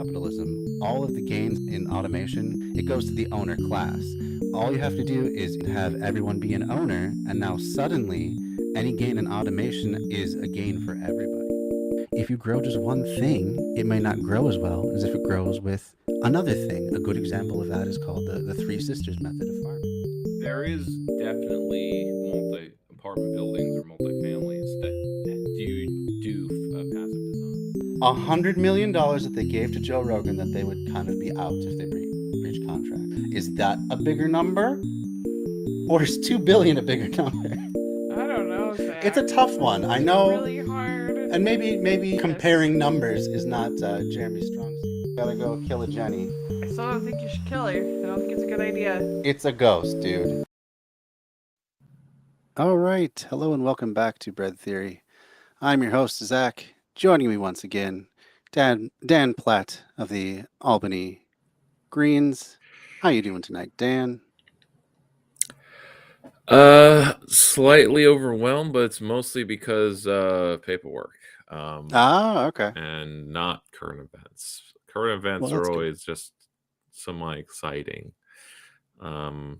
capitalism, all of the gains in automation, it goes to the owner class. All you have to do is have everyone be an owner, and now suddenly any gain in automation is a gain for everybody. If you grow just one thing, it may not grow as well as if it grows with another thing. A good example of that is called the Three Sisters method of farming. There is definitely multi-apartment buildings or multi-families that do passive design. $100 million that they gave to Joe Rogan that they would kind of be out if they breach contract. Is that a bigger number? Or is 2 billion a bigger number? I don't know, Zach. It's a tough one. I It's know. really hard. And maybe comparing numbers is not Jeremy's strong suit. Gotta go kill a Jenny. I still don't think you should kill her. I don't think it's a good idea. It's a ghost, dude. All right. Hello and welcome back to Bread Theory. I'm your host, Zach. Joining me once again, Dan Platt of the Albany Greens. How you doing tonight, Dan? Slightly overwhelmed, but it's mostly because paperwork. Okay. And not current events. Current events Well, are that's good. always just somewhat exciting. How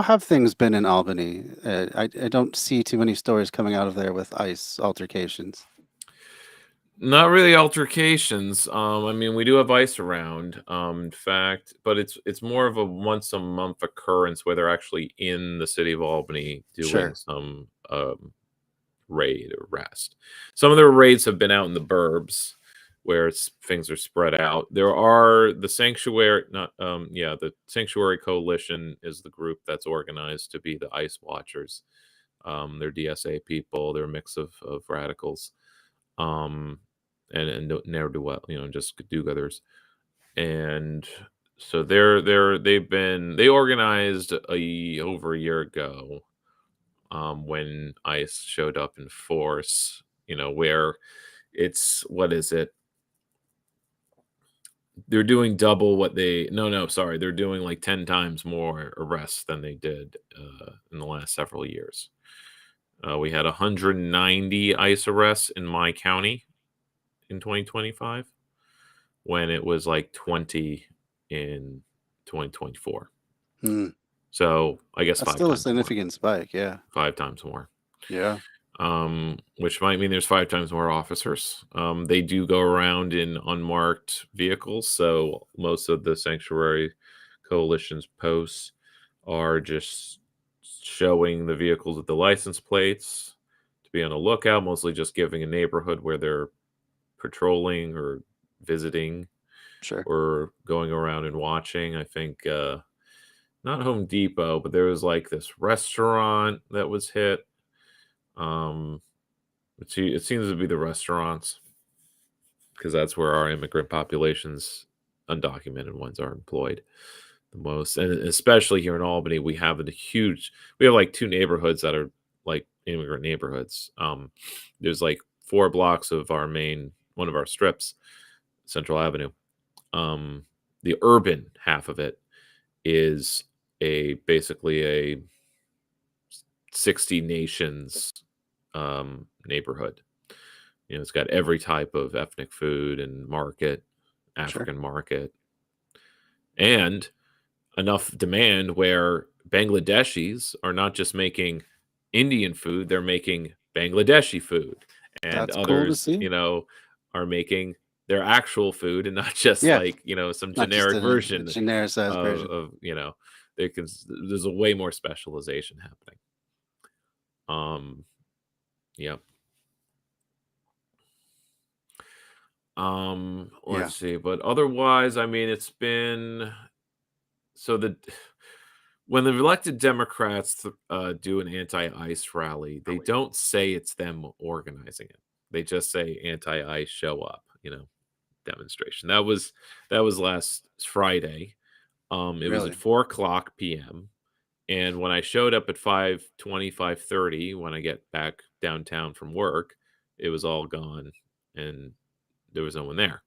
have things been in Albany? I don't see too many stories coming out of there with ICE altercations. Not really altercations. I mean, we do have ICE around, in fact, but it's more of a once a month occurrence where they're actually in the city of Albany doing Sure. some raid or arrest. Some of their raids have been out in the burbs where things are spread out. There are the Sanctuary, the Sanctuary Coalition is the group that's organized to be the ICE watchers. They're DSA people. They're a mix of radicals. And ne'er do well, just do-gooders. And so they organized over a year ago, when ICE showed up in force, where it's, what is it? They're doing double what they're doing like 10 times more arrests than they did in the last several years. We had 190 ICE arrests in my county in 2025 when it was like 20 in 2024. So I guess that's still a significant spike. Yeah, 5 times more. Yeah. Which might mean there's 5 times more officers. They do go around in unmarked vehicles, so most of the Sanctuary Coalition's posts are just showing the vehicles with the license plates to be on a lookout, mostly just giving a neighborhood where they're patrolling or visiting. Sure. Or going around and watching. I think not Home Depot, but there was like this restaurant that was hit. It seems to be the restaurants, because that's where our immigrant populations, undocumented ones, are employed the most. And especially here in Albany, we have like 2 neighborhoods that are like immigrant neighborhoods. There's like 4 blocks of one of our strips, Central Avenue. The urban half of it is basically a 60 nations neighborhood. It's got every type of ethnic food and market, African market, and enough demand where Bangladeshis are not just making Indian food, they're making Bangladeshi food. And that's others, cool to see. are making their actual food and not just like, some generic version genericized version of there's a way more specialization happening. Yep. Let's see, but otherwise, I mean, it's been when the elected Democrats do an anti-ICE rally, they don't say it's them organizing it. They just say anti-ICE show up, demonstration. That was last Friday. It was at 4:00 p.m. And when I showed up at 5:20, 5:30, when I get back downtown from work, it was all gone and there was no one there.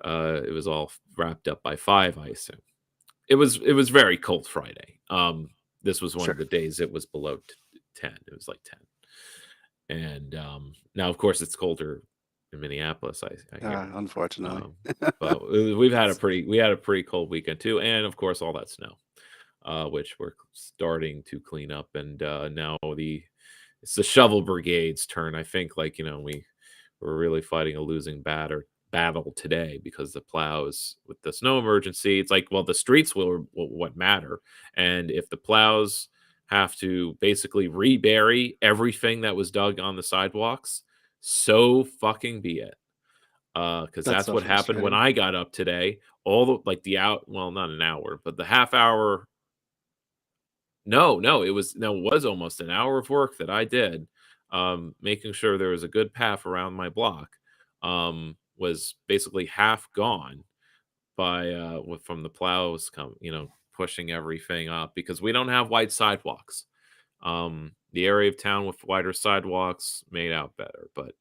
It was all wrapped up by 5, I assume. It was very cold Friday. This was one of the days it was below 10. It was like 10. And now, of course, it's colder in Minneapolis. I hear. Unfortunately. But we had a pretty cold weekend too, and of course all that snow, which we're starting to clean up, and now it's the shovel brigade's turn. I think we're really fighting a losing battle today because the plows with the snow emergency. It's like, well, the streets will what matter, and if the plows have to basically rebury everything that was dug on the sidewalks, so fucking be it. Because That's that's so what happened when frustrating. I got up today. All the like the out well, not an hour, but the half hour. No, it was almost an hour of work that I did, making sure there was a good path around my block, was basically half gone from the plows pushing everything up because we don't have wide sidewalks. The area of town with wider sidewalks made out better, but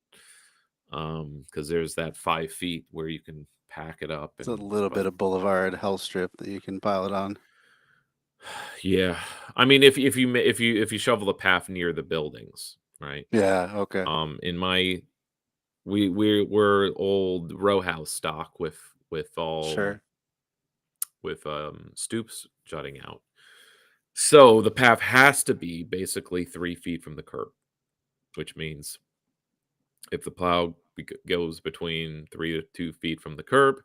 because there's that 5 feet where you can pack it up It's a little but bit of boulevard hell strip that you can pile it on. yeah, I mean, if you shovel the path near the buildings, right? Yeah. Okay. In my we're old row house stock with all Sure. with stoops jutting out, so the path has to be basically 3 feet from the curb, which means if the plow goes between 3 to 2 feet from the curb,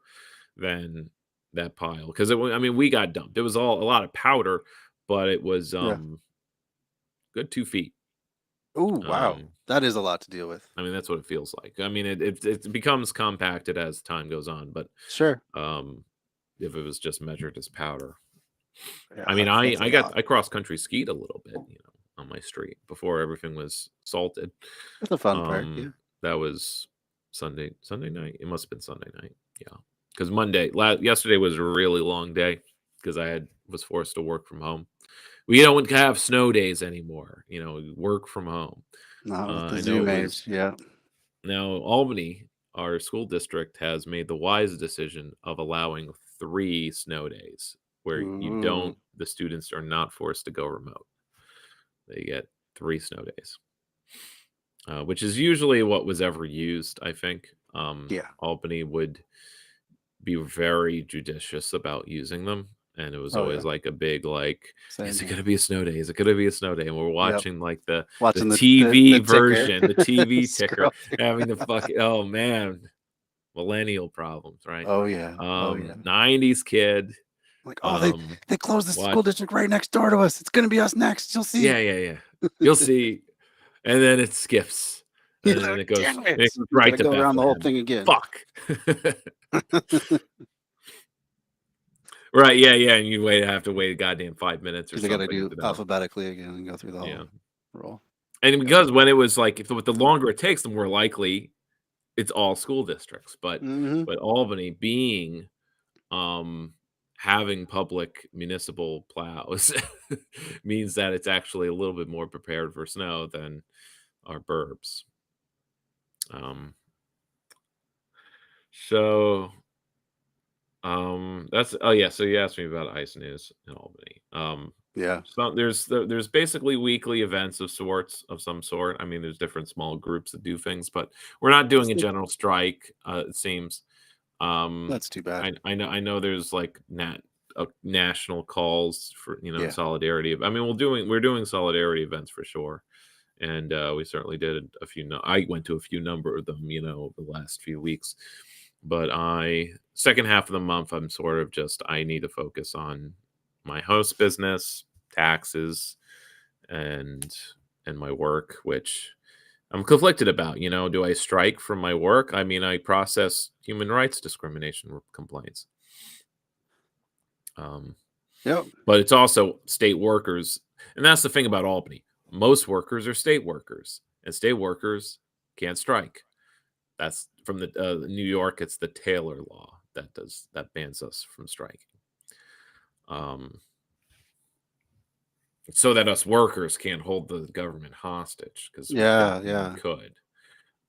then that pile because I mean we got dumped. It was a lot of powder, but it was Yeah. good 2 feet. Oh wow, Um, that is a lot to deal with. I mean that's what it feels like. I mean it becomes compacted as time goes on, but Sure. um, if it was just measured as powder, Yeah, I mean that's a lot. I cross country skied a little bit, on my street before everything was salted. That's a fun part. Yeah. That was Sunday night. It must have been Sunday night. Yeah, because yesterday was a really long day because was forced to work from home. We don't have snow days anymore. We work from home. Not with the I know Zoom it age. was Yeah. now Albany. Our school district has made the wise decision of allowing 3 snow days where Ooh. the students are not forced to go remote. They get 3 snow days, which is usually what was ever used. I think Yeah. Albany would be very judicious about using them, and it was Oh yeah. always like a big Same is it here. going to be a snow day? Is it going to be a snow day? And we're Yep. watching like the Watching the TV ticker. version, the TV ticker, Scrolling. having the oh man, millennial problems, right? Oh yeah. Oh yeah. 90s kid. Like, oh, Um, they closed the school watch, district right next door to us. It's gonna be us next. You'll see. yeah. You'll see, and then it skips, You're and then like, it goes, damn it! it goes You right gotta to go around the whole Bethlehem. thing again. Fuck. Right, yeah, and you have to wait a goddamn 5 minutes or Because they gotta something do if they don't. alphabetically again and go through the Yeah, whole roll. and because when it was like, if the longer it takes, the more likely it's all school districts. But Mm-hmm. Albany being having public municipal plows means that it's actually a little bit more prepared for snow than our burbs. So that's oh yeah. So you asked me about ice news in Albany. Yeah. So there's basically weekly events of some sort. I mean, there's different small groups that do things, but we're not doing a general strike. It seems. That's too bad. I know there's like national calls for Yeah. solidarity. I mean, we're doing solidarity events for sure, and we certainly did a few. I went to a few number of them, the last few weeks. But second half of the month, I'm sort of I need to focus on my host business, taxes, and my work, which I'm conflicted about. Do I strike from my work? I mean, I process human rights discrimination complaints. Yep. But it's also state workers, and that's the thing about Albany. Most workers are state workers, and state workers can't strike. That's from the New York. It's the Taylor law that bans us from striking. So that us workers can't hold the government hostage because Yeah.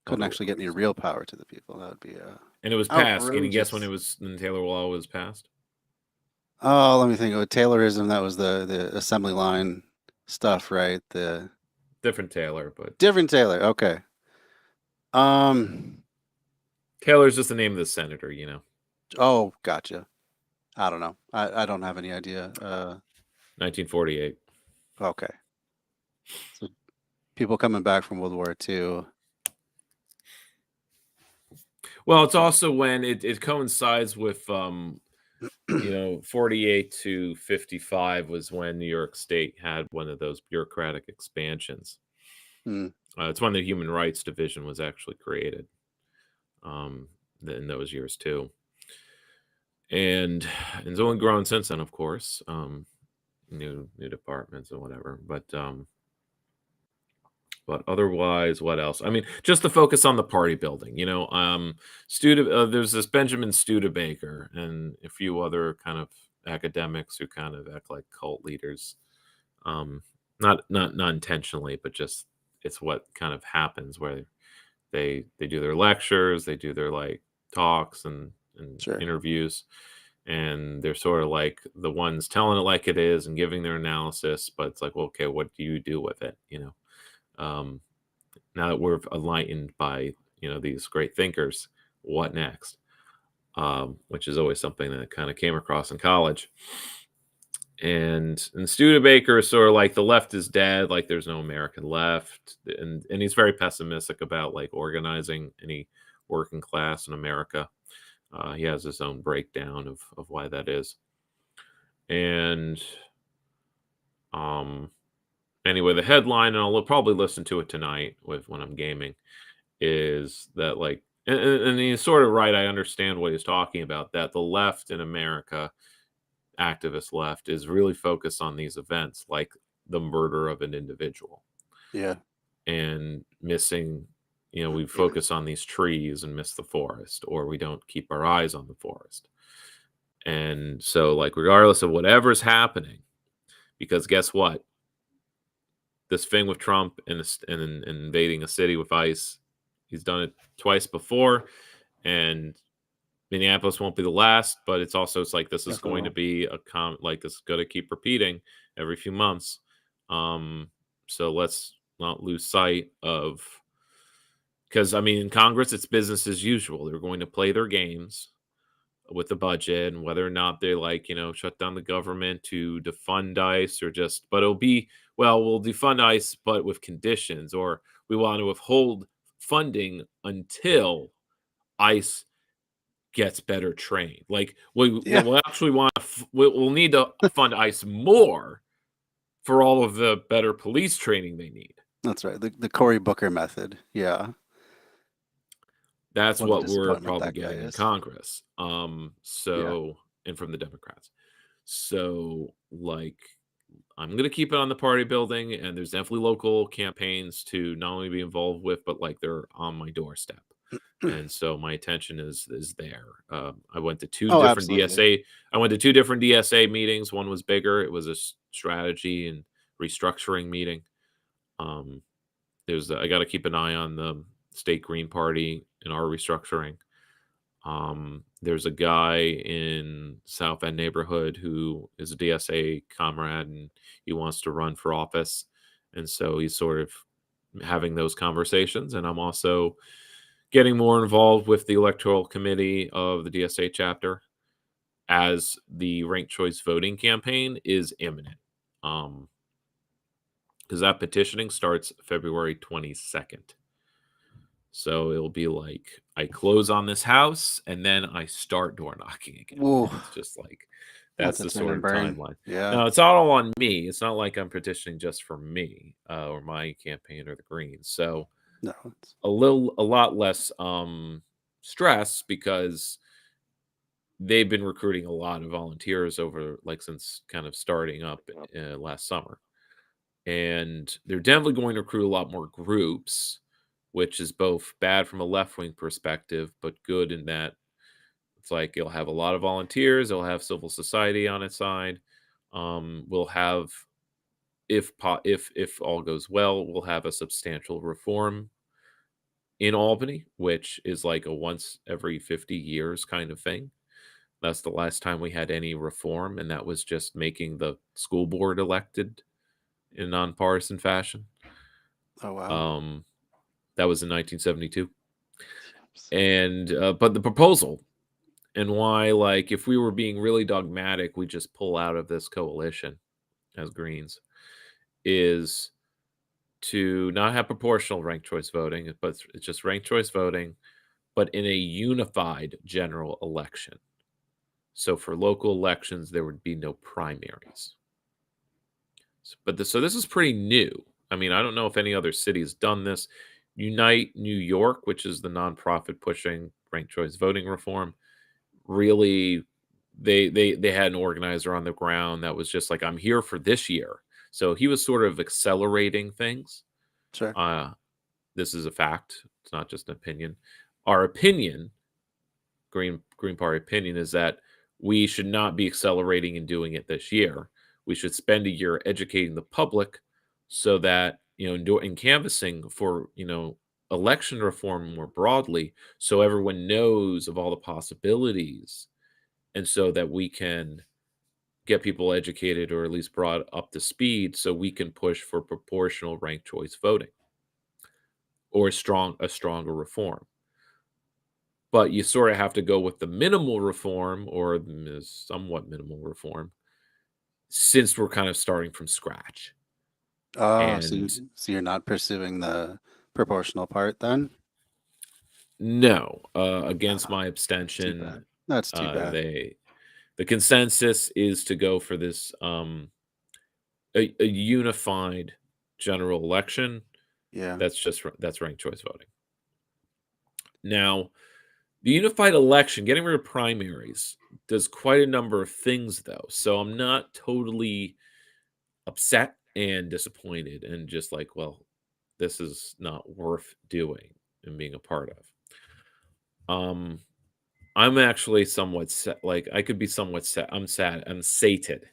Couldn't actually get any otherwise. real power to the people. That would be And it was passed. Can you guess outrageous. when the Taylor law was passed? Oh, let me think. With Taylorism, that was the assembly line stuff, right? The Different Taylor, but different Taylor. Okay. Taylor's just the name of the senator, you know. Oh, gotcha. I don't know. I don't have any idea. 1948. Okay. So people coming back from World War II. Well, it's also when it coincides with 48 to 55 was when New York State had one of those bureaucratic expansions. Hmm. It's when the Human Rights Division was actually created in those years too. And it's only grown since then, of course. New departments and whatever. But otherwise, what else? I mean, just to focus on the party building, there's this Benjamin Studebaker and a few other kind of academics who kind of act like cult leaders. Not intentionally, but just it's what kind of happens where they do their lectures, they do their like talks and Sure. interviews, and they're sort of like the ones telling it like it is and giving their analysis, but it's like, well, okay, what do you do with it? Now that we're enlightened by these great thinkers, what next? Which is always something that kind of came across in college. And Studebaker is sort of like the left is dead, like there's no American left, and he's very pessimistic about like organizing any working class in America. He has his own breakdown of why that is. And anyway, the headline, and I'll probably listen to it tonight when I'm gaming, is that like, and he's sort of right. I understand what he's talking about, that the left in America, activist left, is really focused on these events like the murder of an individual. Yeah. And missing, we focus on these trees and miss the forest, or we don't keep our eyes on the forest. And so, like, regardless of whatever's happening, because guess what? This thing with Trump and invading a city with ICE, he's done it twice before, and Minneapolis won't be the last. But it's like this is going to be like this is going to keep repeating every few months. So let's not lose sight of, because I mean, in Congress, it's business as usual. They're going to play their games with the budget, and whether or not they shut down the government to defund ICE, or just, but it'll be, well, we'll defund ICE, but with conditions, or we want to withhold funding until ICE gets better trained. Like we'll actually we'll need to fund ICE more for all of the better police training they need. That's right. The Cory Booker method. Yeah. That's what we're probably getting in Congress. And from the Democrats. So, like, I'm going to keep it on the party building, and there's definitely local campaigns to not only be involved with, but like they're on my doorstep. And so my attention is there. I went to two different DSA. I went to two different DSA meetings. One was bigger. It was a strategy and restructuring meeting. I got to keep an eye on the State Green Party in our restructuring. There's a guy in South End neighborhood who is a DSA comrade, and he wants to run for office. And so he's sort of having those conversations. And I'm also getting more involved with the electoral committee of the DSA chapter, as the ranked choice voting campaign is imminent. Because that petitioning starts February 22nd. So it'll be like I close on this house and then I start door knocking again. It's just like that's the sort of timeline. Yeah. No, it's not all on me. It's not like I'm petitioning just for me or my campaign or the Greens. So no, a lot less stress, because they've been recruiting a lot of volunteers over since kind of starting up last summer. And they're definitely going to recruit a lot more groups, which is both bad from a left-wing perspective, but good in that it's like it'll have a lot of volunteers. It'll have civil society on its side. We'll have, if all goes well, we'll have a substantial reform in Albany, which is like a once every 50 years kind of thing. That's the last time we had any reform, and that was just making the school board elected in nonpartisan fashion. Oh, wow. That was in 1972. And but the proposal and why, like, if we were being really dogmatic, we just pull out of this coalition as Greens is to not have proportional ranked choice voting, but it's just ranked choice voting, but in a unified general election. So for local elections, there would be no primaries. So this is pretty new. I mean, I don't know if any other city has done this. Unite New York, which is the nonprofit pushing ranked choice voting reform, really they had an organizer on the ground that was just like, I'm here for this year. So he was sort of accelerating things. Sure. This is a fact. It's not just an opinion. Our opinion, Green Party opinion, is that we should not be accelerating and doing it this year. We should spend a year educating the public so that, in canvassing for, election reform more broadly, so everyone knows of all the possibilities, and so that we can get people educated or at least brought up to speed so we can push for proportional ranked choice voting or a stronger reform. But you sort of have to go with the minimal reform or the somewhat minimal reform since we're kind of starting from scratch. Oh, And so you're not pursuing the proportional part then? no, against my Too bad. abstention, That's too bad. the consensus is to go for this a unified general election. Yeah. That's ranked choice voting. Now, the unified election, getting rid of primaries, does quite a number of things, though. So I'm not totally upset and disappointed and just like, well, this is not worth doing and being a part of. I'm actually somewhat like I could be somewhat sad. I'm sated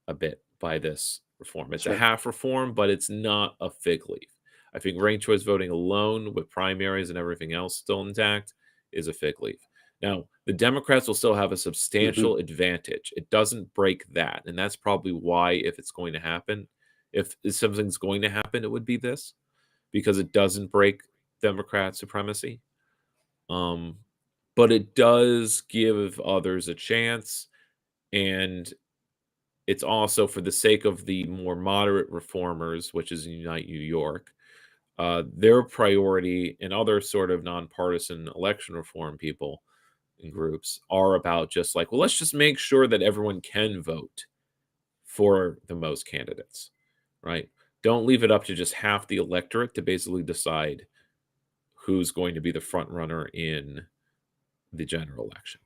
a bit by this reform. It's a Sure. half reform, but it's not a fig leaf. I think ranked choice voting alone with primaries and everything else still intact is a fig leaf. Now, the Democrats will still have a substantial advantage. It doesn't break that. And that's probably why, if it's going to happen, if something's going to happen, it would be this, because it doesn't break Democrat supremacy. But it does give others a chance. And it's also for the sake of the more moderate reformers, which is Unite New York. Their priority and other sort of nonpartisan election reform people and groups are about just like, well, let's just make sure that everyone can vote for the most candidates, right? Don't leave it up to just half the electorate to basically decide who's going to be the front runner in the general election.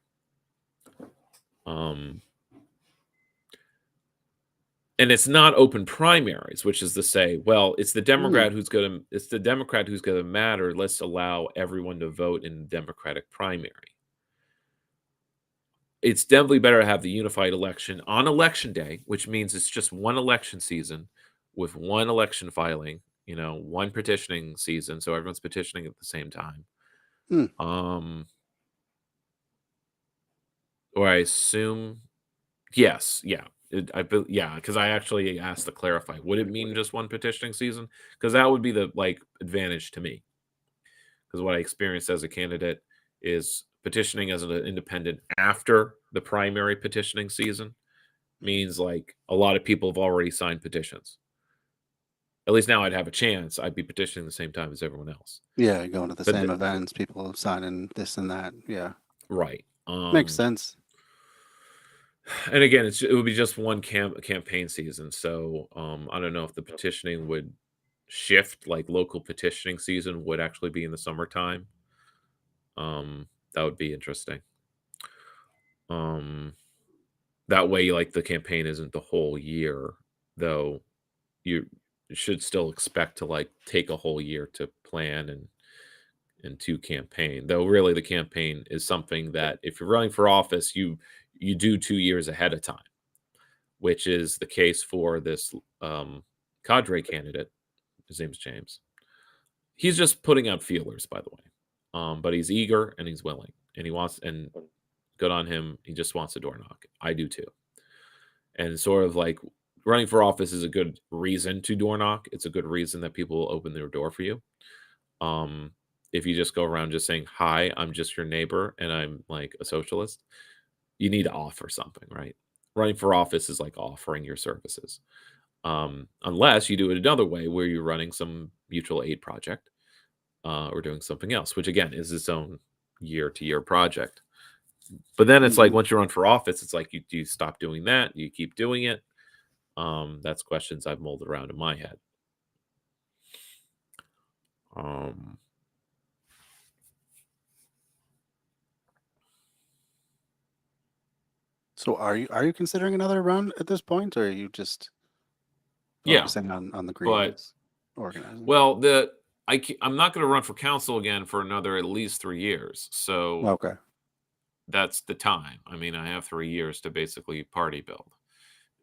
And it's not open primaries, which is to say, well, it's the Democrat who's going to matter. Let's allow everyone to vote in the Democratic primary. It's definitely better to have the unified election on election day, which means it's just one election season with one election filing, one petitioning season. So everyone's petitioning at the same time. Or I assume, yes. Yeah. Because I actually asked to clarify. Would it mean just one petitioning season? Because that would be the advantage to me. Because what I experienced as a candidate is petitioning as an independent after the primary petitioning season means a lot of people have already signed petitions. At least now I'd have a chance. I'd be petitioning the same time as everyone else. Yeah, going to the same events, people signing this and that. Yeah. Right. Makes sense. And again, it would be just one campaign season. So I don't know if the petitioning would shift, local petitioning season would actually be in the summertime. That would be interesting. That way, the campaign isn't the whole year, though you should still expect to take a whole year to plan and to campaign. Though really the campaign is something that if you're running for office, you do 2 years ahead of time, which is the case for this cadre candidate. His name's James. He's just putting out feelers, by the way. But he's eager and he's willing and he wants, and good on him. He just wants a door knock. I do too. And sort of running for office is a good reason to door knock. It's a good reason that people will open their door for you. if you just go around just saying, hi, I'm just your neighbor and I'm like a socialist, you need to offer something, right? Running for office is like offering your services. Unless you do it another way where you're running some mutual aid project or doing something else, which again is its own year-to-year project. But then it's like Mhm. once you run for office, it's like do you stop doing that? Do you keep doing it? That's questions I've molded around in my head. Um, So are you considering another run at this point, or are you just yeah, focusing on the but Greens organizing? well, I'm not going to run for council again for another at least 3 years. So Okay. that's the time. I mean, I have 3 years to basically party build.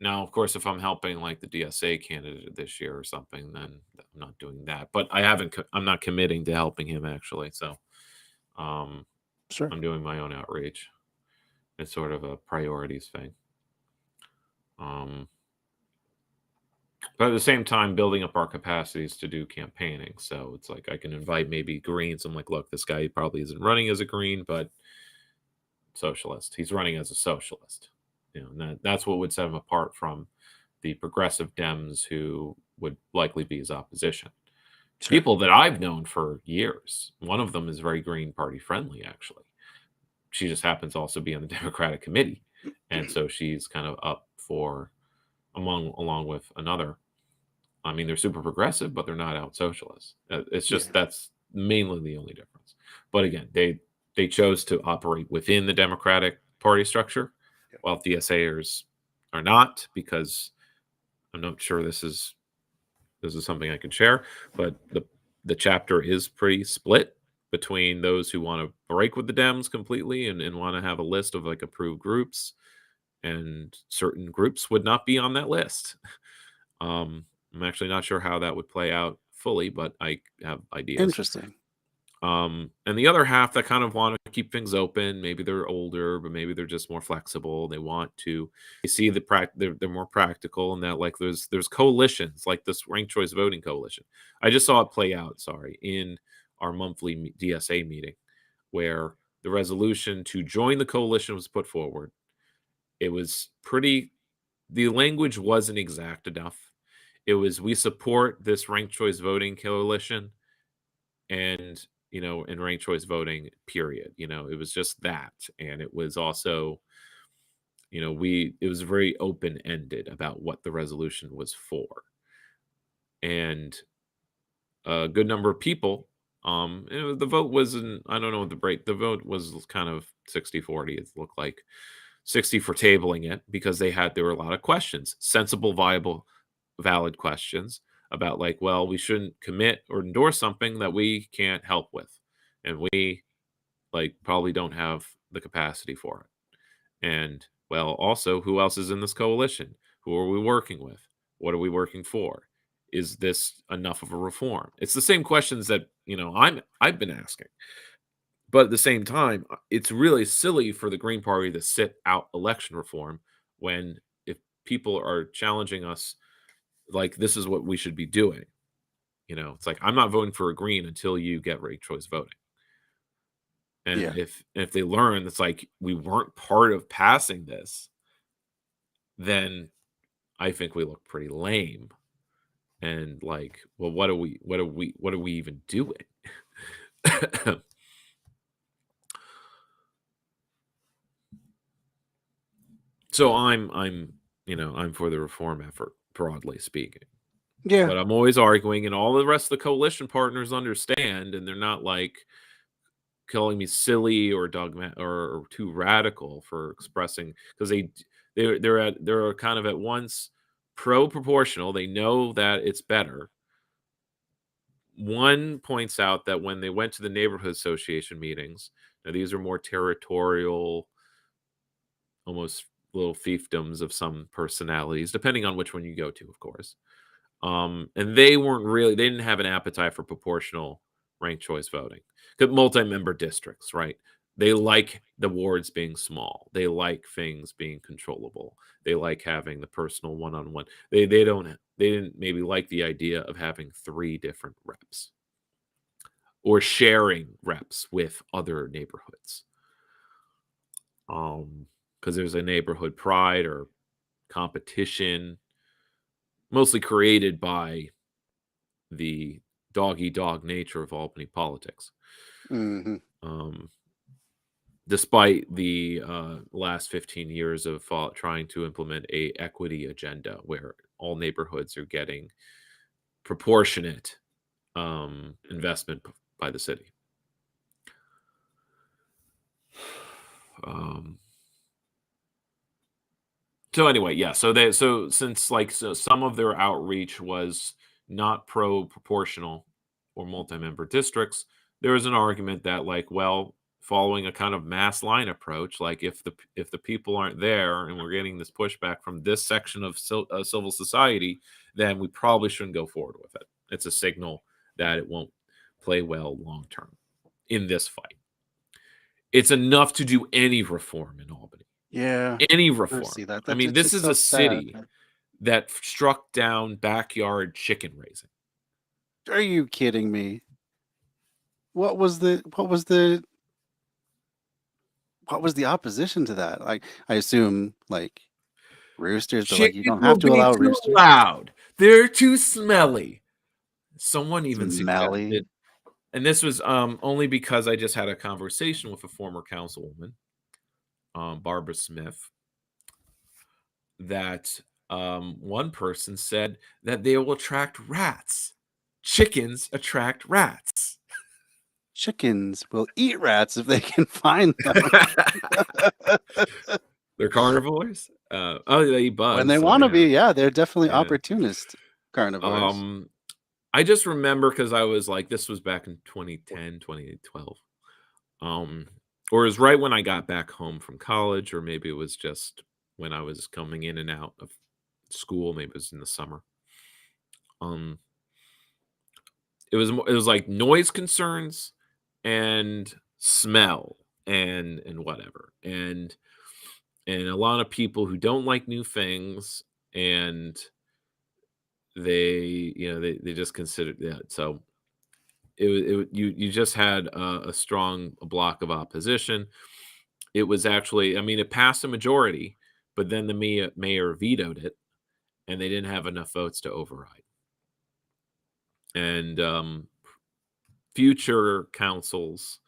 Now, of course, if I'm helping like the DSA candidate this year or something, then I'm not doing that. But I'm not committing to helping him actually. So um, Sure. I'm doing my own outreach. It's sort of a priorities thing. But at the same time, building up our capacities to do campaigning. So it's like I can invite maybe Greens. I'm like, look, this guy probably isn't running as a Green, but socialist. He's running as a socialist. And that's what would set him apart from the progressive Dems who would likely be his opposition. Sure. People that I've known for years. One of them is very Green Party friendly, actually. She just happens to also be on the Democratic committee. And so she's kind of up for along with another. I mean, they're super progressive, but they're not out socialists. It's just that's mainly the only difference. But again, they chose to operate within the Democratic Party structure, Yeah. while DSAers are not, because I'm not sure this is something I can share, but the chapter is pretty split between those who want to break with the Dems completely and want to have a list of like approved groups, and certain groups would not be on that list. I'm actually not sure how that would play out fully, but I have ideas. Interesting. And the other half that kind of want to keep things open. Maybe they're older, but maybe they're just more flexible. They see they're more practical, and that like there's coalitions like this ranked choice voting coalition. I just saw it play out. Sorry, in our monthly DSA meeting, where the resolution to join the coalition was put forward. It was the language wasn't exact enough. It was, we support this ranked choice voting coalition and, and ranked choice voting, period. It was just that. And it was also, it was very open ended about what the resolution was for. And a good number of people, the vote wasn't, I don't know what the vote was kind of 60-40. It looked like 60 for tabling it because there were a lot of questions, sensible, viable, valid questions about like, well, we shouldn't commit or endorse something that we can't help with. And we like probably don't have the capacity for it. And well, also, who else is in this coalition? Who are we working with? What are we working for? Is this enough of a reform? It's the same questions that, I've been asking. But at the same time, it's really silly for the Green Party to sit out election reform when if people are challenging us, like this is what we should be doing. It's like I'm not voting for a Green until you get ranked choice voting. And Yeah. if they learn it's like we weren't part of passing this, then I think we look pretty lame. And like, well, what are we even doing? So I'm for the reform effort, broadly speaking. Yeah. But I'm always arguing, and all the rest of the coalition partners understand, and they're not like calling me silly or dogma or too radical for expressing, because they're kind of at once pro proportional. They know that it's better. One points out that when they went to the neighborhood association meetings, now these are more territorial, almost little fiefdoms of some personalities, depending on which one you go to, of course. And they didn't have an appetite for proportional ranked choice voting. Multi-member districts, right? They like the wards being small. They like things being controllable. They like having the personal one-on-one. They didn't maybe like the idea of having 3 different reps. or sharing reps with other neighborhoods. Because there's a neighborhood pride or competition, mostly created by the dog-eat-dog nature of Albany politics. Hmm. Despite the last 15 years of trying to implement a equity agenda where all neighborhoods are getting proportionate investment by the city. So anyway, yeah. So since some of their outreach was not proportional or multi-member districts, there was an argument that following a kind of mass line approach, like if the people aren't there and we're getting this pushback from this section of civil society, then we probably shouldn't go forward with it. It's a signal that it won't play well long term in this fight. It's enough to do any reform in Albany. Yeah. Any I reform. see that. I mean, It's this just is so a sad. city that struck down backyard chicken raising. Are you kidding me? What was the opposition to that? Like, I assume roosters, but you Chickens don't will have to be allow too roosters. loud. They're too smelly. Someone even Smelly. suggested, and this was only because I just had a conversation with a former councilwoman, Barbara Smith, that one person said that they will attract rats. Chickens attract rats. Chickens will eat rats if they can find them. They're carnivores. They eat bugs. When they want to be, yeah, they're definitely opportunist carnivores. I just remember because I was this was back in 2010, 2012. Or it was right when I got back home from college, or maybe it was just when I was coming in and out of school. Maybe it was in the summer. It was like noise concerns and smell and whatever. And a lot of people who don't like new things, and they just considered that. So you just had a strong block of opposition. It was actually, I mean, it passed a majority, but then the mayor vetoed it, and they didn't have enough votes to override. And future councils,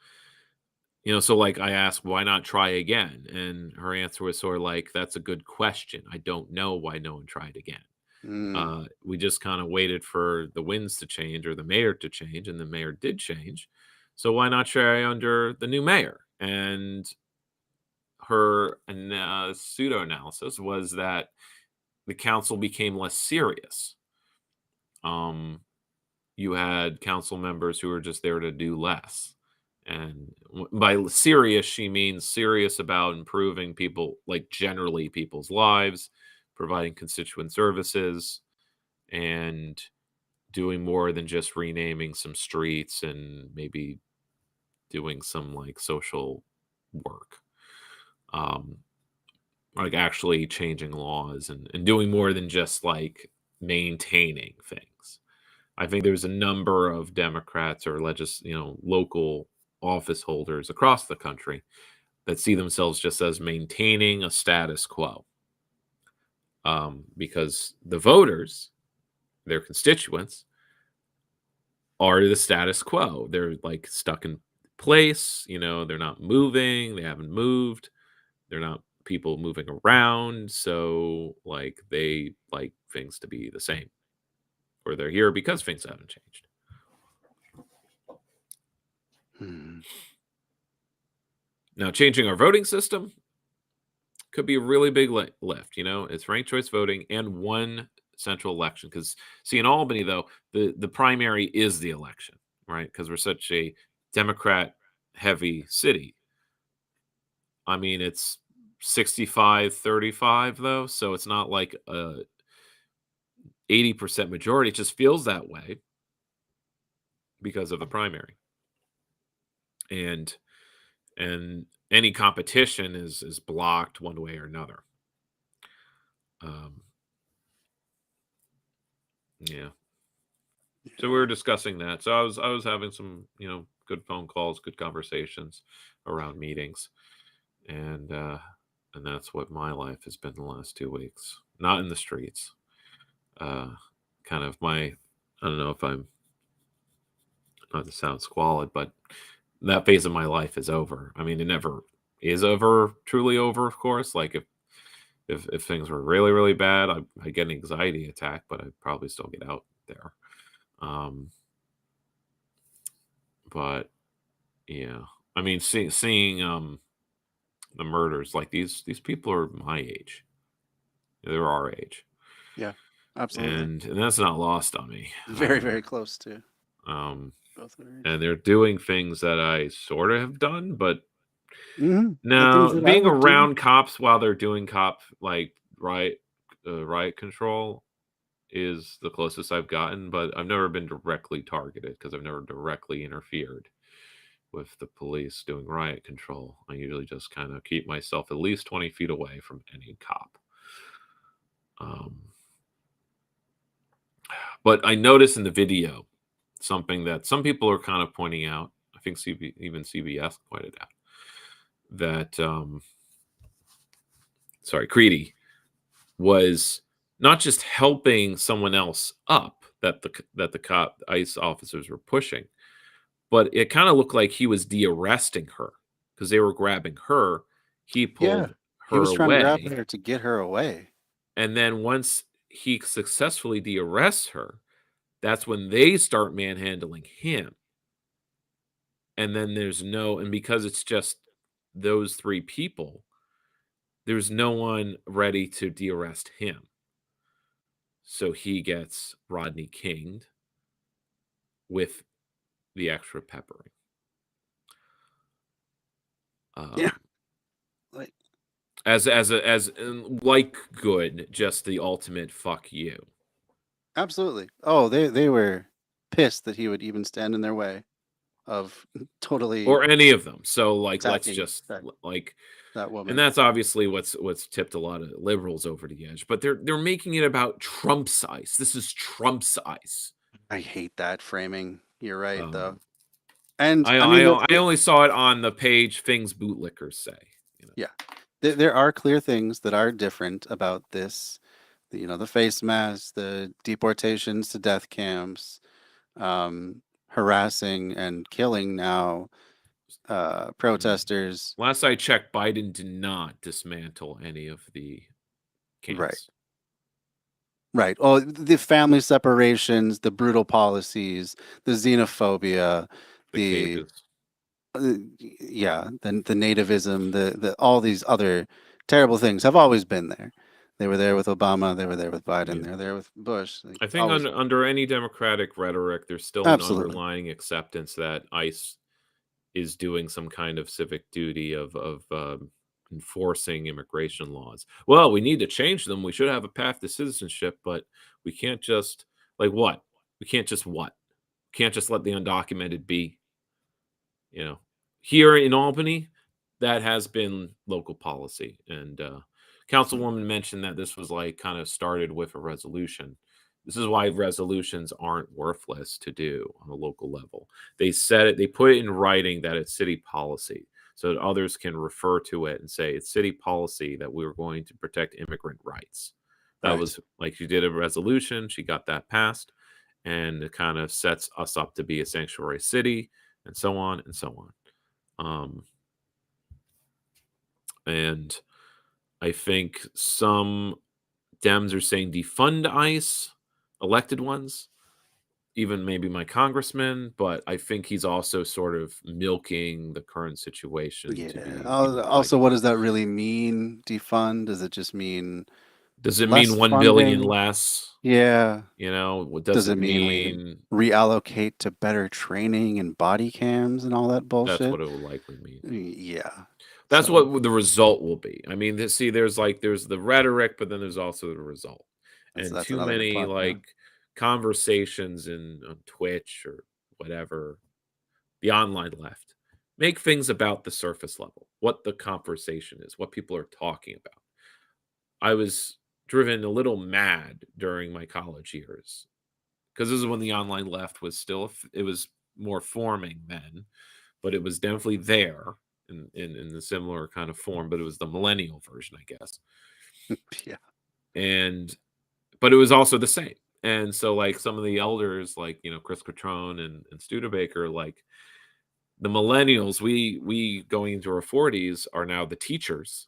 so I asked, why not try again? And her answer was sort of that's a good question. I don't know why no one tried again. We just kind of waited for the winds to change or the mayor to change, and the mayor did change. So why not try under the new mayor? And her pseudo analysis was that the council became less serious. You had council members who were just there to do less. And by serious, she means serious about improving generally people's lives, providing constituent services, and doing more than just renaming some streets and maybe doing some social work. Actually changing laws and doing more than just maintaining things. I think there's a number of Democrats or local office holders across the country that see themselves just as maintaining a status quo. Because the voters, their constituents, are the status quo. They're stuck in place, they're not moving, they haven't moved, they're not people moving around, so they like things to be the same, or they're here because things haven't changed. Now, changing our voting system could be a really big lift. It's ranked choice voting and one central election. Because in Albany, though, the primary is the election, right? Because we're such a Democrat heavy city. I mean, it's 65-35 though, so it's not like a 80% majority. It just feels that way because of the primary, and any competition is blocked one way or another. Yeah. So we were discussing that. So I was having some, good phone calls, good conversations around meetings, and that's what my life has been the last 2 weeks. Not in the streets. Uh, kind of my, I don't know if I'm not to sound squalid, but that phase of my life is over. I mean, it never is over, truly over, of course. Like if things were really really bad, I get an anxiety attack, but I'd probably still get out there. Um, but yeah, I mean, seeing the murders, like these people are my age, they're our age, Yeah, absolutely. and that's not lost on me. Very, very close to Um, both of our and ages. they're doing things that I sort of have done, but The things no, that I being would do. around cops while they're doing cop like riot control is the closest I've gotten, but I've never been directly targeted because I've never directly interfered with the police doing riot control. I usually just kind of keep myself at least 20 feet away from any cop. Um, but I noticed in the video something that some people are kind of pointing out. I think even CBS pointed out that, Creedy was not just helping someone else up that the cop ICE officers were pushing, but it kind of looked like he was de-arresting her because they were grabbing her. He Yeah, pulled he her was trying to grab away, her to get her away. and then once he successfully de-arrests her, that's when they start manhandling him. And then and because it's just those three people, there's no one ready to de-arrest him. So he gets Rodney Kinged with the extra peppering. Yeah, Um, like like good, just the ultimate fuck you. absolutely. Oh, they were pissed that he would even stand in their way of totally Or any of them. So like let's attacking just that like that and woman. that's obviously what's tipped a lot of liberals over the edge, but they're making it about Trump's ice. This is Trump's ice. I hate that framing. You're right, though. Um And I I mean, I, I only saw it on the page things bootlickers say, you know. yeah, there are clear things that are different about this. The face masks, the deportations to death camps, harassing and killing now Mm. protesters. Last I checked, Biden did not dismantle any of the Right, camps, right. Oh, the family separations, the brutal policies, the xenophobia, the the cages. yeah, the nativism, the all these other terrible things have always been there. They were there with Obama. They were there with Biden. Yeah. They're there with Bush. Like, I think always. under any democratic rhetoric, there's still an Absolutely. underlying acceptance that ICE is doing some kind of civic duty of enforcing immigration laws. Well, we need to change them. We should have a path to citizenship, but we can't just like what? We can't just what? Can't just let the undocumented be. You know, here in Albany, that has been local policy. And Councilwoman mentioned that this was like kind of started with a resolution. This is why resolutions aren't worthless to do on a local level. They said it, they put it in writing that it's city policy so that others can refer to it and say it's city policy that we were going to protect immigrant rights. That Right. was like she did a resolution, she got that passed, and it kind of sets us up to be a sanctuary city and so on and so on. And I think some Dems are saying defund ICE, elected ones, even maybe my congressman, but I think he's also sort of milking the current situation to Yeah. be, like, Also, what does that really mean? Defund? Does it just mean does it less mean 1 billion funding? less? Yeah. What does Does it it mean we mean? reallocate to better training and body cams and all that That's bullshit? what it will likely mean. Yeah. That's So what the result will be. I mean, there's the rhetoric, but then there's also the result. And that's too another good many point. Yeah. like conversations in on Twitch or whatever, the online left, make things about the surface level, what the conversation is, what people are talking about. I was driven a little mad during my college years because this is when the online left was still, it was more forming then, but it was definitely there in the similar kind of form, but it was the millennial version, I guess. Yeah. And but it was also the same. And so like some of the elders, like, you know, Chris Catrone and Studebaker, like the millennials, we going into our 40s are now the teachers.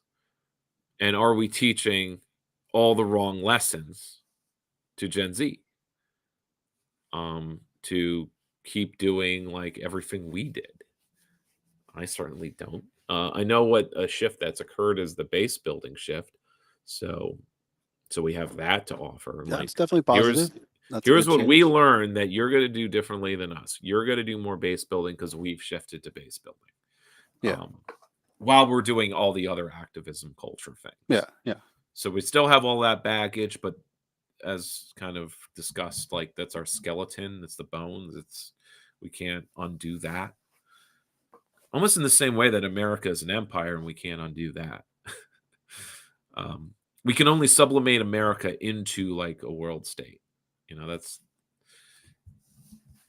And are we teaching all the wrong lessons to Gen Z? To keep doing like everything we did? I certainly don't. I know what a shift that's occurred is the base building shift. So we have that to offer. Yeah, Like, it's definitely positive. That's a here's good what we change. learned that you're going to do differently than us. You're going to do more base building because we've shifted to base building. Yeah. While we're doing all the other activism culture things. Yeah. Yeah. So we still have all that baggage, but as kind of discussed, like that's our skeleton, it's the bones, we can't undo that. Almost in the same way that America is an empire and we can't undo that. We can only sublimate America into like a world state. You know, that's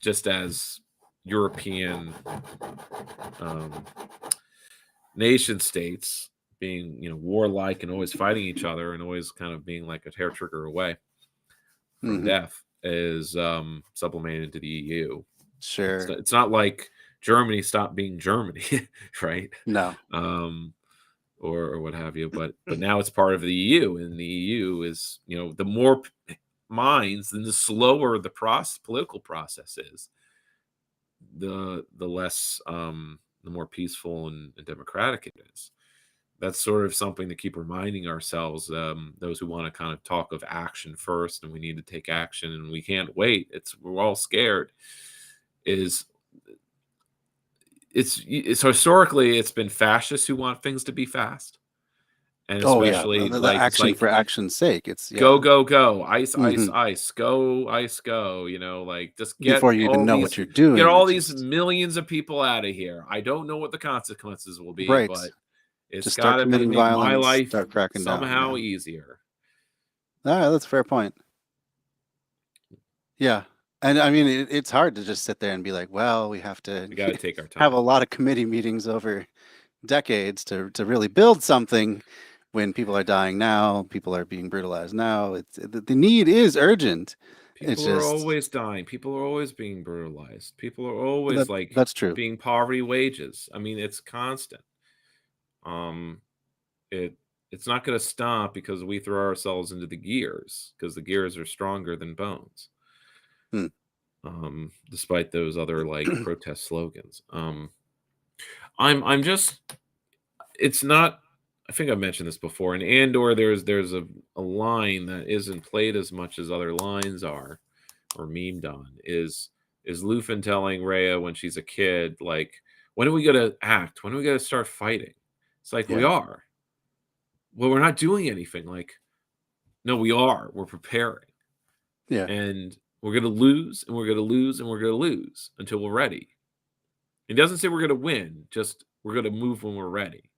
just as European nation states being, you know, warlike and always fighting each other and always kind of being like a hair trigger away from death is sublimated into the EU. Sure. It's not like Germany stopped being Germany, right? No. Or what have you, but now it's part of the EU, and the EU is, you know, the more minds, and the slower the political process is, the less the more peaceful and democratic it is. That's sort of something to keep reminding ourselves, those who want to kind of talk of action first, and we need to take action and we can't wait, we're all scared, it's historically it's been fascists who want things to be fast, and especially the like action it's like, for action's sake. It's go ice ice, go ice go, you know, like just get before you even know what you're doing. Get all these millions of people out of here. I don't know what the consequences will be, right, but it's just got start to make committing violence, my life start cracking somehow down, easier. That's a fair point. Yeah. And I mean, it's hard to just sit there and be like, well, we got to take our time. Have a lot of committee meetings over decades to really build something when people are dying now, people are being brutalized now. The need is urgent. People are always dying. People are always being brutalized. People are always that's true. Being poverty wages. I mean, it's constant. It's not going to stop because we throw ourselves into the gears, because the gears are stronger than bones. Despite those other like protest slogans. I'm just, it's not, I think I've mentioned this before. In Andor, there's a line that isn't played as much as other lines are, or memed on, is Luthen telling Rhea when she's a kid, like, when are we gonna act? When are we gonna start fighting? It's like, we are. Well, we're not doing anything. Like, no, we are. We're preparing. Yeah. And we're going to lose, and we're going to lose, and we're going to lose until we're ready. It doesn't say we're going to win, just we're going to move when we're ready.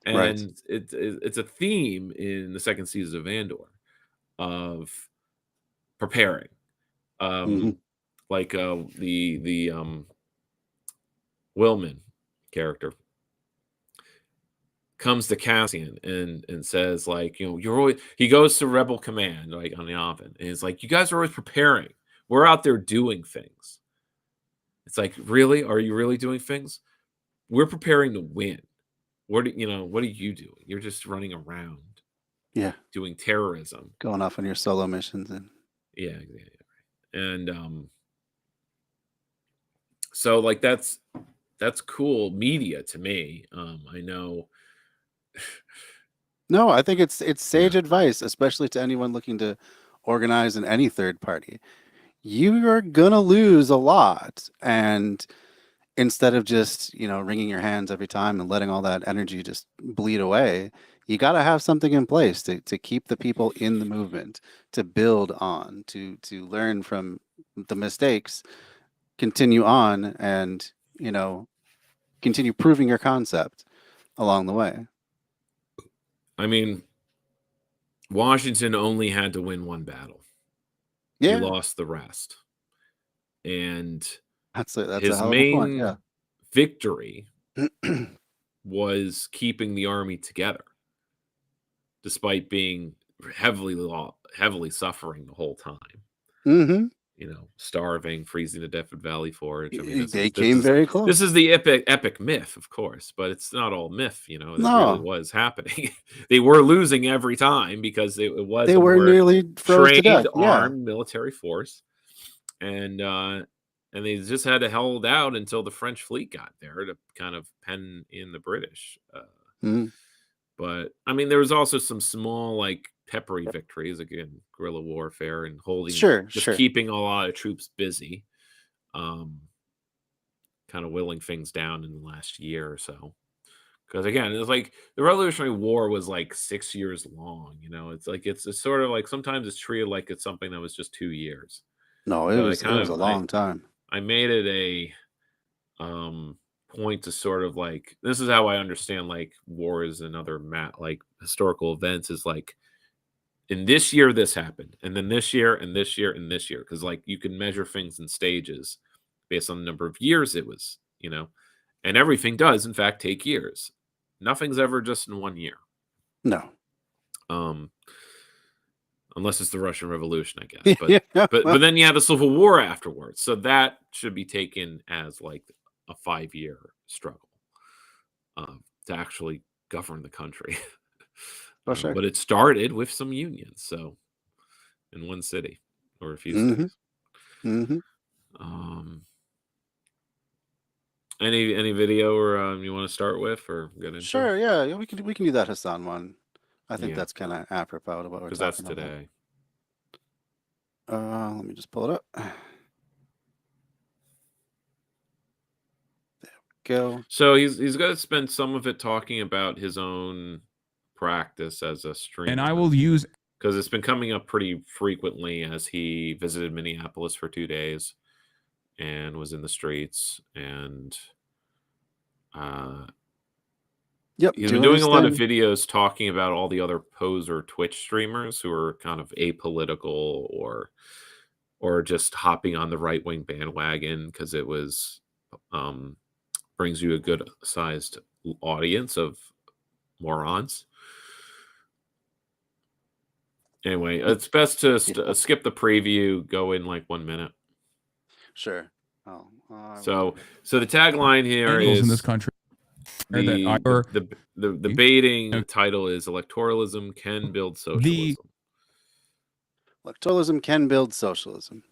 And it's a theme in the second season of Andor of preparing. Like the Willman character comes to Cassian and says, like, you know, he goes to Rebel Command, like on the Oven, and it's like, you guys are always preparing. We're out there doing things. It's like, really? Are you really doing things? We're preparing to win. What are you doing? You're just running around. Yeah. Doing terrorism. Going off on your solo missions. Yeah, exactly. And so like that's cool media to me. I know. No, I think it's sage advice, especially to anyone looking to organize in any third party. You are gonna lose a lot, and instead of just, wringing your hands every time and letting all that energy just bleed away, you got to have something in place to keep the people in the movement, to build on, to learn from the mistakes, continue on, and, continue proving your concept along the way. I mean, Washington only had to win one battle. Yeah. He lost the rest. And That's a his hell of a point. main victory was keeping the army together, despite being heavily suffering the whole time. Mm-hmm. Starving, freezing to death at Valley Forge. I mean, They came very close. This is the epic myth, of course, but it's not all myth. It really was happening. They were losing every time because it was they a were more nearly froze to trained, death. Yeah. armed military force, and they just had to hold out until the French fleet got there to kind of pen in the British. Mhm. But I mean, there was also some small, like, peppery victories, again, guerrilla warfare and holding, keeping a lot of troops busy, kind of willing things down in the last year or so. Because again, it's like the Revolutionary War was like 6 years long. It's like it's sort of like sometimes it's treated like it's something that was just 2 years. No, it was a long time. I made it a point to sort of like, this is how I understand like wars and other like historical events, is like, in this year this happened, and then this year and this year and this year, because like you can measure things in stages based on the number of years it was, and everything does in fact take years. Nothing's ever just in 1 year. No. Unless it's the Russian Revolution, I guess. But but then you have the Civil War afterwards, so that should be taken as like a 5-year struggle to actually govern the country. Sure. But it started with some unions, so in one city or a few cities. Mm-hmm. Any video or you want to start with or get into? Sure, yeah, we can do that Hassan one. I think that's kind of apropos to what we're talking about. Because that's today. Let me just pull it up. There we go. So he's going to spend some of it talking about his own practice as a streamer. And I will use, because it's been coming up pretty frequently as he visited Minneapolis for 2 days and was in the streets, and he's been doing a lot of videos talking about all the other poser Twitch streamers who are kind of apolitical or just hopping on the right-wing bandwagon because it was brings you a good sized audience of morons. Anyway, it's best to skip the preview, go in like 1 minute. Sure. So the tagline here is in this country. The baiting title is Electoralism Can Build Socialism. Electoralism can build socialism.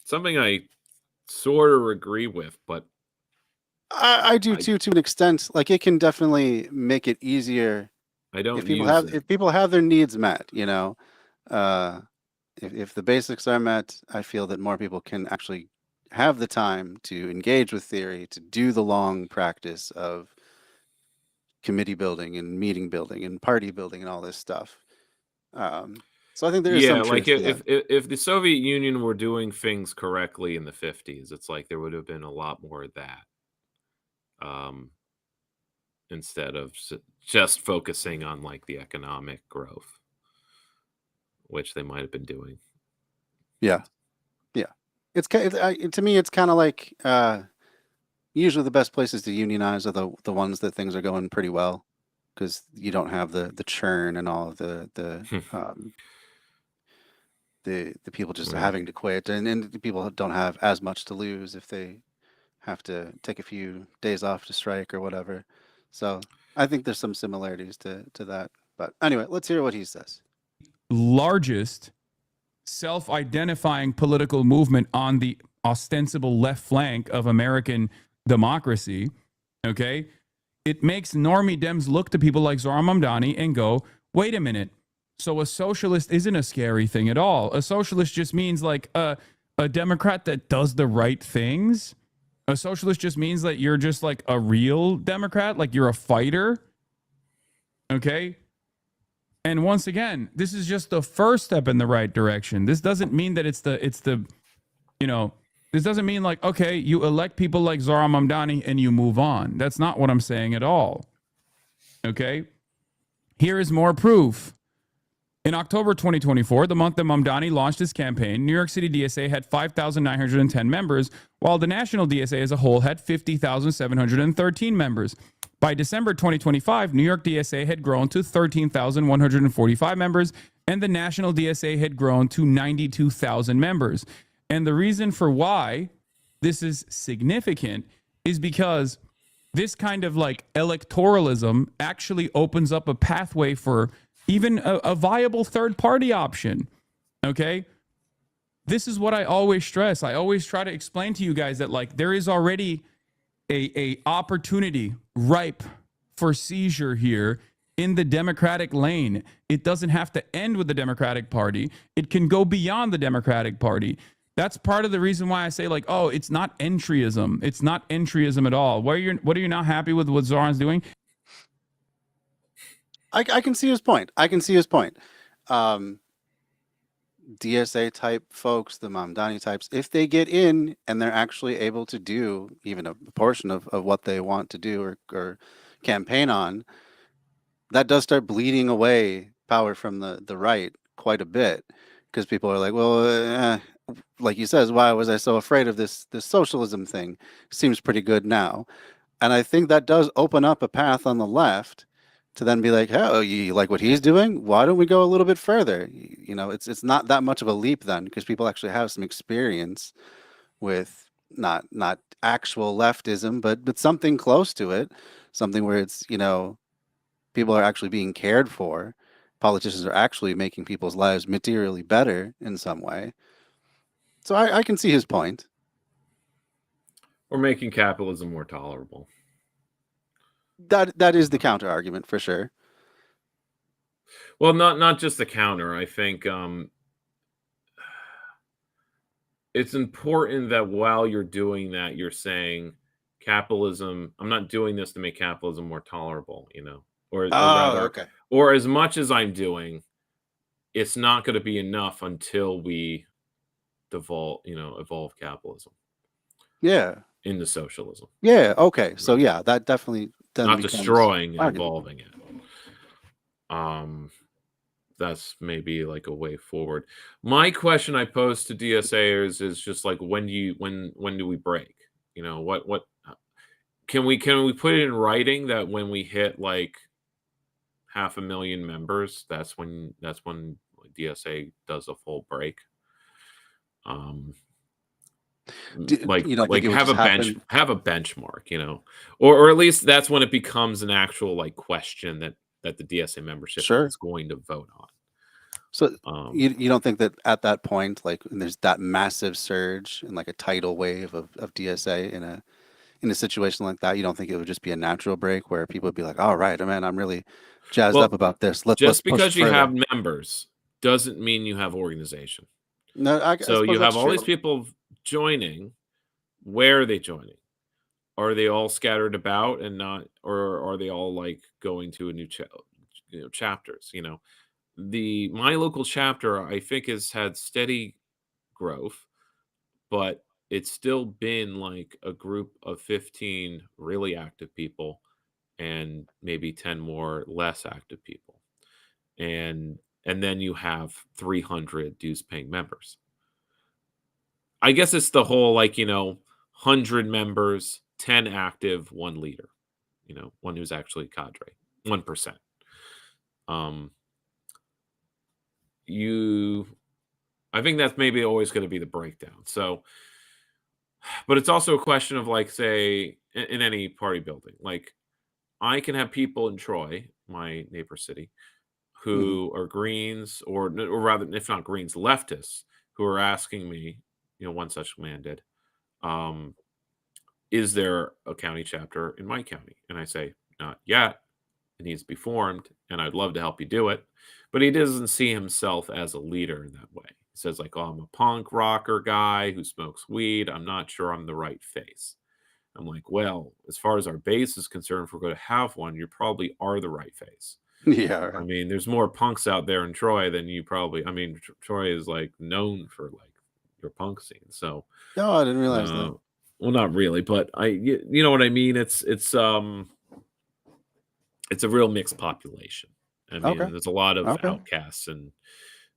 Something I sort of agree with, but I do too, to an extent. Like, it can definitely make it easier. If people have their needs met, if the basics are met, I feel that more people can actually have the time to engage with theory, to do the long practice of committee building and meeting building and party building and all this stuff. So I think there is some truth to that. if the Soviet Union were doing things correctly in the 50s, it's like there would have been a lot more of that. Instead of just focusing on like the economic growth, which they might have been doing. Yeah. It's to me, it's kind of like usually the best places to unionize are the ones that things are going pretty well, because you don't have the churn and all of the people just having to quit, and the people don't have as much to lose if they have to take a few days off to strike or whatever. So I think there's some similarities to that. But anyway, let's hear what he says. Largest self-identifying political movement on the ostensible left flank of American democracy, okay? It makes normie Dems look to people like Zohran Mamdani and go, wait a minute, so a socialist isn't a scary thing at all. A socialist just means like a Democrat that does the right things. A socialist just means that you're just like a real Democrat, like you're a fighter, okay? And once again, this is just the first step in the right direction. This doesn't mean that it's the this doesn't mean like, okay, you elect people like Zohran Mamdani and you move on. That's not what I'm saying at all. Okay? Here is more proof. In October 2024, the month that Mamdani launched his campaign, New York City DSA had 5,910 members, while the national DSA as a whole had 50,713 members. By December 2025, New York DSA had grown to 13,145 members, and the national DSA had grown to 92,000 members. And the reason for why this is significant is because this kind of like electoralism actually opens up a pathway for even a viable third party option. Okay. This is what I always stress. I always try to explain to you guys that like there is already a opportunity ripe for seizure here in the Democratic lane. It doesn't have to end with the Democratic Party. It can go beyond the Democratic Party. That's part of the reason why I say like, oh, it's not entryism. It's not entryism at all. What are you not happy with what Zoran's doing? I can see his point. DSA type folks, the Mamdani types, if they get in and they're actually able to do even a portion of what they want to do or campaign on, that does start bleeding away power from the right quite a bit, because people are like, well, like you says, why was I so afraid of this socialism thing? Seems pretty good now. And I think that does open up a path on the left to then be like, oh, you like what he's doing? Why don't we go a little bit further? You know, it's not that much of a leap then, because people actually have some experience with not actual leftism, but something close to it, something where it's, you know, people are actually being cared for. Politicians are actually making people's lives materially better in some way. So I can see his point. Or making capitalism more tolerable. That is the counter argument for sure. Well, not just the counter. I think it's important that while you're doing that, you're saying capitalism. I'm not doing this to make capitalism more tolerable, you know, or rather, okay. or as much as I'm doing, it's not going to be enough until we evolve capitalism. Yeah. Into socialism. Yeah. Okay. So yeah, that definitely not destroying and evolving it. That's maybe like a way forward. My question I pose to DSAers is just like, when do we break? You know, what can we put it in writing that when we hit like 500,000 members, that's when DSA does a full break. Like have a benchmark, you know, or at least that's when it becomes an actual like question that the DSA membership is going to vote on. So you don't think that at that point, like when there's that massive surge and like a tidal wave of DSA in a situation like that, you don't think it would just be a natural break where people would be like, all right, man, I'm really jazzed up about this. Let's because you have members doesn't mean you have organization. No, so you have all these people joining. Where are they joining? Are they all scattered about and not, or are they all like going to a new chapters? You know, my local chapter I think has had steady growth, but it's still been like a group of 15 really active people and maybe 10 more less active people, and then you have 300 dues paying members. I guess it's the whole, like, you know, 100 members, 10 active, 1 leader, you know, one who's actually cadre, 1%. I think that's maybe always going to be the breakdown. So, but it's also a question of, like, say, in any party building, like, I can have people in Troy, my neighbor city, who are Greens, or rather, if not Greens, leftists, who are asking me, you know, one such man did, is there a county chapter in my county? And I say, not yet. It needs to be formed, and I'd love to help you do it. But he doesn't see himself as a leader in that way. He says, like, oh, I'm a punk rocker guy who smokes weed. I'm not sure I'm the right face. I'm like, well, as far as our base is concerned, if we're going to have one, you probably are the right face. Yeah. I mean, there's more punks out there in Troy than you probably. I mean, Troy is like known for like your punk scene. So no, I didn't realize that. Well, not really, but you know what I mean. It's a real mixed population I mean, Okay. there's a lot of Okay. outcasts, and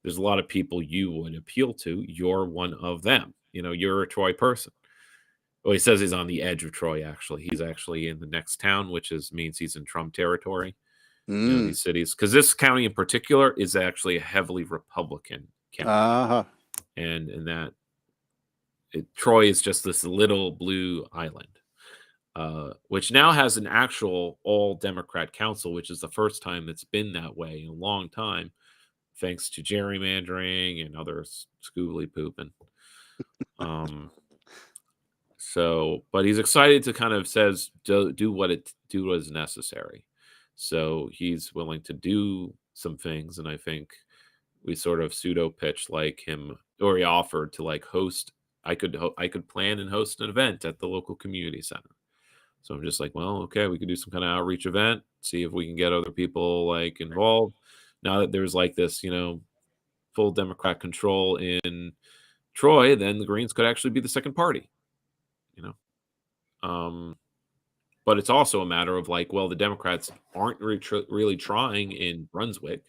there's a lot of people you would appeal to. You're one of them. You're a Troy person. Well, he says he's on the edge of Troy, actually. He's actually in the next town, which means he's in Trump territory. Mm. These cities, because this county in particular is actually a heavily Republican county. Uh-huh. And in that, Troy is just this little blue island, which now has an actual all Democrat council, which is the first time it's been that way in a long time, thanks to gerrymandering and other scoobly pooping. But he's excited to kind of says do what is necessary. So he's willing to do some things, and I think we sort of pseudo pitched like him, or he offered to like host. I could plan and host an event at the local community center. So I'm just like, well, okay, we could do some kind of outreach event, see if we can get other people like involved. Now that there's like this, full Democrat control in Troy, then the Greens could actually be the second party. But it's also a matter of like, well, the Democrats aren't really trying in Brunswick,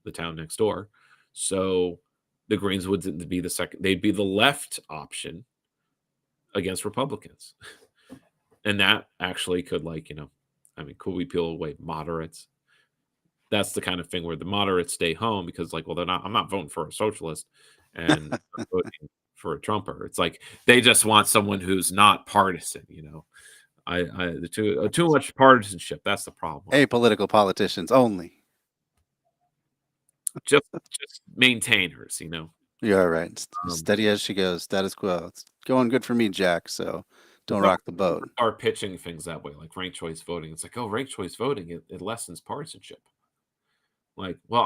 the town next door. So the Greens would be the second. They'd be the left option against Republicans. And that actually could could we peel away moderates? That's the kind of thing where the moderates stay home because like, well, I'm not voting for a socialist and I'm voting for a Trumper. It's like they just want someone who's not partisan, too much partisanship. That's the problem. Apolitical politicians only. Just maintainers, You're right. Steady as she goes. Status quo. It's going good for me, Jack. So don't rock the boat. Are pitching things that way, like ranked choice voting. It's like, oh, ranked choice voting, it lessens partisanship. Like, well,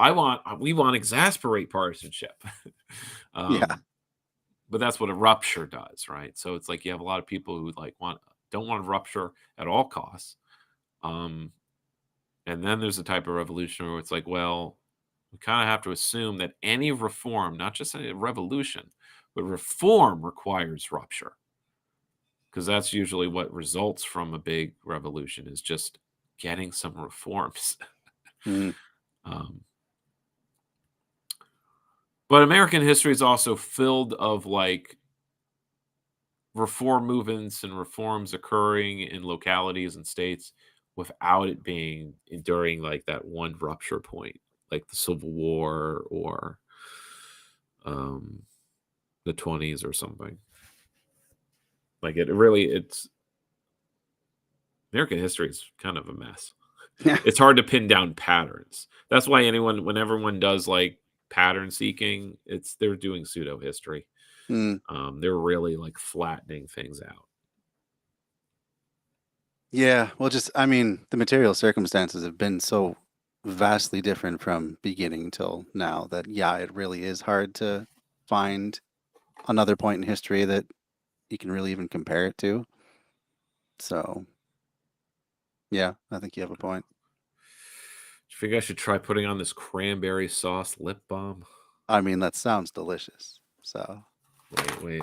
we want to exasperate partisanship. Yeah. But that's what a rupture does, right? So it's like you have a lot of people who like don't want to rupture at all costs. And then there's a type of revolution where it's like, well, we kind of have to assume that any reform, not just a revolution, but reform requires rupture. Because that's usually what results from a big revolution is just getting some reforms. Mm. But American history is also filled of like reform movements and reforms occurring in localities and states without it being during like that one rupture point, like the Civil War or the 20s or something. Like it's American history is kind of a mess. Yeah. It's hard to pin down patterns. That's why when everyone does like pattern seeking, they're doing pseudo history. Mm. They're really like flattening things out. Yeah. Well, the material circumstances have been so vastly different from beginning till now that, yeah, it really is hard to find another point in history that you can really even compare it to. So, yeah, I think you have a point. Do you think I should try putting on this cranberry sauce lip balm? That sounds delicious. So, wait.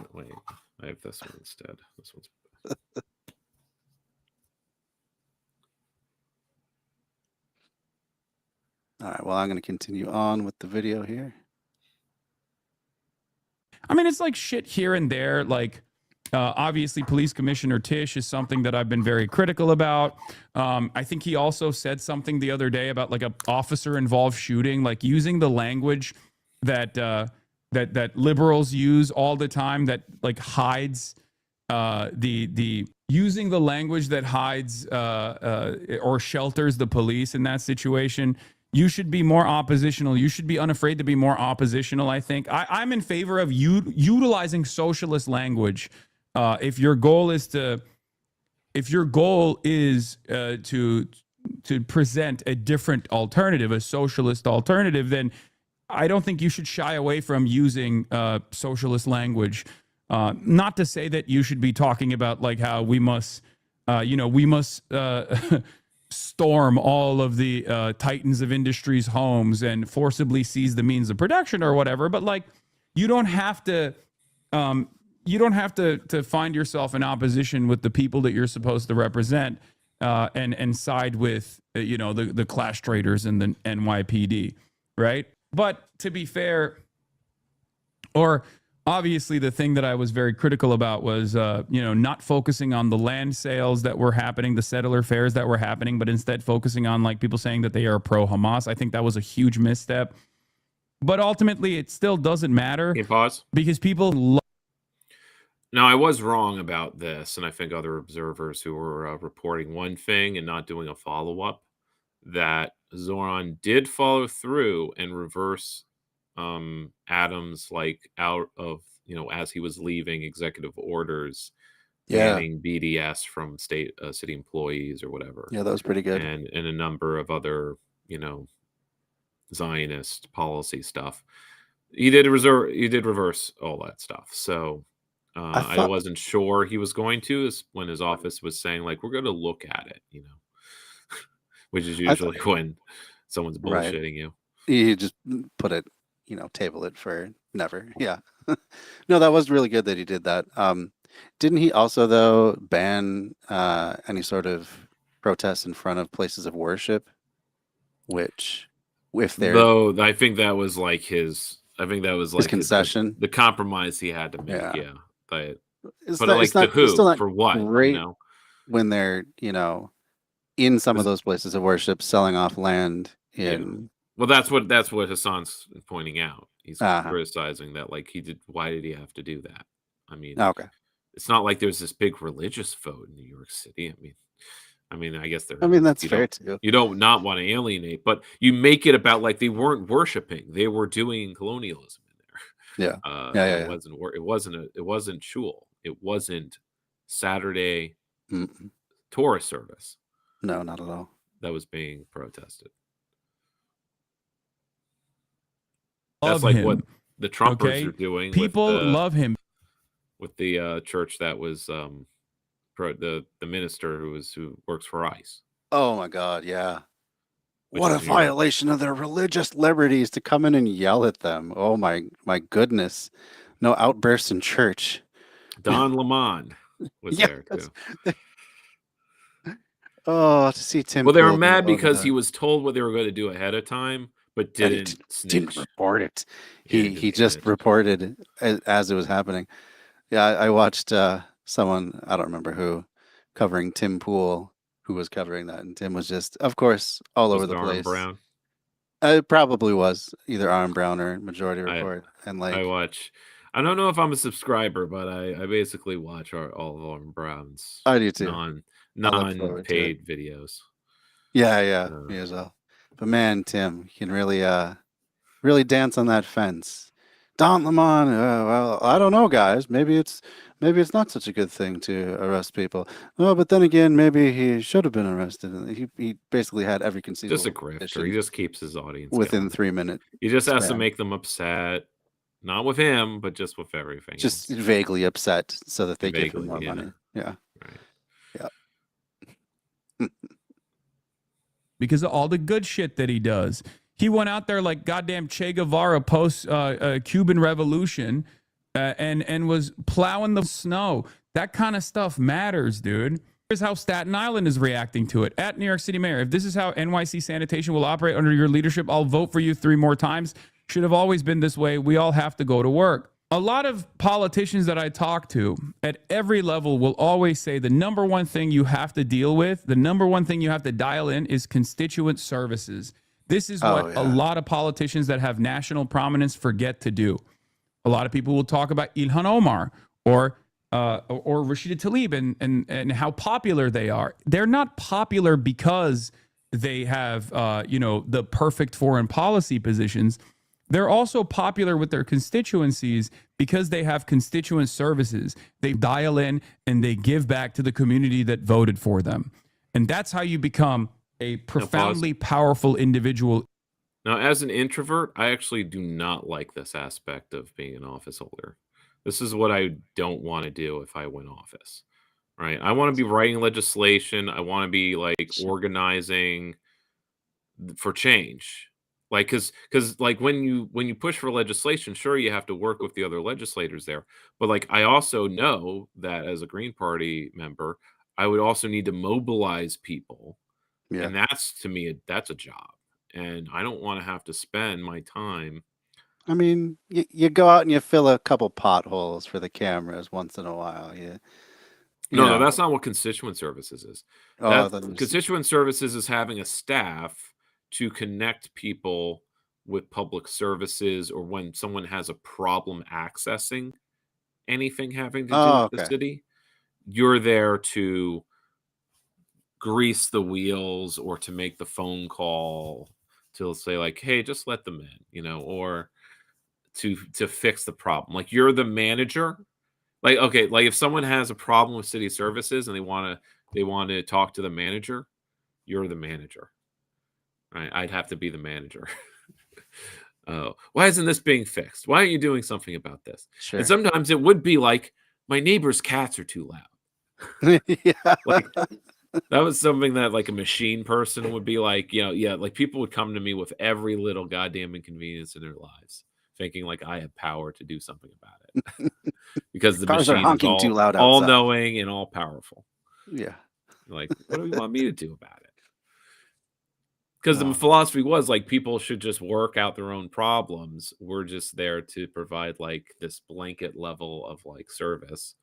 I have this one instead. This one's all right. Well, I'm going to continue on with the video here. It's like shit here and there. Like, obviously, Police Commissioner Tisch is something that I've been very critical about. I think he also said something the other day about like a officer-involved shooting, like using the language that that liberals use all the time that like hides the using the language that hides or shelters the police in that situation. You should be more oppositional. You should be unafraid to be more oppositional, I think. I'm in favor of utilizing socialist language. If your goal is to present a different alternative, a socialist alternative, then I don't think you should shy away from using socialist language. Not to say that you should be talking about like how we must storm all of the titans of industry's homes and forcibly seize the means of production or whatever, but like you don't have to find yourself in opposition with the people that you're supposed to represent and side with the class traders and the NYPD, right? But to be fair, or obviously the thing that I was very critical about was not focusing on the land sales that were happening, the settler fairs that were happening, but instead focusing on like people saying that they are pro Hamas. I think that was a huge misstep. But ultimately, it still doesn't matter. Can you pause? Because people Now, I was wrong about this, and I think other observers who were reporting one thing and not doing a follow-up, that Zoran did follow through and reverse Adams out of, as he was leaving, executive orders banning BDS from city employees or whatever. Yeah, that was pretty good. And a number of other, Zionist policy stuff. He did reverse all that stuff. So I wasn't sure he was going to, when his office was saying we're going to look at it, which is usually when someone's bullshitting you. You just put it, table it for never. Yeah. No, that was really good that he did that. Didn't he also, though, ban any sort of protests in front of places of worship? Which, if they're... Though, I think that was his concession. The compromise he had to make, yeah. But to who? For what? Great when they're, in some of those places of worship selling off land in... Well, that's what Hassan's pointing out. He's criticizing that, why did he have to do that? I mean, okay. It's not like there's this big religious vote in New York City. I mean, I guess that's fair too. You don't not want to alienate, but you make it about they weren't worshiping; they were doing colonialism in there. Yeah. It wasn't shul. It wasn't Saturday Torah service. No, not at all. That was being protested. Love That's him. what the Trumpers are doing. People love him. With the church that was the minister who works for ICE. Oh my God, yeah. What a violation of their religious liberties to come in and yell at them. Oh my goodness. No outbursts in church. Don Lemon was there too. Oh, to see Tim. Well, they were mad because he was told what they were going to do ahead of time, but didn't report it. He just reported as it was happening. Yeah, I watched someone, I don't remember who, covering Tim Pool, who was covering that, and Tim was just, of course, all over the place. Brown? It probably was either Aaron Brown or Majority Report. I don't know if I'm a subscriber, but I basically watch all of Aaron Brown's. I do too. Non-paid videos. Yeah, me as well. But man, Tim, you can really dance on that fence. Don Lemon, well, I don't know, guys. Maybe it's not such a good thing to arrest people. Oh, but then again, maybe he should have been arrested. He basically had every conceivable. Just a grifter. He just keeps his audience within 3 minutes. He just has to make them upset, not with him, but just with everything. Just vaguely upset, so that they give him more money. Yeah. Right. Yeah. Because of all the good shit that he does. He went out there like goddamn Che Guevara post Cuban Revolution and was plowing the snow. That kind of stuff matters, dude. Here's how Staten Island is reacting to it. At New York City Mayor, if this is how NYC sanitation will operate under your leadership, I'll vote for you 3 more times. Should have always been this way. We all have to go to work. A lot of politicians that I talk to at every level will always say the number one thing you have to deal with, the number one thing you have to dial in is constituent services. This is what a lot of politicians that have national prominence forget to do. A lot of people will talk about Ilhan Omar or Rashida Tlaib and how popular they are. They're not popular because they have the perfect foreign policy positions. They're also popular with their constituencies because they have constituent services. They dial in and they give back to the community that voted for them. And that's how you become a profoundly powerful individual. Now, as an introvert, I actually do not like this aspect of being an office holder. This is what I don't want to do if I win office, right? I want to be writing legislation. I want to be organizing for change. Because when you push for legislation, sure, you have to work with the other legislators there. But I also know that as a Green Party member, I would also need to mobilize people. Yeah. And that's, to me, that's a job. And I don't want to have to spend my time. I mean, you go out and you fill a couple potholes for the cameras once in a while. You No, know. that's not what constituent services is. Oh, That then constituent services is having a staff to connect people with public services, or when someone has a problem accessing anything having to do oh, with the okay. city, you're there to grease the wheels or to make the phone call to say like, hey, just let them in, or to fix the problem. Like, you're the manager. Like, okay, like if someone has a problem with city services and they want to talk to the manager, you're the manager. Right? I'd have to be the manager. Why isn't this being fixed? Why aren't you doing something about this? Sure. And sometimes it would be like, my neighbor's cats are too loud. Yeah. Like, that was something that like a machine person would be like, like people would come to me with every little goddamn inconvenience in their lives, thinking like I have power to do something about it. Because the Cars are machine is honking too loud all outside. knowing and all powerful. Yeah. Like, what do you want me to do about it? Because the Oh. philosophy was like people should just work out their own problems. We're just there to provide like this blanket level of like service,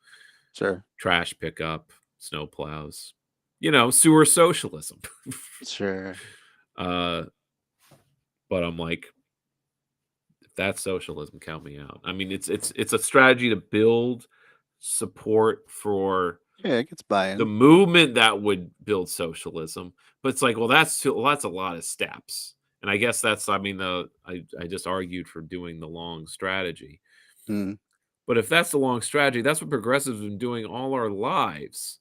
Sure. trash pickup, snow plows, sewer socialism. Sure. But I'm like, if that's socialism, count me out. I mean, it's a strategy to build support for Yeah, it gets buy-in. the movement that would build socialism. But it's like, well, that's a lot of steps. And I guess that's, I mean, I just argued for doing the long strategy. Mm. But if that's the long strategy, that's what progressives have been doing all our lives.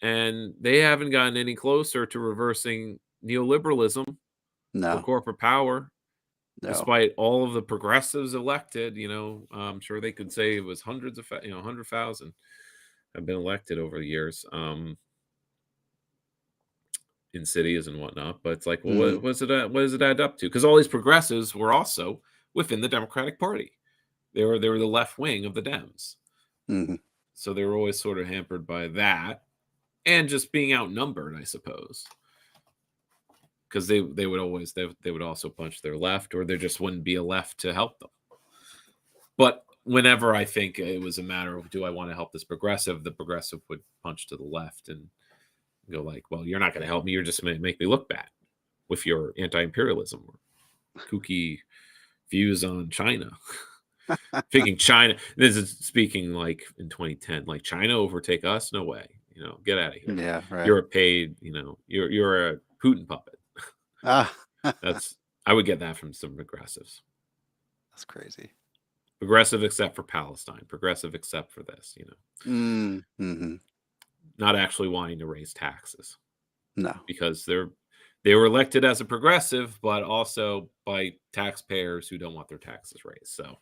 And they haven't gotten any closer to reversing neoliberalism or No. corporate power, No. despite all of the progressives elected. I'm sure they could say it was hundreds of 100,000 have been elected over the years in cities and whatnot. But it's like, well, Mhm. what does it add up to? Because all these progressives were also within the Democratic Party. They were the left wing of the Dems. Mhm. So they were always sort of hampered by that, and just being outnumbered, I suppose. Because they would also punch their left, or there just wouldn't be a left to help them. But whenever I think it was a matter of, do I want to help this progressive, the progressive would punch to the left and go like, well, you're not going to help me. You're just going to make me look bad with your anti-imperialism or kooky views on China. Thinking China, this is speaking like in 2010, like China overtake us? No way. Get out of here. Yeah, right. You're a paid, you're a Putin puppet. Ah, I would get that from some progressives. that's crazy. Progressive except for Palestine. Progressive except for this, Mm-hmm. Not actually wanting to raise taxes. No. Because they were elected as a progressive, but also by taxpayers who don't want their taxes raised. So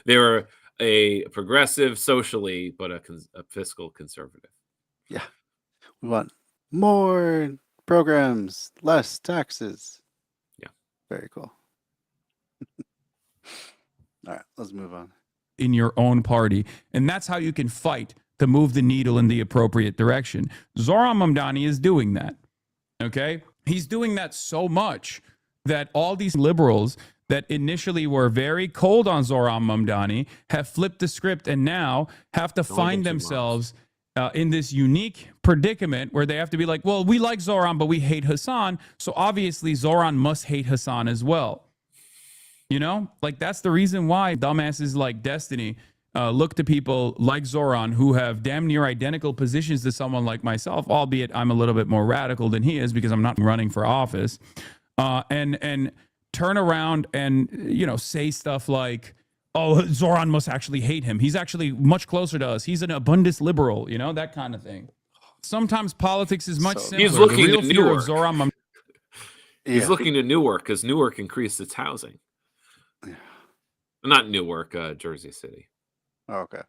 they were a progressive socially, but a fiscal conservative. Yeah. We want more programs, less taxes. Yeah. Very cool. All right, let's move on. In your own party. And that's how you can fight to move the needle in the appropriate direction. Zoran Mamdani is doing that. Okay? He's doing that so much that all these liberals that initially were very cold on Zoran Mamdani have flipped the script and now have to find themselves in this unique predicament where they have to be like, well, we like Zoran, but we hate Hassan. So obviously Zoran must hate Hassan as well. Like that's the reason why dumbasses like Destiny look to people like Zoran who have damn near identical positions to someone like myself, albeit I'm a little bit more radical than he is because I'm not running for office, and turn around and, say stuff like, oh, Zoran must actually hate him. He's actually much closer to us. He's an abundant liberal, that kind of thing. Sometimes politics is much simpler. He's looking the real to fear Newark. of Zoran He's looking to Newark because Newark increased its housing. Not Newark, Jersey City. Oh, okay.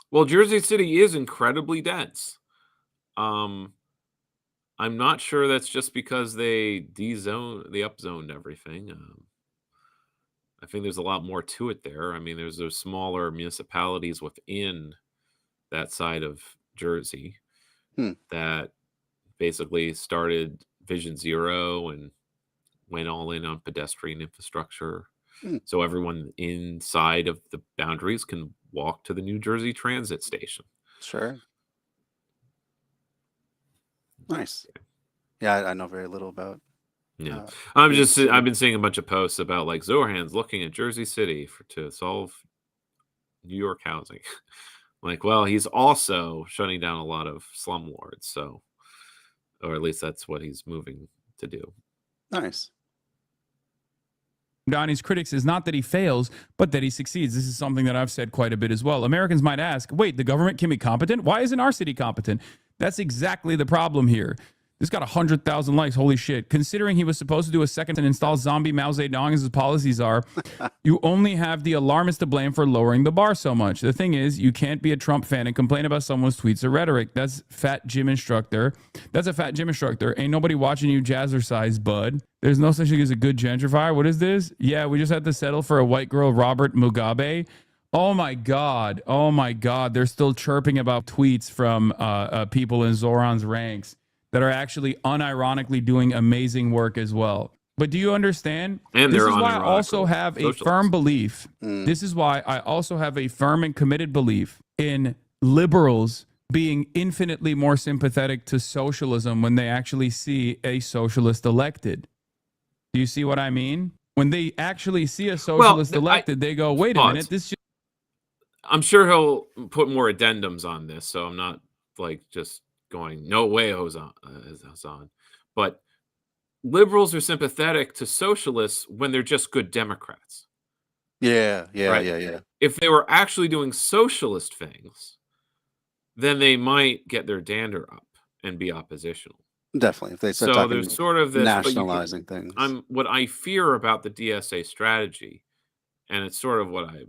Well, Jersey City is incredibly dense. I'm not sure that's just because they upzoned everything. I think there's a lot more to it there. I mean, there's those smaller municipalities within that side of Jersey. that basically started Vision Zero and went all in on pedestrian infrastructure. So everyone inside of the boundaries can walk to the New Jersey Transit station. Sure. Nice. Yeah, I know very little about. Yeah, New York City. I've been seeing a bunch of posts about like Zohan's looking at Jersey City to solve New York housing. Like, well, he's also shutting down a lot of slumlords, so, or at least that's what he's moving to do. Nice. Donnie's critics is not that he fails, but that he succeeds. This is something that I've said quite a bit as well. Americans might ask, wait, the government can be competent? Why isn't our city competent? That's exactly the problem here. This got 100,000 likes. Holy shit. Considering he was supposed to do a second and install zombie Mao Zedong as his policies are, you only have the alarmists to blame for lowering the bar so much. The thing is, you can't be a Trump fan and complain about someone's tweets or rhetoric. That's fat gym instructor. That's a fat gym instructor. Ain't nobody watching you jazzercise, bud. There's no such thing as a good gentrifier. What is this? Yeah, we just had to settle for a white girl, Robert Mugabe. Oh my God. Oh my God. They're still chirping about tweets from people in Zoran's ranks that are actually unironically doing amazing work as well. But do you understand? And this they're is why I also have a socialists. firm belief. This is why I also have a firm and committed belief in liberals being infinitely more sympathetic to socialism when they actually see a socialist elected. Do you see what I mean? When they actually see a socialist elected, they go, wait a minute, this just... I'm sure he'll put more addendums on this, so I'm not like just going, no way, Hassan. But liberals are sympathetic to socialists when they're just good Democrats. Yeah. Right? If they were actually doing socialist things, then they might get their dander up and be oppositional. Definitely. If they start So talking there's sort of this nationalizing things. What I fear about the DSA strategy, and it's sort of what I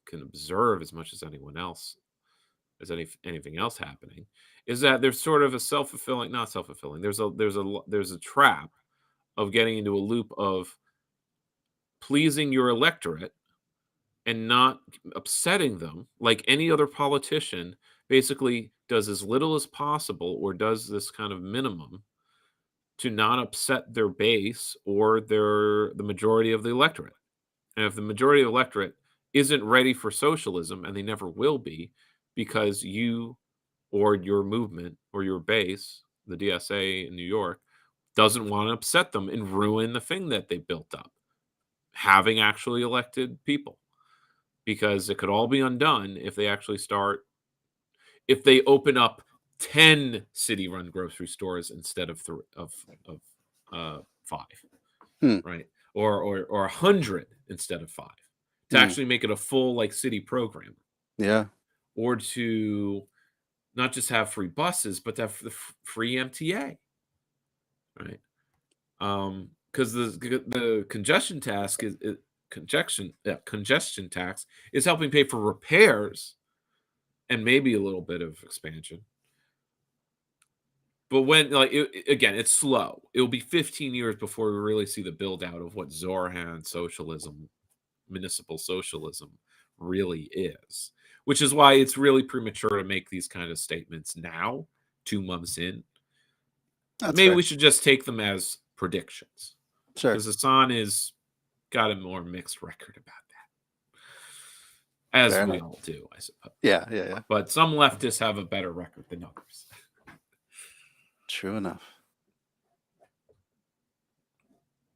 can observe as much as anyone else, as anything else happening, is that there's sort of a not self-fulfilling. There's a trap of getting into a loop of pleasing your electorate and not upsetting them, like any other politician basically does as little as possible or does this kind of minimum to not upset their base or the majority of the electorate. And if the majority of the electorate isn't ready for socialism, and they never will be, because you or your movement or your base, the DSA in New York, doesn't want to upset them and ruin the thing that they built up, having actually elected people. Because it could all be undone if they actually if they open up 10 city-run grocery stores instead of 5, right? Or 100 instead of 5, to actually make it a full like city program. Yeah. Or to not just have free buses, but to have the free MTA, right? Because the congestion tax congestion tax is helping pay for repairs and maybe a little bit of expansion. But when, like, again, it's slow. It'll be 15 years before we really see the build out of what Zoran socialism, municipal socialism, really is. Which is why it's really premature to make these kind of statements now, 2 months in. Maybe we should just take them as predictions. Sure. Because Hassan has got a more mixed record about that. As Fair we enough. all do, I suppose. Yeah. But some leftists have a better record than others. True enough.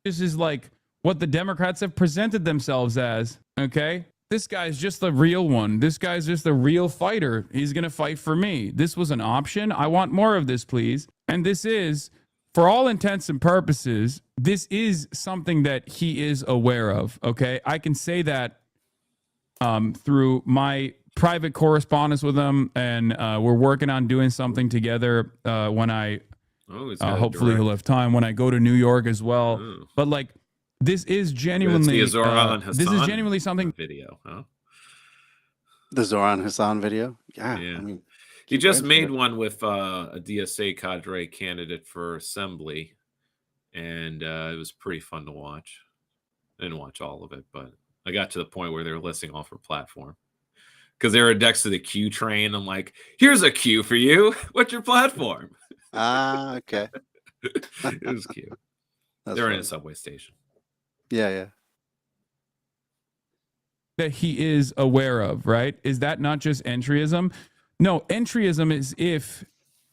This is like what the Democrats have presented themselves as, okay? This guy's just the real one. This guy's just the real fighter. He's going to fight for me. This was an option. I want more of this, please. And this is, for all intents and purposes, this is something that he is aware of, okay? I can say that through my private correspondence with him, and we're working on doing something together when I, hopefully he'll have time, when I go to New York as well. Ooh. But like, this is genuinely, this is genuinely something. Video, huh? The Zoran Hassan video? Yeah. Yeah. I mean, He keep just going made for it. one with a DSA cadre candidate for assembly, and it was pretty fun to watch. I didn't watch all of it, but I got to the point where they were listing off her platform. because they were next to the Q train. I'm like, here's a Q for you. What's your platform? Ah, okay. It was cute. That's They're in funny. a subway station. Yeah. That he is aware of, right? Is that not just entryism? No, entryism is if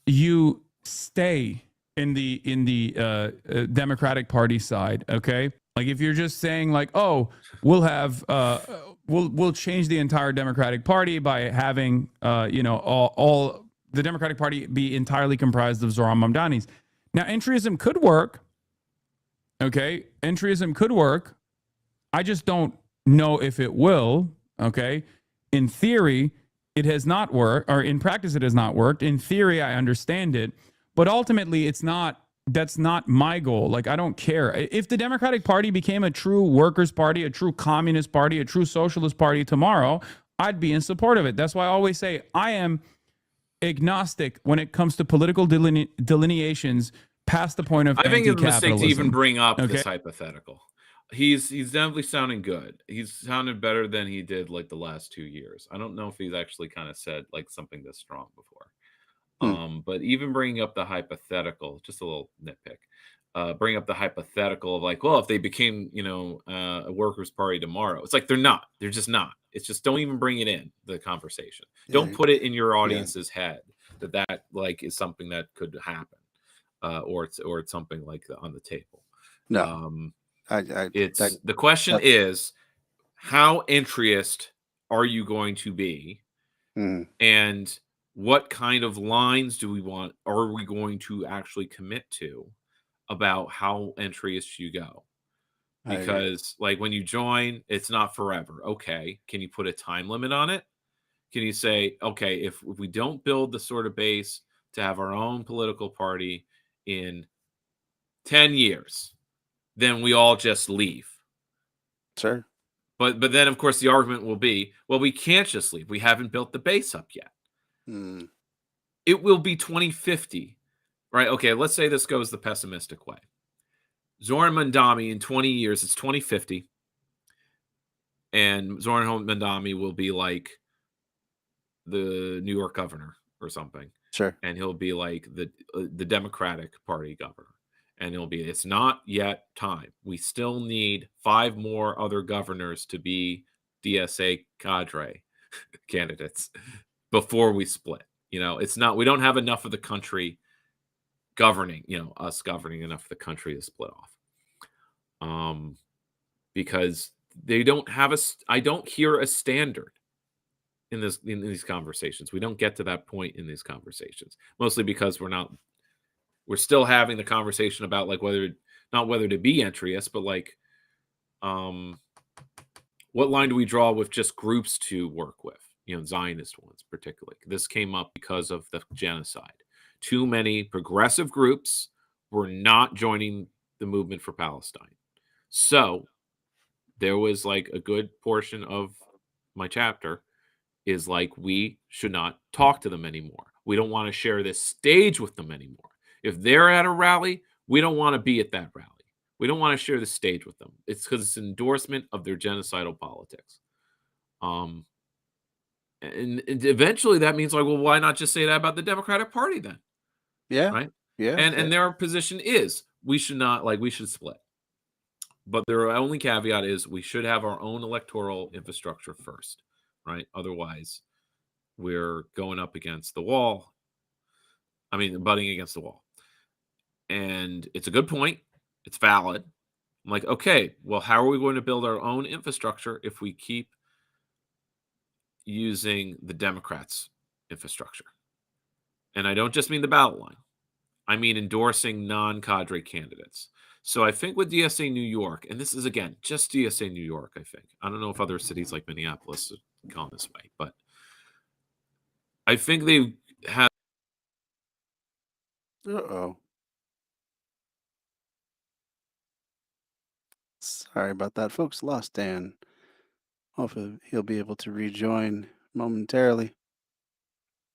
you stay in the Democratic Party side, okay? Like if you're just saying like, oh, we'll have we'll change the entire Democratic Party by having all the Democratic Party be entirely comprised of Zohran Mamdani's. Now, entryism could work. Okay, entryism could work. I just don't know if it will. Okay, in theory, it has not worked, or in practice, it has not worked. In theory, I understand it, but ultimately, it's not. That's not my goal. Like, I don't care if the Democratic Party became a true workers' party, a true communist party, a true socialist party tomorrow. I'd be in support of it. That's why I always say I am agnostic when it comes to political delineations past the point of I think it's a mistake to even anti-capitalism. bring up Okay. this hypothetical. He's definitely sounding good. He's sounded better than he did like the last 2 years. I don't know if he's actually kind of said like something this strong before. But even bringing up the hypothetical, just a little nitpick, bring up the hypothetical of like, well, if they became, a workers' party tomorrow, it's like they're not. They're just not. It's just don't even bring it in the conversation. Don't put it in your audience's head that like is something that could happen, or it's something like on the table. No. The question is, how entryist are you going to be, and what kind of lines are we going to actually commit to about how entryist you go? Because like when you join, it's not forever. Okay, can you put a time limit on it? Can you say, okay, if we don't build the sort of base to have our own political party in 10 years, then we all just leave? Sure. But then, of course, the argument will be, well, we can't just leave. We haven't built the base up yet. It will be 2050, right? Okay, let's say this goes the pessimistic way. Zohran Mamdani in 20 years, it's 2050. And Zohran Mamdani will be like the New York governor or something. Sure. And he'll be like the Democratic Party governor. And it's not yet time. We still need 5 more other governors to be DSA cadre candidates before we split. It's not, we don't have enough of the country governing, us governing enough of the country to split off. Because they don't have I don't hear a standard in these conversations. We don't get to that point in these conversations, mostly because we're still having the conversation about like not whether to be entryist, but like, what line do we draw with just groups to work with? Zionist ones particularly. This came up because of the genocide. Too many progressive groups were not joining the movement for Palestine. So there was like a good portion of my chapter is like, we should not talk to them anymore. We don't want to share this stage with them anymore. If they're at a rally, we don't want to be at that rally. We don't want to share the stage with them. It's because it's an endorsement of their genocidal politics. And eventually that means like, well, why not just say that about the Democratic Party then? Yeah. Right. Yeah. And their position is we should split. But their only caveat is we should have our own electoral infrastructure first. Right. Otherwise, we're going up against the wall. I mean, butting against the wall. And it's a good point. It's valid. I'm like, okay, well, how are we going to build our own infrastructure if we keep using the Democrats' infrastructure? And I don't just mean the ballot line. I mean endorsing non-cadre candidates. So I think with DSA New York, and this is, again, just DSA New York, I think. I don't know if other cities like Minneapolis have gone this way, but I think they have. Uh-oh. Sorry about that, folks. Lost Dan. Hopefully he'll be able to rejoin momentarily.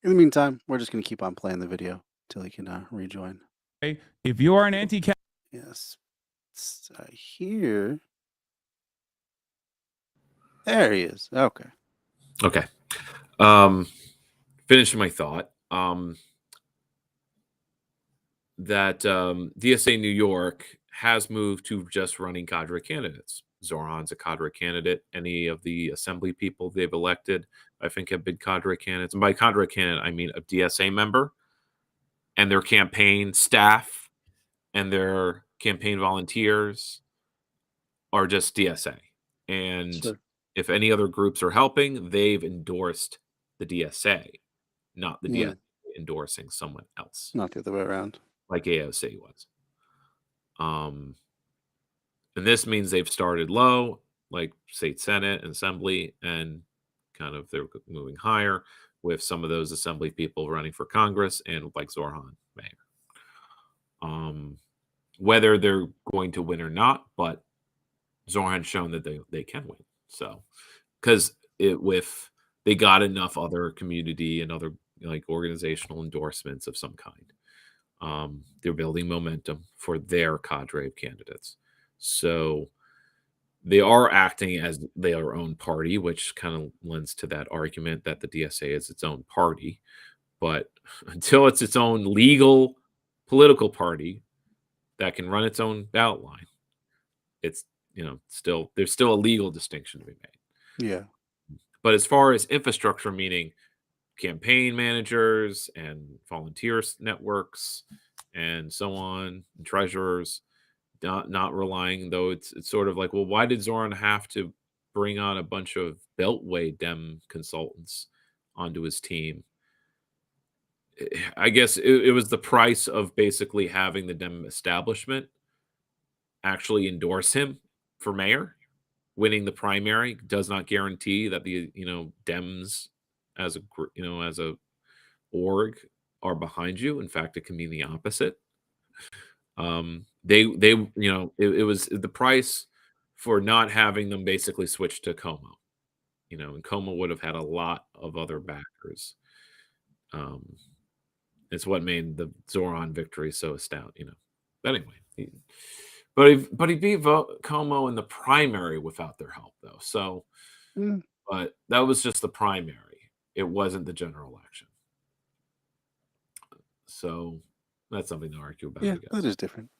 In the meantime, we're just going to keep on playing the video until he can rejoin. If you are an anti-cap, yes, here. There he is. Okay. Okay. Finishing my thought. That DSA New York has moved to just running cadre candidates. Zoran's a cadre candidate. Any of the assembly people they've elected, I think, have been cadre candidates. And by cadre candidate, I mean a DSA member and their campaign staff and their campaign volunteers are just DSA. And Sure. if any other groups are helping, they've endorsed the DSA, not the Yeah. DSA endorsing someone else, Not the other way around. like AOC was. And this means they've started low, like state senate and assembly, and kind of they're moving higher with some of those assembly people running for Congress and like Zoran mayor. Whether they're going to win or not, but Zoran's shown that they can win. So because with they got enough other community and other like organizational endorsements of some kind. They're building momentum for their cadre of candidates. So they are acting as their own party, which kind of lends to that argument that the DSA is its own party. But until it's its own legal political party that can run its own ballot line, it's still there's still a legal distinction to be made. Yeah. But as far as infrastructure, meaning campaign managers and volunteers networks and so on, and treasurers, not relying though. It's sort of like, well, why did Zoran have to bring on a bunch of Beltway Dem consultants onto his team? I guess it was the price of basically having the Dem establishment actually endorse him for mayor. Winning the primary does not guarantee that the Dems as a org are behind you. In fact, it can mean the opposite. It was the price for not having them basically switch to Como. And Como would have had a lot of other backers. It's what made the Zoran victory so astounding. But anyway, but he beat Como in the primary without their help, though. So, but that was just the primary. It wasn't the general election. So that's something to argue about. Yeah, I guess. that is different.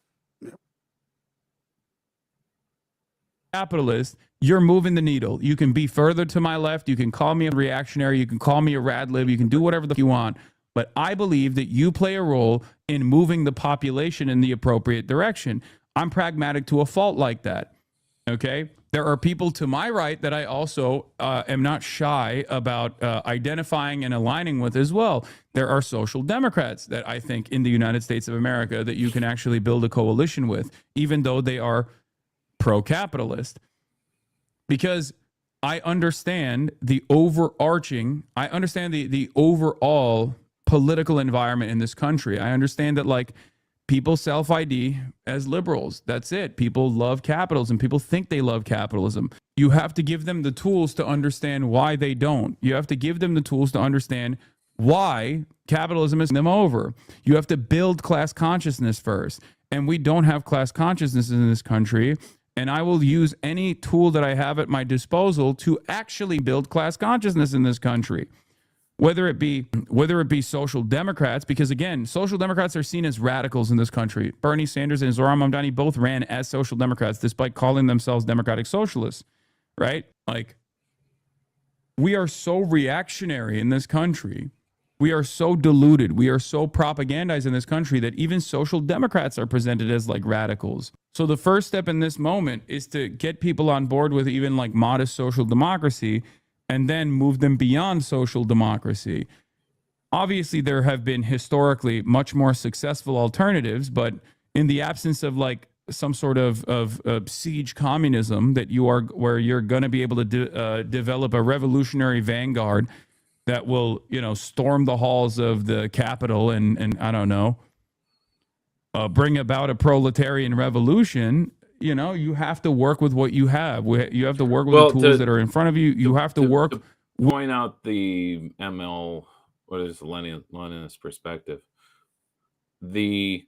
Capitalist, you're moving the needle. You can be further to my left. You can call me a reactionary. You can call me a radlib. You can do whatever you want. But I believe that you play a role in moving the population in the appropriate direction. I'm pragmatic to a fault like that. Okay? There are people to my right that I also am not shy about identifying and aligning with as well. There are social democrats that I think in the United States of America that you can actually build a coalition with, even though they are pro-capitalist, because I understand the overall political environment in this country. I understand that like people self-ID as liberals. That's it. People love capitalism. People think they love capitalism. You have to give them the tools to understand why they don't. You have to give them the tools to understand why capitalism is them over. You have to build class consciousness first. And we don't have class consciousness in this country. And I will use any tool that I have at my disposal to actually build class consciousness in this country. Whether it be social democrats, because again, social democrats are seen as radicals in this country. Bernie Sanders and Zoran Mamdani both ran as social democrats, despite calling themselves democratic socialists, right? Like, we are so reactionary in this country. We are so deluded. We are so propagandized in this country that even social democrats are presented as like radicals. So the first step in this moment is to get people on board with even like modest social democracy and then move them beyond social democracy. Obviously, there have been historically much more successful alternatives, but in the absence of like some sort of siege communism where you're going to be able to develop a revolutionary vanguard that will, storm the halls of the Capitol and I don't know, bring about a proletarian revolution. You have to work with what you have. You have to work with the tools that are in front of you. You have to work. To point out the ML, what is the Leninist perspective? The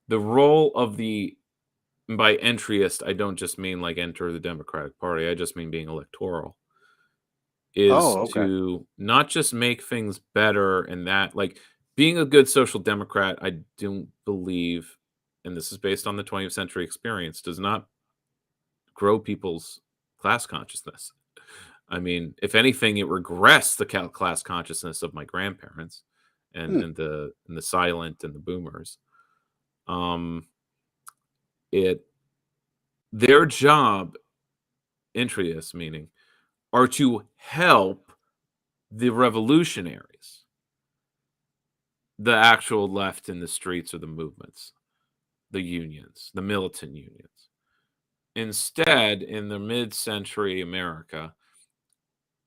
role of by entryist, I don't just mean like enter the Democratic Party. I just mean being electoral. is Oh, okay. to not just make things better and that, like, being a good social democrat, I don't believe, and this is based on the 20th century experience, does not grow people's class consciousness. I mean, if anything, it regressed the class consciousness of my grandparents Hmm. and the silent and the boomers. Um, it their job, intrius meaning, are to help the revolutionaries, the actual left in the streets or the movements, the unions, the militant unions. Instead, in the mid-century America,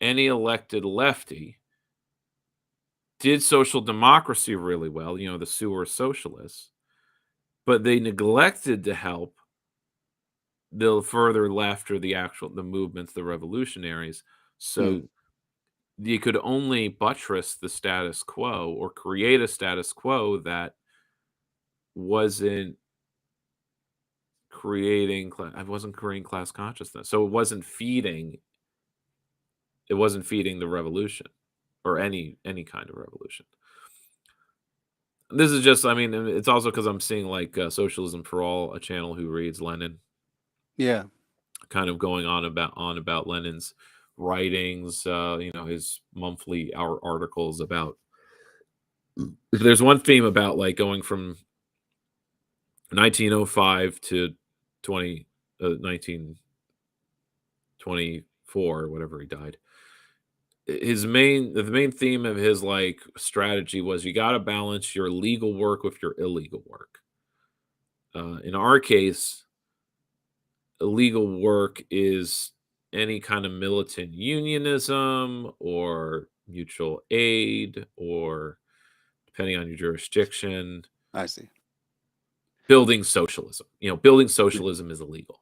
any elected lefty did social democracy really well, the sewer socialists, but they neglected to help the further left or the movements, the revolutionaries. Hmm. So you could only buttress the status quo or create a status quo that wasn't I wasn't creating class consciousness. So it wasn't feeding the revolution or any kind of revolution. This is just, I mean, and it's also because I'm seeing like Socialism for All, a channel who reads Lenin, Yeah. kind of going on about Lenin's writings, his monthly articles about. If there's one theme about like going from 1905 to 1924, whatever he died. The main theme of his like strategy was you got to balance your legal work with your illegal work. In our case, illegal work is any kind of militant unionism or mutual aid or, depending on your jurisdiction, I see. building socialism. Building socialism is illegal.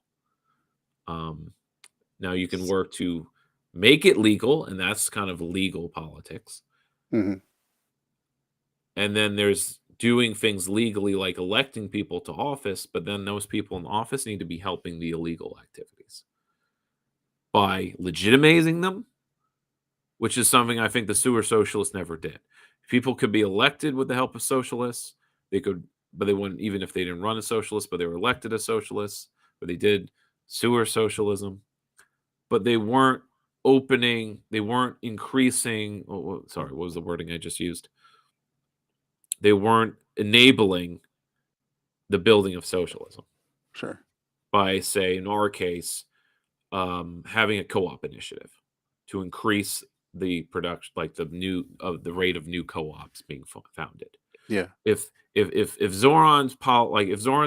Now you can work to make it legal, and that's kind of legal politics. Hmm. And then there's doing things legally, like electing people to office, but then those people in office need to be helping the illegal activities by legitimizing them, which is something I think the sewer socialists never did. People could be elected with the help of socialists. They could, but they wouldn't, even if they didn't run as socialists, but they were elected as socialists, but they did sewer socialism. But they weren't increasing. Sorry, what was the wording I just used? They weren't enabling the building of socialism Sure. by, say, in our case, having a co-op initiative to increase the production, like the rate of new co-ops being founded. Yeah. If Zoran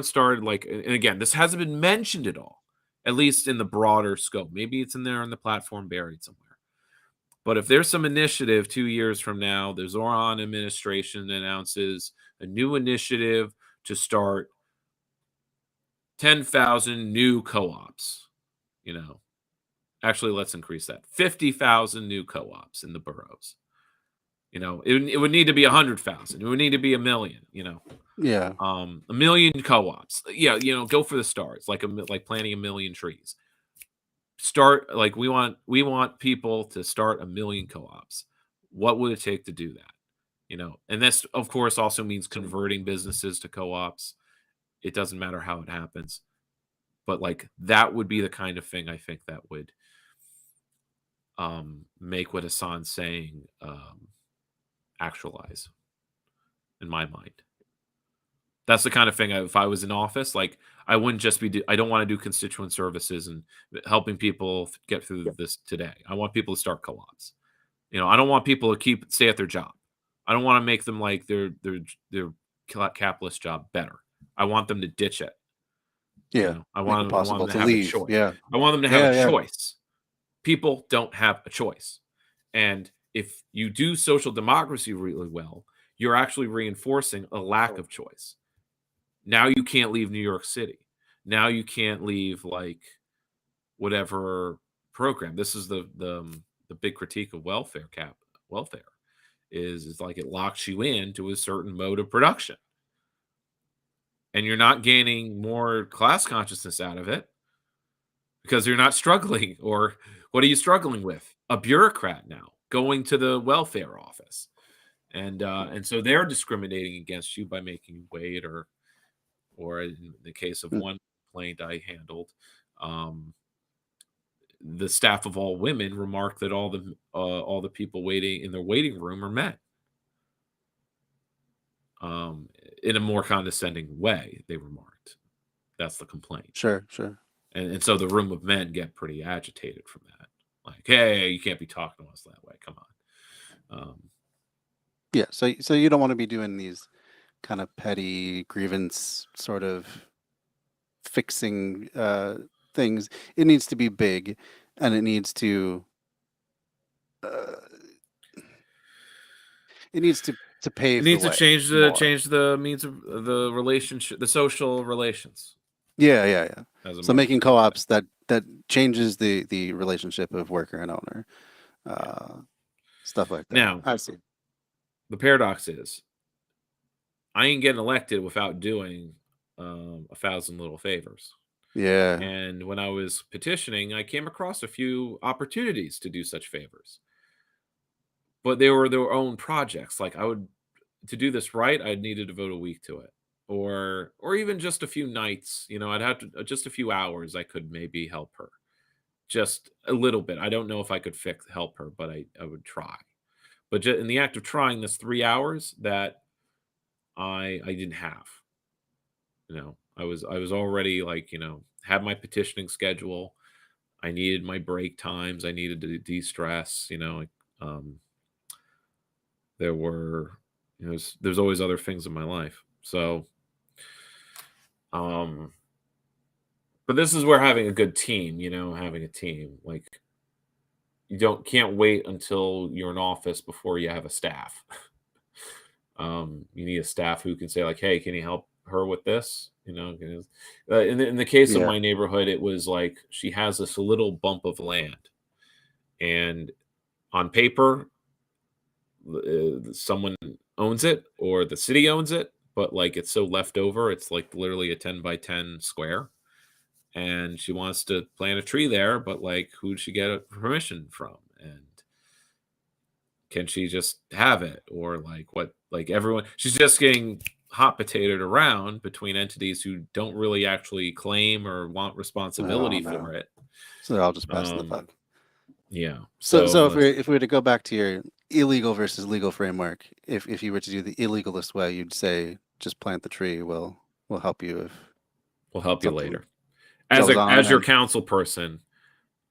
started, like, and again, this hasn't been mentioned at all, at least in the broader scope. Maybe it's in there on the platform buried somewhere. But if there's some initiative 2 years from now, the Zoran administration announces a new initiative to start 10,000 new co-ops, actually, let's increase that. 50,000 new co-ops in the boroughs. It would need to be 100,000. It would need to be 1 million, Yeah. 1 million co-ops. Yeah, go for the stars, like planting 1 million trees. Start, like, we want people to start 1 million co-ops. What would it take to do that? And this, of course, also means converting businesses to co-ops. It doesn't matter how it happens, but like that would be the kind of thing I think that would make what Hassan's saying actualize, in my mind. That's the kind of thing, if I was in office, like, I wouldn't just I don't want to do constituent services and helping people get through this today. I want people to start co-ops. I don't want people to stay at their job. I don't want to make them like their capitalist job better. I want them to ditch it. Yeah. I Make want it them possible to to have leave. a choice. Yeah. I want them to have a Yeah. choice. People don't have a choice. And if you do social democracy really well, you're actually reinforcing a lack of choice. Now you can't leave New York City. Now you can't leave, like, whatever program. This is the big critique of welfare is like it locks you into a certain mode of production. And you're not gaining more class consciousness out of it because you're not struggling. Or what are you struggling with? a bureaucrat now going to the welfare office. And so they're discriminating against you by making you wait, or in the case of one complaint I handled, the staff of all women remarked that all the people waiting in their waiting room are men. In a more condescending way, they remarked. That's the complaint. Sure. And so the room of men get pretty agitated from that. Like, hey, you can't be talking to us that way. Come on. Yeah. So you don't want to be doing these kind of petty grievance sort of fixing things. It needs to be big, and it needs to pave. It needs the to way change the means of the relationship, the social relations. Yeah. As So making co-ops that changes the relationship of worker and owner, stuff like that. Now, I see. The paradox is, I ain't getting elected without doing 1,000 little favors. Yeah. And when I was petitioning, I came across a few opportunities to do such favors, but they were their own projects. Like, to do this right, I'd need to devote a week to it, or even just a few nights. I'd have to just a few hours. I could maybe help her just a little bit. I don't know if I could help her, but I would try. But in the act of trying, this 3 hours that I didn't have. I was already had my petitioning schedule. I needed my break times. I needed to de-stress. There's always other things in my life. So, but this is where having a good team, having a team, like, you can't wait until you're in office before you have a staff. You need a staff who can say, like, hey, can you help her with this? In the case of my neighborhood, it was like, she has this little bump of land, and on paper, someone owns it or the city owns it, but like, it's so left over, it's like literally a 10 by 10 square, and she wants to plant a tree there, but like, who'd she get permission from? And can she just have it? Or like, what, like, everyone, she's just getting hot potatoed around between entities who don't really actually claim or want responsibility for it. So they're all just passing the buck. Yeah. So if we were to go back to your illegal versus legal framework, if you were to do the illegalist way, you'd say just plant the tree. We'll help you if we'll help you later. As your council person,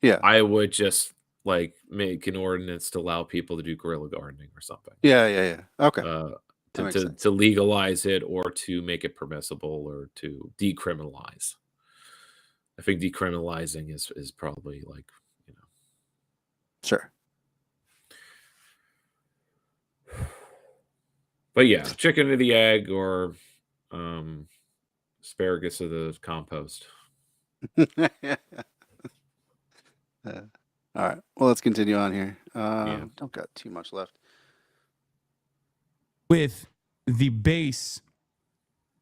I would just like make an ordinance to allow people to do guerrilla gardening or something. Yeah. Okay. To legalize it, or to make it permissible, or to decriminalize. I think decriminalizing is probably like, Sure. But yeah, chicken or the egg, or asparagus or the compost. All right. Well, let's continue on here. Don't got too much left. With the base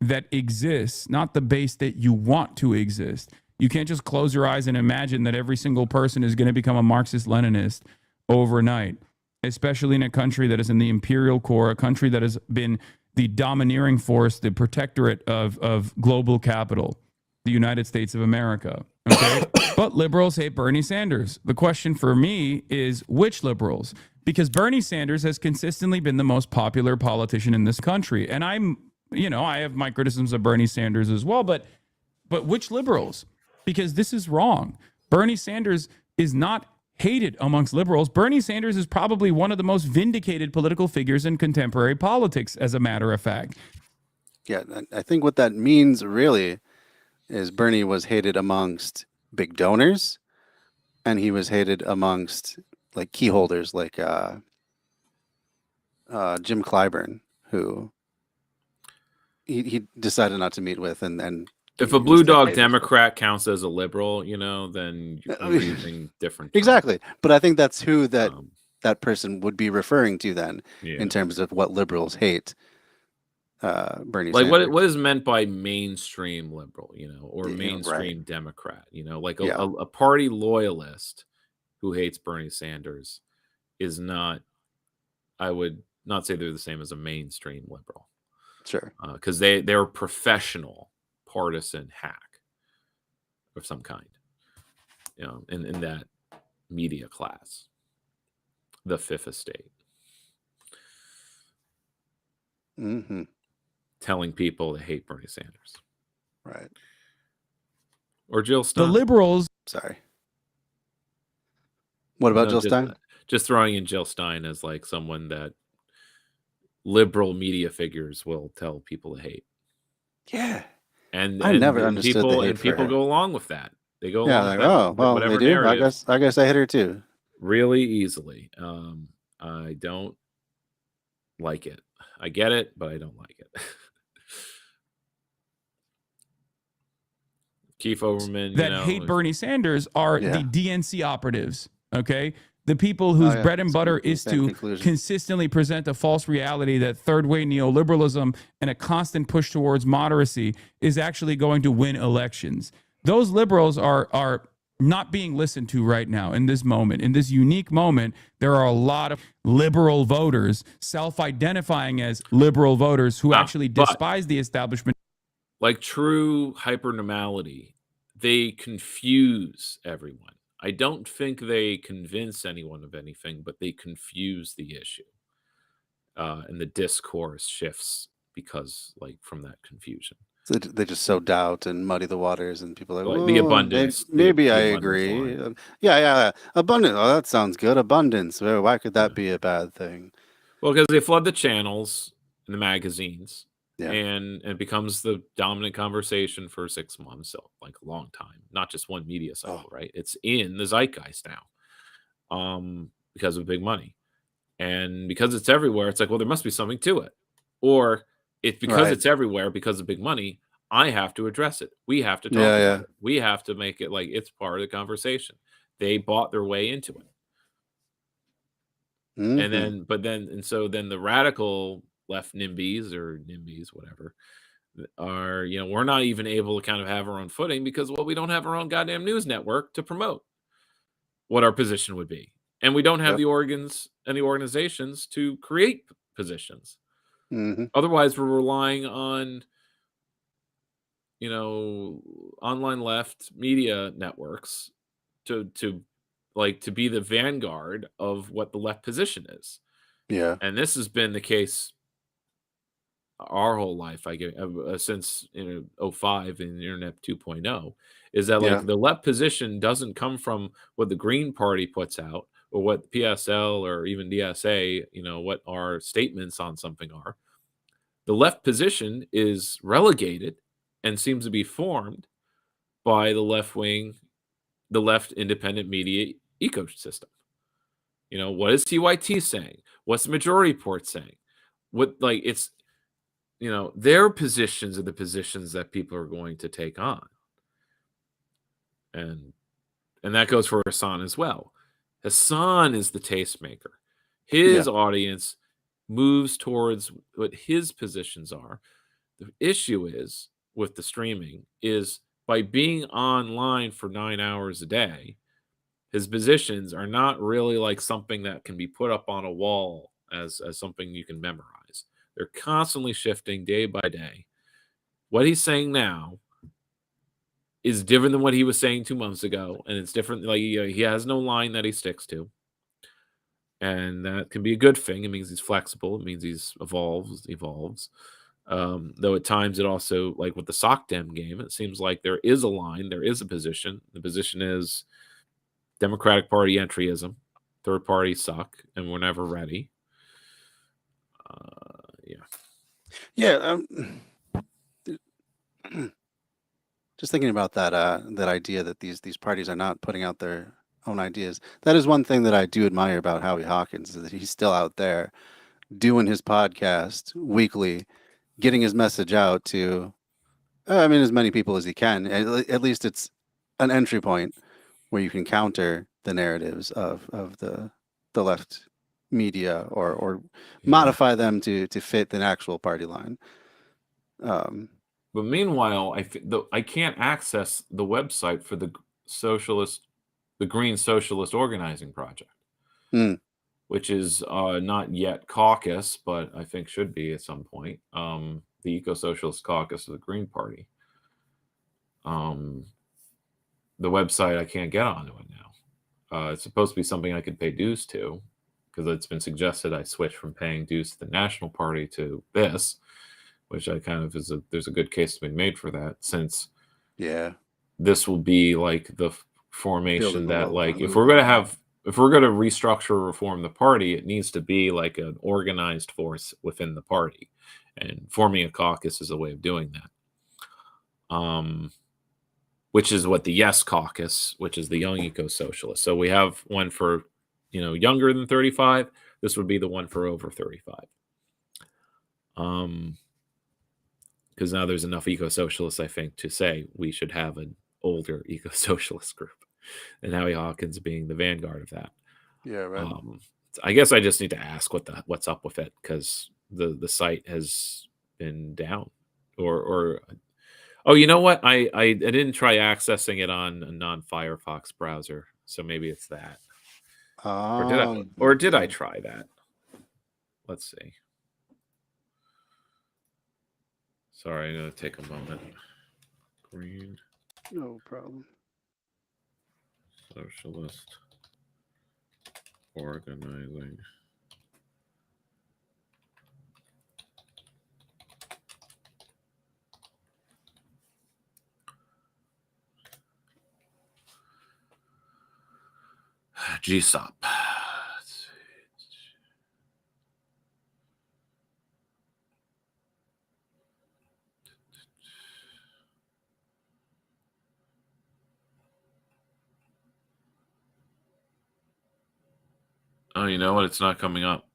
that exists, not the base that you want to exist. You can't just close your eyes and imagine that every single person is going to become a Marxist-Leninist overnight, especially in a country that is in the imperial core, a country that has been the domineering force, the protectorate of global capital, the United States of America. Okay? But liberals hate Bernie Sanders. The question for me is, which liberals? Because Bernie Sanders has consistently been the most popular politician in this country. And I have my criticisms of Bernie Sanders as well, but which liberals? Because this is wrong. Bernie Sanders is not hated amongst liberals. Bernie Sanders is probably one of the most vindicated political figures in contemporary politics, as a matter of fact. Yeah, I think what that means really is Bernie was hated amongst big donors, and he was hated amongst like key holders like Jim Clyburn, who he decided not to meet with, and if a blue dog Democrat counts as a liberal, then you're using different terms. Exactly. But I think that's who that person would be referring to then, in terms of what liberals hate Bernie Sanders. Like, what is meant by mainstream liberal, or mainstream Democrat, like a party loyalist who hates Bernie Sanders is not, I would not say they're the same as a mainstream liberal. Sure. Because they're a professional partisan hack of some kind, in that media class, the fifth estate, telling people to hate Bernie Sanders. Right. Or Jill Stein. The liberals. Sorry. What about Jill Stein? Just throwing in Jill Stein as like someone that liberal media figures will tell people to hate. Yeah. And I never understood people, the hate and people for her. go along with that. They go Yeah, along like, with that, oh, well, whatever they do. narrative. I guess I hit her too. Really easily. I don't like it. I get it, but I don't like it. Keith Overman, that hate Bernie Sanders are Yeah. the DNC operatives. Okay. The people whose bread and butter is to consistently present a false reality that third way neoliberalism and a constant push towards moderacy is actually going to win elections. Those liberals are not being listened to right now in this moment. In this unique moment, there are a lot of liberal voters self-identifying as liberal voters who actually despise the establishment. Like true hypernormality, they confuse everyone. I don't think they convince anyone of anything, but they confuse the issue. And the discourse shifts because, like, from that confusion. So they just sow doubt and muddy the waters, and people are like, the abundance. Maybe the I abundance agree. line. Yeah. Abundance. Oh, that sounds good. Abundance. Why could that be a bad thing? Well, because they flood the channels in the magazines. Yeah. And it becomes the dominant conversation for 6 months, so like a long time, not just one media cycle, right? It's in the zeitgeist now, because of big money, and because it's everywhere. It's like, well, there must be something to it, or it's because it's everywhere because of big money. I have to address it. We have to talk about it. We have to make it like it's part of the conversation. They bought their way into it, and so the radical left NIMBYs, whatever, are, we're not even able to kind of have our own footing because, well, we don't have our own goddamn news network to promote what our position would be. And we don't have the organs and the organizations to create positions. Otherwise, we're relying on, online left media networks to be the vanguard of what the left position is. Yeah. And this has been the case our whole life, since 05 and Internet 2.0, is that like the left position doesn't come from what the Green Party puts out or what PSL or even DSA, what our statements on something are. The left position is relegated and seems to be formed by the left wing, the left independent media ecosystem. What is CYT saying? What's the majority report saying? It's their positions are the positions that people are going to take on. And that goes for Hassan as well. Hassan is the tastemaker. His audience moves towards what his positions are. The issue is with the streaming is by being online for 9 hours a day, his positions are not really like something that can be put up on a wall as something you can memorize. They're constantly shifting day by day. What he's saying now is different than what he was saying 2 months ago, and it's different. Like he has no line that he sticks to, and that can be a good thing. It means he's flexible. It means he's evolves. Though at times it also, like with the sock dem game, it seems like there is a line, there is a position. The position is Democratic Party entryism, third party suck, and we're never ready. Just thinking about that idea that these parties are not putting out their own ideas. That is one thing that I do admire about Howie Hawkins, is that he's still out there doing his podcast weekly, getting his message out to, as many people as he can. At least it's an entry point where you can counter the narratives of the left media or modify them to fit an actual party line. But meanwhile, I can't access the website for the Socialist the Green Socialist Organizing Project, Hmm. which is not yet caucus, but I think should be at some point. The Eco-Socialist Caucus of the Green Party. The website, I can't get onto it now. It's supposed to be something I could pay dues to, because it's been suggested I switch from paying dues to the National Party to this, which I kind of there's a good case to be made for that, since Yeah. this will be like the formation Building the that, like, local if we're going to restructure or reform the party, it needs to be like an organized force within the party, and forming a caucus is a way of doing that. Which is what the Yes Caucus, which is the Young Eco-Socialists. So we have one for, younger than 35. This would be the one for over 35. Because now there's enough eco-socialists, I think, to say we should have an older eco-socialist group, and Howie Hawkins being the vanguard of that. Yeah, right. I guess I just need to ask what's up with it, because the site has been down, or oh, you know what? I didn't try accessing it on a non-Firefox browser, so maybe it's that. Or did I try that? Let's see. Sorry, I'm gonna take a moment. Green No problem. Socialist Organizing. GSOP. Oh, you know what? It's not coming up.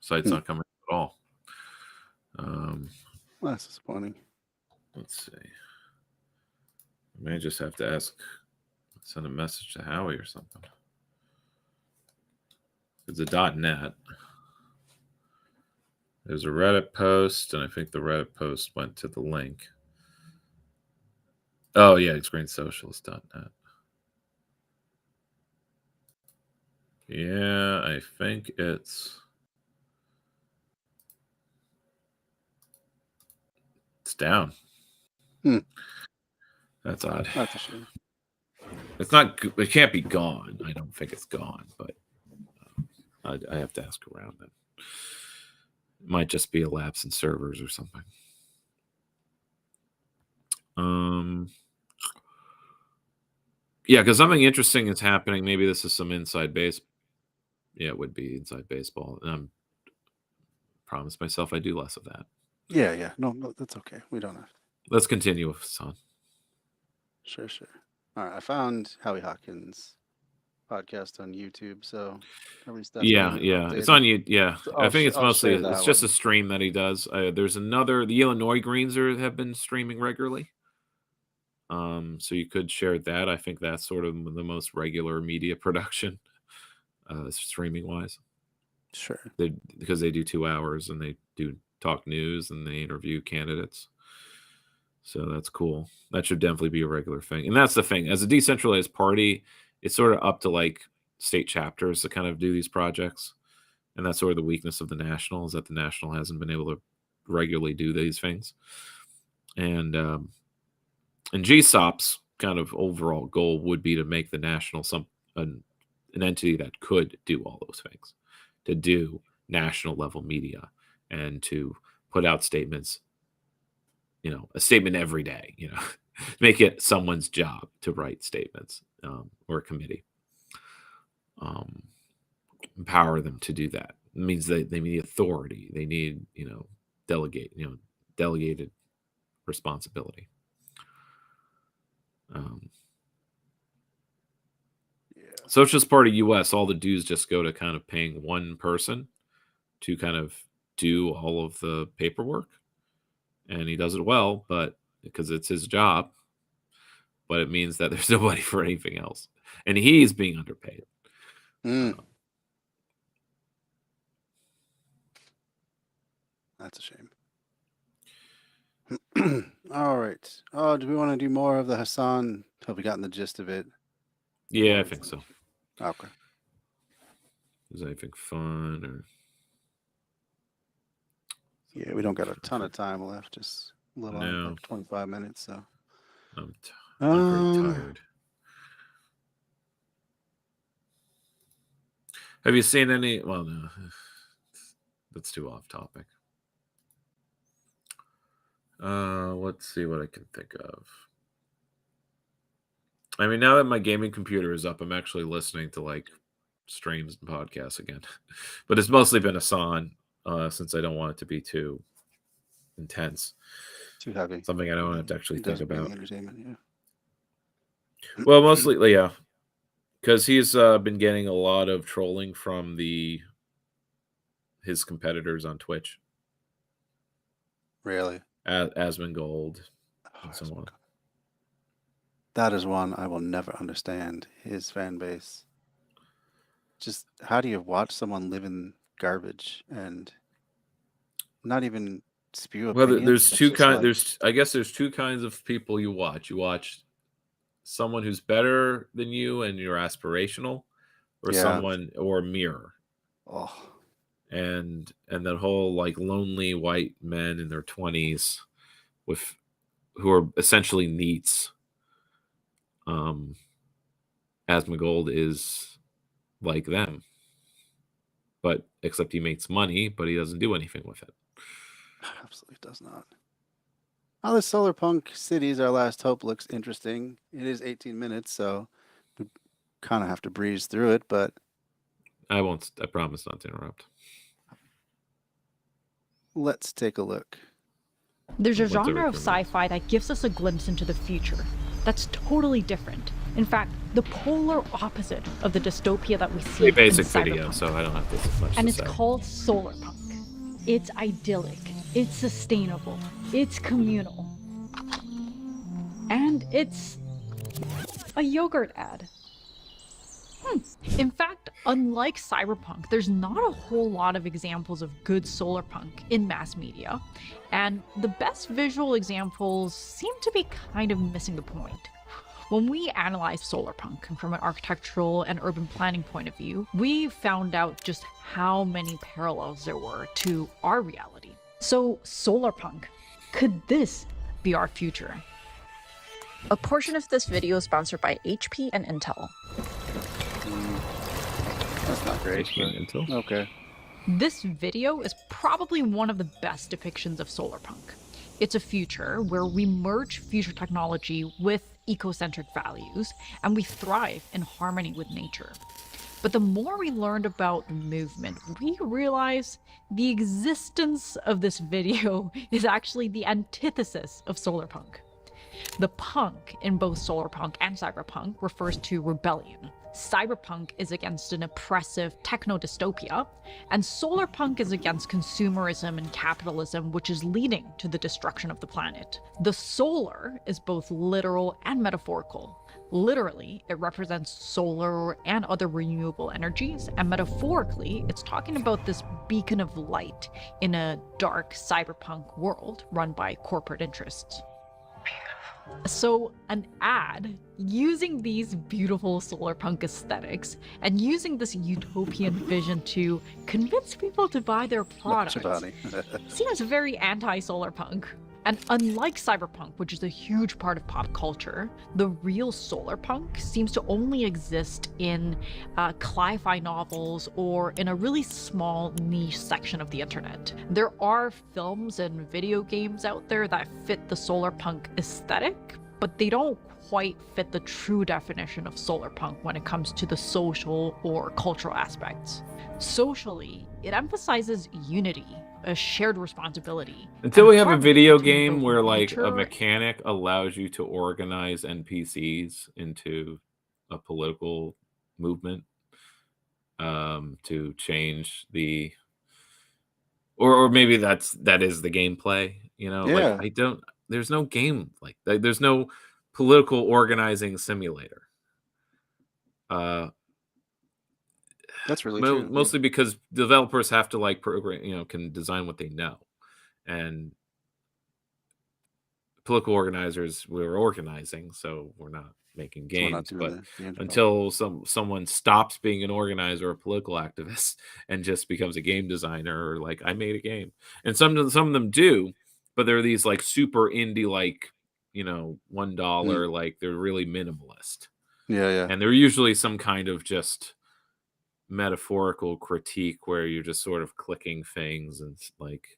Site's not coming up at all. That's disappointing. Let's see. I may just have to send a message to Howie or something. It's a .net. There's a Reddit post, and I think the Reddit post went to the link. Oh, yeah, it's greensocialist.net. Yeah, I think it's down. That's odd. That's a shame. It's not. It can't be gone. I don't think it's gone, but I have to ask around. Then it might just be a lapse in servers or something. Yeah, because something interesting is happening. Maybe this is some inside base. Yeah, it would be inside baseball. And I'm promised myself I do less of that. Yeah. No, that's okay. We don't have to. Let's continue with Son. Sure. All right, I found Howie Hawkins' podcast on YouTube, so at least that's Yeah. It's on you. Yeah, So I think it's I'll mostly share that it's just one. a stream that he does. There's another. The Illinois Greens have been streaming regularly. So you could share that. I think that's sort of the most regular media production, streaming wise. Sure. Because they do 2 hours and they do talk news and they interview candidates. So that's cool. That should definitely be a regular thing. And that's the thing. As a decentralized party, it's sort of up to like state chapters to kind of do these projects. And that's sort of the weakness of the National, is that the National hasn't been able to regularly do these things. And GSOP's kind of overall goal would be to make the National an entity that could do all those things, to do national level media and to put out statements, a statement every day, make it someone's job to write statements, or a committee. Empower them to do that. It means they need authority. They need, delegated responsibility. Socialist Party US, all the dues just go to kind of paying one person to kind of do all of the paperwork. And he does it well, but because it's his job, but it means that there's nobody for anything else. And he's being underpaid. That's a shame. All right. Oh, do we want to do more of the Hassan Have we gotten the gist of it? Yeah, I think so. Okay. Is anything fun or? Yeah, we don't got a ton of time left. Just a little No. like 25 minutes. So I'm pretty tired. Have you seen any? Well, no, that's too off topic. Let's see what I can think of. I mean, now that my gaming computer is up, I'm actually listening to like streams and podcasts again. But it's mostly been a son, since I don't want it to be too intense. too heavy. Something I don't have to actually It think does bring about. entertainment. Yeah. Well, mostly, yeah, because he's been getting a lot of trolling from his competitors on Twitch, Really. Asmongold, and so on. That is one I will never understand. His fan base. Just how do you watch someone live in garbage and not even spew Well, opinions? there's It's two just kind. like, I guess there's two kinds of people you watch. You watch someone who's better than you and you're aspirational, or Yeah. someone or mirror. oh, And that whole like lonely white men in their 20s who are essentially neats. Asmongold is like them, but except he makes money, but he doesn't do anything with it. absolutely does not. Oh, the Solar Punk Cities, Our Last Hope, looks interesting. It is 18 minutes, so we kind of have to breeze through it, but I won't. I promise not to interrupt. let's take a look. There's a What's genre everything of sci-fi that gives us a glimpse into the future that's totally different. In fact, the polar opposite of the dystopia that we see A in basic cyberpunk. video, so I don't have this much And to it's say. called solar punk. It's idyllic, it's sustainable, it's communal, and it's a yogurt ad. In fact, unlike cyberpunk, there's not a whole lot of examples of good solar punk in mass media, and the best visual examples seem to be kind of missing the point. When we analyzed solar punk from an architectural and urban planning point of view, we found out just how many parallels there were to our reality. So, solar punk, could this be our future? A portion of this video is sponsored by HP and Intel. That's not great. HP and Intel? Okay. This video is probably one of the best depictions of solar punk. It's a future where we merge future technology with eco-centric values, and we thrive in harmony with nature. But the more we learned about the movement, we realized the existence of this video is actually the antithesis of solar punk. The punk in both solar punk and cyberpunk refers to rebellion. Cyberpunk is against an oppressive techno-dystopia, and solar punk is against consumerism and capitalism, which is leading to the destruction of the planet. The solar is both literal and metaphorical. Literally, it represents solar and other renewable energies, and metaphorically, it's talking about this beacon of light in a dark cyberpunk world run by corporate interests. So an ad using these beautiful solar punk aesthetics and using this utopian vision to convince people to buy their products seems very anti-solar punk. And unlike cyberpunk, which is a huge part of pop culture, the real solar punk seems to only exist in cli-fi novels or in a really small niche section of the internet. There are films and video games out there that fit the solar punk aesthetic, but they don't quite fit the true definition of solar punk when it comes to the social or cultural aspects. Socially, it emphasizes unity, a shared responsibility. Until we have a harmony video between game both where like nature a mechanic allows you to organize NPCs into a political movement, to change the, or maybe that is the gameplay, Yeah. like there's no game like that. There's no political organizing simulator. That's really true. Mostly because developers have to like program, can design what they know. And political organizers were organizing, so we're not making So we're not games. doing But the game until someone stops being an organizer or a political activist and just becomes a game designer, or like, I made a game. And some of them do, but they're these like super indie, like, you know, $1, like they're really minimalist. Yeah. And they're usually some kind of just metaphorical critique where you're just sort of clicking things and like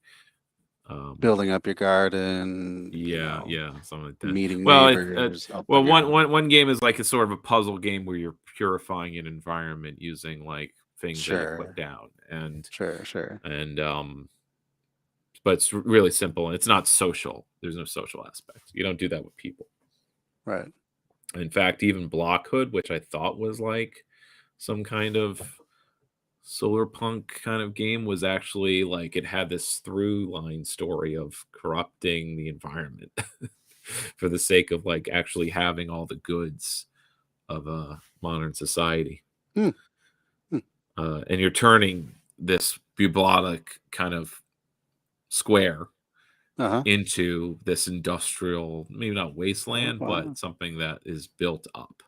Building up your garden. yeah, something like that. Meeting Well, neighbors. one game is like a sort of a puzzle game where you're purifying an environment using like things that you put down, and Sure. and but it's really simple and it's not social. There's no social aspect. You don't do that with people. Right. In fact, even Blockhood, which I thought was like some kind of solar punk kind of game, was actually like, it had this through line story of corrupting the environment for the sake of like actually having all the goods of a modern society. And you're turning this bucolic kind of square into this industrial, maybe not wasteland, but something that is built up.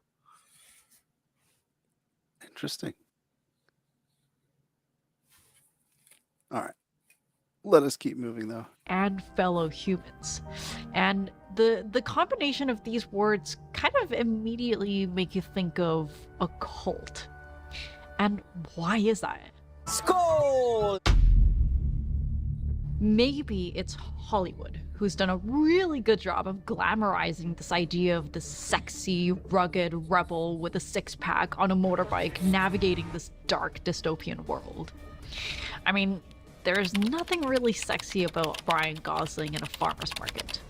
Interesting. All right. Let us keep moving, though. And fellow humans. And the combination of these words kind of immediately make you think of a cult. And why is that? Skull! Maybe it's Hollywood, who's done a really good job of glamorizing this idea of the sexy, rugged rebel with a six-pack on a motorbike navigating this dark dystopian world. I mean, there's nothing really sexy about Ryan Gosling in a farmer's market.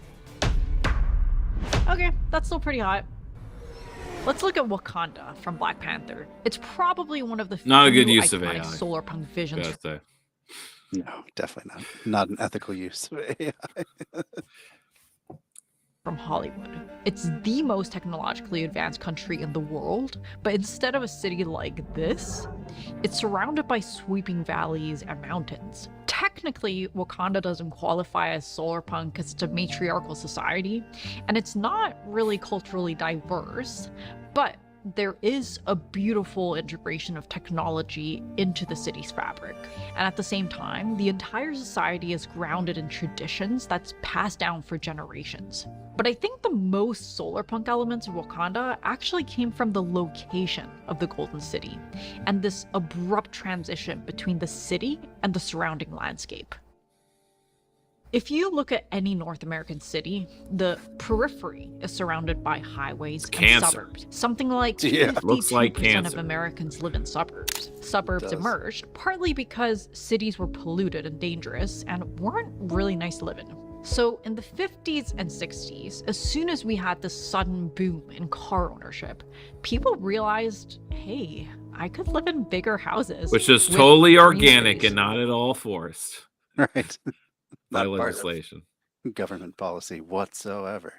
Okay, that's still pretty hot. Let's look at Wakanda from Black Panther. It's probably one of the not a good few use of iconic AI. solar punk visions. No, definitely not. Not an ethical use of AI. From Hollywood. It's the most technologically advanced country in the world, but instead of a city like this, it's surrounded by sweeping valleys and mountains. Technically, Wakanda doesn't qualify as solar punk because it's a matriarchal society, and it's not really culturally diverse, but there is a beautiful integration of technology into the city's fabric. And at the same time, the entire society is grounded in traditions that's passed down for generations. But I think the most solar punk elements of Wakanda actually came from the location of the Golden City, and this abrupt transition between the city and the surrounding landscape. If you look at any North American city, the periphery is surrounded by highways and suburbs. Something like 52% of Americans live in suburbs. Suburbs emerged partly because cities were polluted and dangerous and weren't really nice to live in. So in the 50s and 60s, as soon as we had this sudden boom in car ownership, people realized, hey, I could live in bigger houses. Which is totally organic and not at all forced. Right. By legislation. Government policy whatsoever.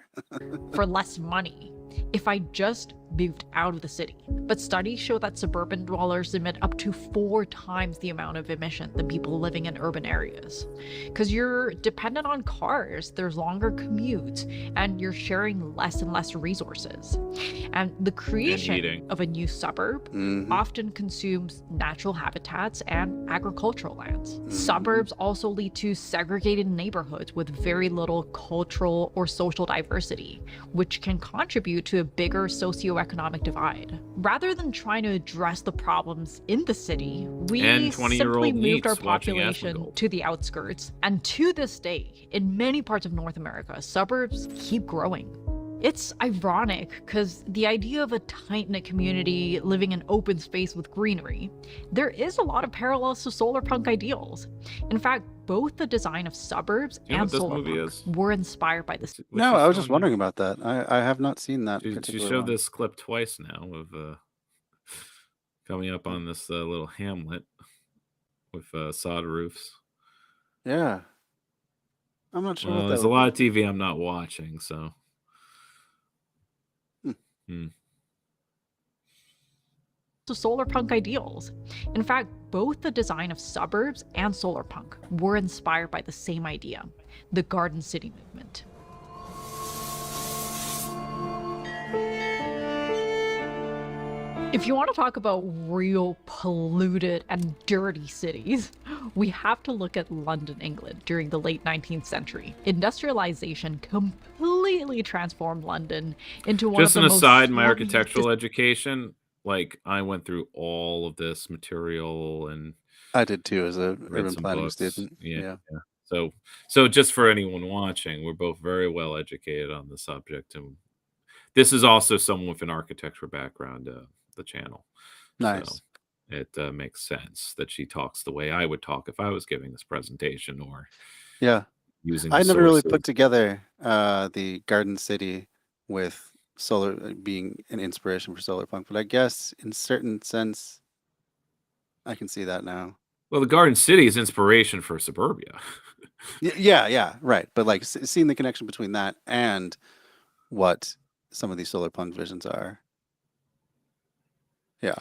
For less money, if I just moved out of the city. But studies show that suburban dwellers emit up to 4 times the amount of emission than people living in urban areas. Because you're dependent on cars, there's longer commutes, and you're sharing less and less resources. And the creation of a new suburb often consumes natural habitats and agricultural lands. Suburbs also lead to segregated neighborhoods with very little cultural or social diversity, which can contribute to a bigger socioeconomic divide. Rather than trying to address the problems in the city, we simply moved our population to the outskirts. And to this day, in many parts of North America, suburbs keep growing. It's ironic because the idea of a tight-knit community living in open space with greenery, there is a lot of parallels to solar punk ideals. In fact, both the design of suburbs and solar punk were inspired by this. No, I was just wondering about that. I have not seen that. She showed this clip twice now of coming up on this little hamlet with sod roofs. Yeah. I'm not sure. There's a lot of TV I'm not watching, so. To solar punk ideals. In fact, both the design of suburbs and solar punk were inspired by the same idea, the Garden City movement. If you want to talk about real polluted and dirty cities, we have to look at London, England during the late 19th century. Industrialization completely transformed London into one Just of an the most aside, my slummy, architectural education, like I went through all of this material and I did too as a read urban some planning books. student. Yeah, Yeah. yeah. So just for anyone watching, we're both very well educated on the subject, and this is also someone with an architecture background, the channel. So Nice. it makes sense that she talks the way I would talk if I was giving this presentation or Yeah. using I the never really sources. put together the Garden City with solar being an inspiration for solar punk, but I guess in certain sense I can see that now. Well, the Garden City is inspiration for suburbia. Yeah, right. But like seeing the connection between that and what some of these solar punk visions are. Yeah.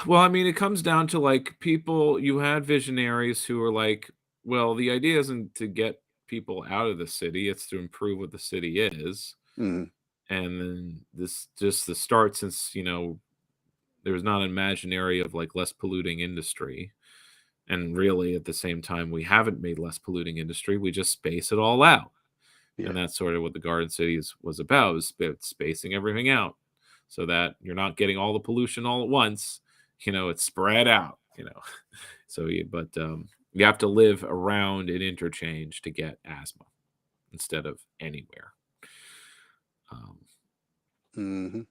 Well, I mean, it comes down to like people, you had visionaries who were like, well, the idea isn't to get people out of the city, it's to improve what the city is. Mm. And then this just the start, since, there's not an imaginary of like less polluting industry. And really, at the same time, we haven't made less polluting industry. We just space it all out. Yeah. And that's sort of what the Garden Cities was about, is spacing everything out so that you're not getting all the pollution all at once. It's spread out, So, you have to live around an interchange to get asthma instead of anywhere. Mm-hmm. We'll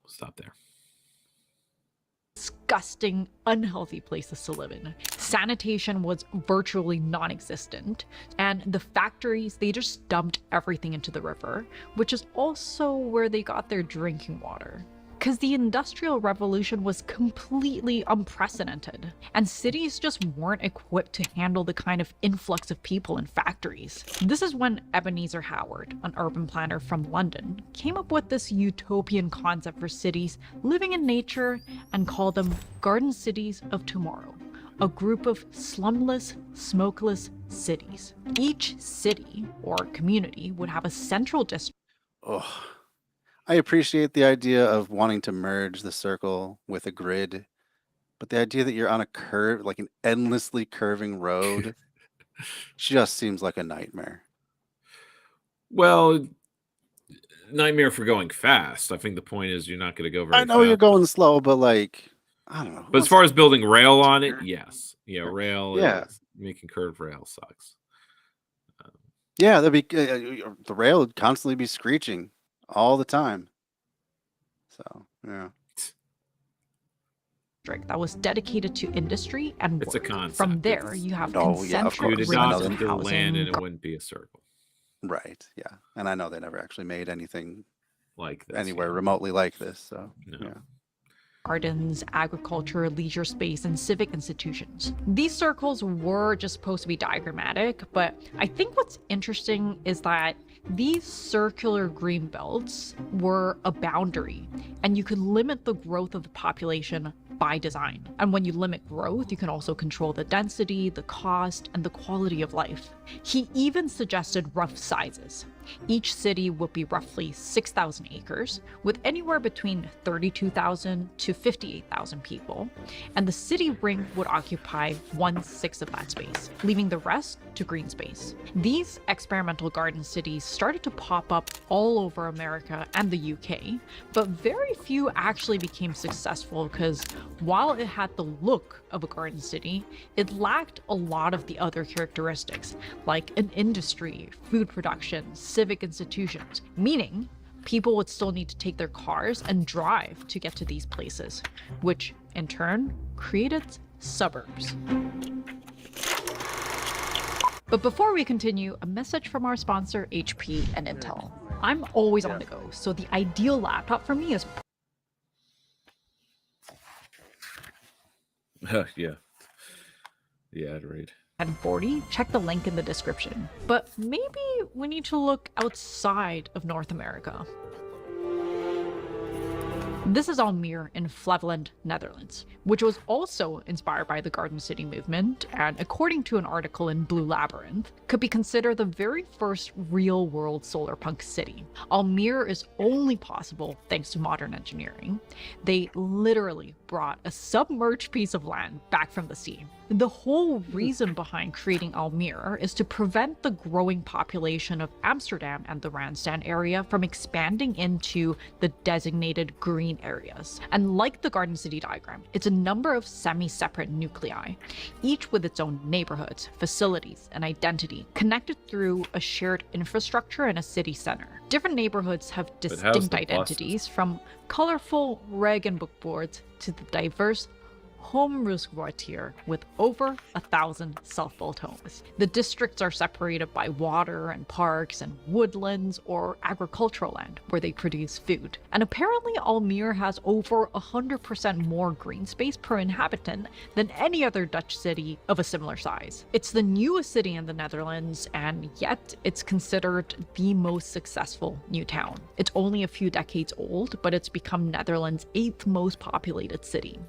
stop there. Disgusting, unhealthy places to live in. Sanitation was virtually non-existent, and the factories, they just dumped everything into the river, which is also where they got their drinking water. Because the Industrial Revolution was completely unprecedented, and cities just weren't equipped to handle the kind of influx of people in factories. This is when Ebenezer Howard, an urban planner from London, came up with this utopian concept for cities living in nature and called them Garden Cities of Tomorrow, a group of slumless, smokeless cities. Each city or community would have a central district. Oh, I appreciate the idea of wanting to merge the circle with a grid, but the idea that you're on a curve, like an endlessly curving road, just seems like a nightmare. Well, nightmare for going fast. I think the point is you're not going to go very I know fast. you're going slow, but like, I don't know. But as far as building rail on it, yes. Yeah, rail, Yeah. making curved rail sucks. Yeah, that'd be the rail would constantly be screeching all the time. So, yeah. That was dedicated to industry and It's a work. concept. From there, you have Oh, yeah, of concentric You'd course. rings adopt of it to the land and housing, it wouldn't be a circle Right. Yeah. And I know they never actually made anything like this. anywhere yeah. remotely like this. So, No. yeah. gardens, agriculture, leisure space, and civic institutions. These circles were just supposed to be diagrammatic, but I think what's interesting is that these circular green belts were a boundary, and you could limit the growth of the population by design. And when you limit growth, you can also control the density, the cost, and the quality of life. He even suggested rough sizes. Each city would be roughly 6,000 acres, with anywhere between 32,000 to 58,000 people, and the city ring would occupy 1/6 of that space, leaving the rest to green space. These experimental garden cities started to pop up all over America and the UK, but very few actually became successful because while it had the look of a garden city, it lacked a lot of the other characteristics, like an industry, food production, civic institutions, meaning people would still need to take their cars and drive to get to these places, which in turn created suburbs. But before we continue, a message from our sponsor, HP and Intel. I'm always on the go, so the ideal laptop for me is Yeah. Yeah, I'd read. 1040. Check the link in the description. But maybe we need to look outside of North America. This is Almere in Flevoland, Netherlands, which was also inspired by the Garden City movement, and according to an article in Blue Labyrinth, could be considered the very first real-world solarpunk city. Almere is only possible thanks to modern engineering. They literally brought a submerged piece of land back from the sea. The whole reason behind creating Almere is to prevent the growing population of Amsterdam and the Randstad area from expanding into the designated green areas. And like the Garden City diagram, it's a number of semi-separate nuclei, each with its own neighborhoods, facilities, and identity, connected through a shared infrastructure and a city center. Different neighborhoods have distinct identities, from colorful regenbook boards to the diverse Homruskwartier with over 1,000 self-built homes. The districts are separated by water and parks and woodlands or agricultural land where they produce food. And apparently Almere has over 100% more green space per inhabitant than any other Dutch city of a similar size. It's the newest city in the Netherlands, and yet it's considered the most successful new town. It's only a few decades old, but it's become Netherlands' 8th most populated city.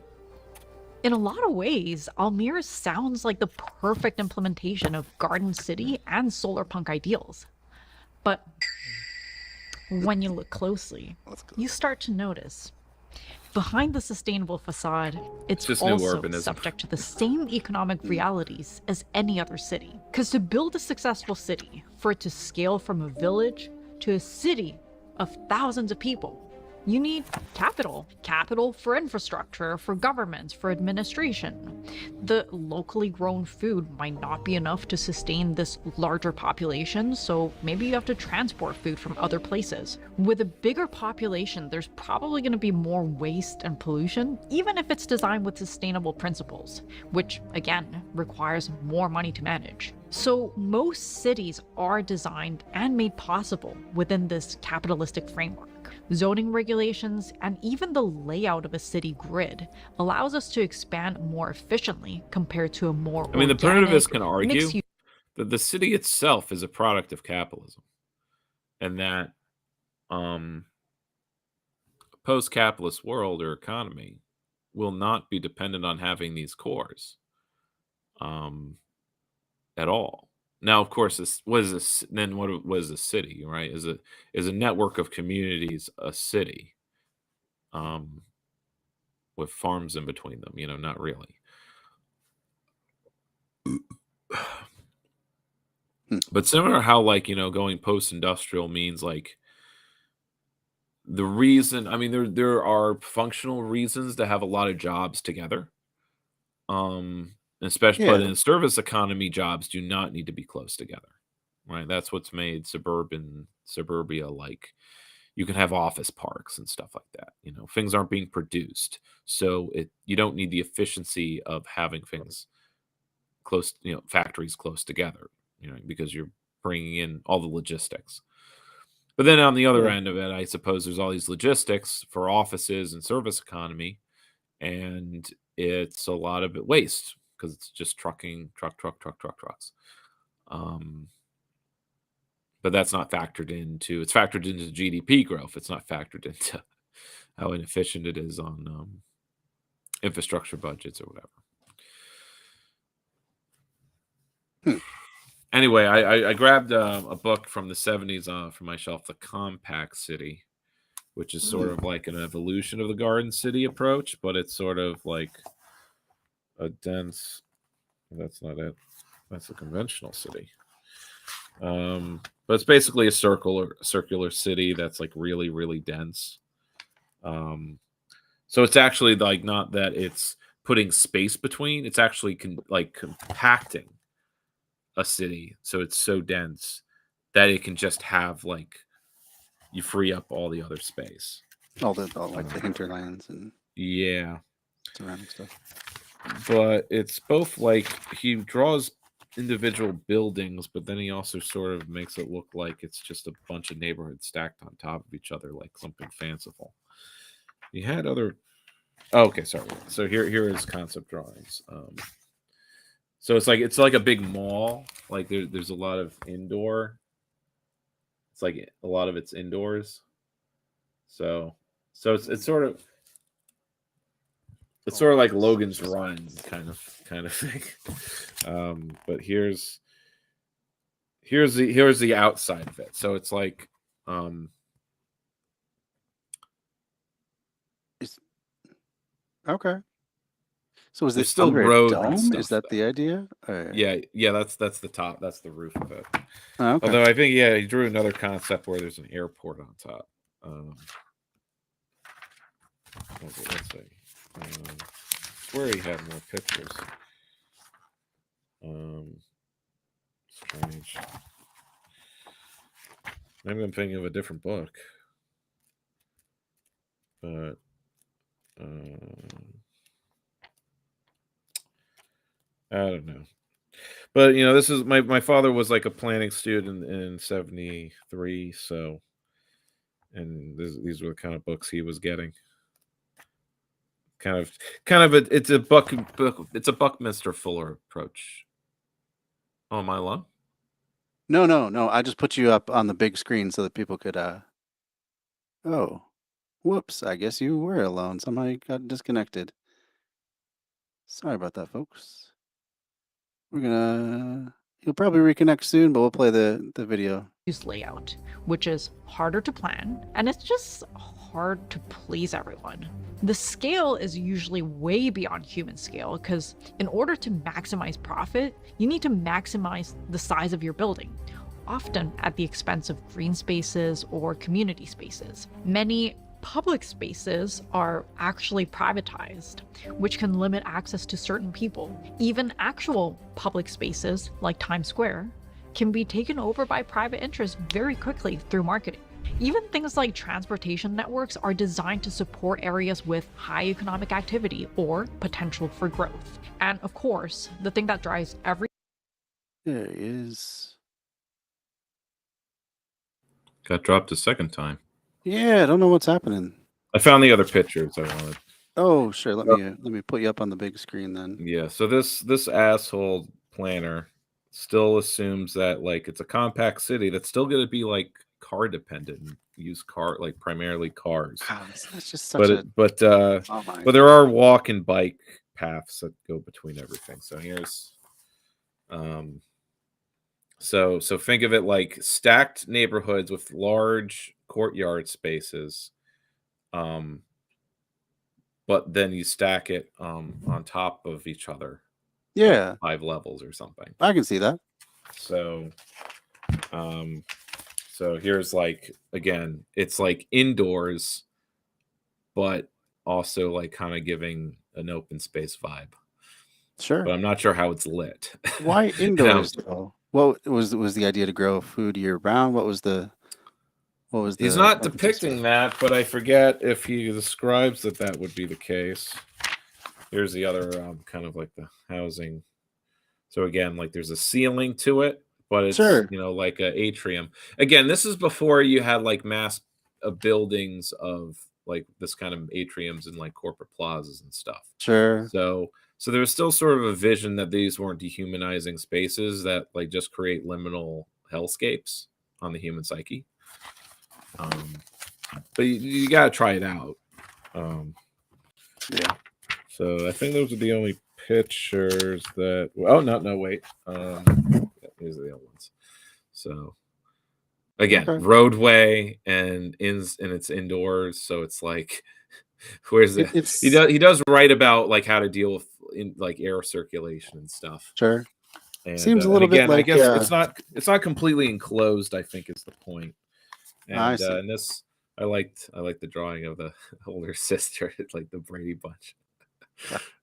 In a lot of ways, Almere sounds like the perfect implementation of Garden City and solarpunk ideals. But when you look closely, you start to notice behind the sustainable facade, it's just new also urbanism. subject to the same economic realities as any other city. Because to build a successful city, for it to scale from a village to a city of thousands of people, you need capital. Capital for infrastructure, for governments, for administration. The locally grown food might not be enough to sustain this larger population, so maybe you have to transport food from other places. With a bigger population, there's probably going to be more waste and pollution, even if it's designed with sustainable principles, which, again, requires more money to manage. So most cities are designed and made possible within this capitalistic framework. Zoning regulations and even the layout of a city grid allows us to expand more efficiently compared to a more I mean, the organic, primitivists can argue mixed-use that the city itself is a product of capitalism, and that post-capitalist world or economy will not be dependent on having these cores at all. Now, of course, what is this? Then what is a city? Right? Is a network of communities a city with farms in between them? Not really. But similar how going post-industrial means the reason. I mean, there are functional reasons to have a lot of jobs together. Especially, but in a service economy, jobs do not need to be close together, right? That's what's made suburbia you can have office parks and stuff like that. Things aren't being produced, so you don't need the efficiency of having things close, factories close together, because you're bringing in all the logistics. But then on the other end of it, I suppose there's all these logistics for offices and service economy, and it's a lot of it waste because it's just trucks. But that's not factored into. It's factored into GDP growth. It's not factored into how inefficient it is on infrastructure budgets or whatever. Anyway, I grabbed a book from the 70s from my shelf, The Compact City, which is sort of like an evolution of the Garden City approach, but it's sort of like a dense. That's not it. That's a conventional city. But it's basically a circular city that's really, really dense. So it's actually not that it's putting space between. It's actually compacting a city, so it's so dense that it can just have you free up all the other space, all the hinterlands and surrounding stuff. But it's both he draws individual buildings, but then he also sort of makes it look like it's just a bunch of neighborhoods stacked on top of each other, like something fanciful. He had other. Oh, okay, sorry. So here is concept drawings. So it's like a big mall. There's a lot of indoor. It's a lot of it's indoors. So So it's sort of like Logan's Run kind of thing. But here's the outside of it. So it's like Okay. So is there's it still under a road and dome? stuff, Is that though. the idea? Yeah, that's the top. That's the roof of it. Oh, okay. Although I think he drew another concept where there's an airport on top. Let's see. Where he had more pictures. Strange. Maybe I'm thinking of a different book. But I don't know. But this is my father was like a planning student in 73, so these were the kind of books he was getting. It's a Buckminster Fuller approach. Oh, am I alone? No. I just put you up on the big screen so that people could Oh. Whoops, I guess you were alone. Somehow you got disconnected. Sorry about that, folks. You'll probably reconnect soon, but we'll play the video. Layout, which is harder to plan, and it's just hard to please everyone. The scale is usually way beyond human scale, because in order to maximize profit, you need to maximize the size of your building, often at the expense of green spaces or community spaces. Many public spaces are actually privatized, which can limit access to certain people. Even actual public spaces, like Times Square, can be taken over by private interests very quickly through marketing. Even things like transportation networks are designed to support areas with high economic activity or potential for growth. And of course, the thing that drives every... There he is. Got dropped a second time. Yeah, I don't know what's happening. I found the other pictures I wanted. Oh, sure. Let me put you up on the big screen then. Yeah, so this asshole planner still assumes that like it's a compact city that's still going to be like car dependent and use like primarily cars. God, that's just such but there are walk and bike paths that go between everything. So here's so think of it like stacked neighborhoods with large courtyard spaces. But then you stack it on top of each other. Yeah. Like 5 levels or something. I can see that. So here's like, again, it's like indoors, but also like kind of giving an open space vibe. Sure. But I'm not sure how it's lit. Why indoors though? What was the idea to grow food year round? What was the He's not depicting that, but I forget if he describes that would be the case. Here's the other kind of like the housing. So again, like there's a ceiling to it, but it's like a atrium. Again, this is before you had like mass buildings of like this kind of atriums and like corporate plazas and stuff. Sure. So there was still sort of a vision that these weren't dehumanizing spaces that like just create liminal hellscapes on the human psyche. But you gotta try it out. Yeah. So I think those are the only pictures that. Oh no, wait. These are the other ones. So again, roadway and it's indoors, so it's like where's the? He does write about like how to deal with like air circulation and stuff. Sure. And, seems a little bit like I guess it's not completely enclosed, I think is the point. And, I see. And this I liked the drawing of the older sister, like the Brady Bunch. Sort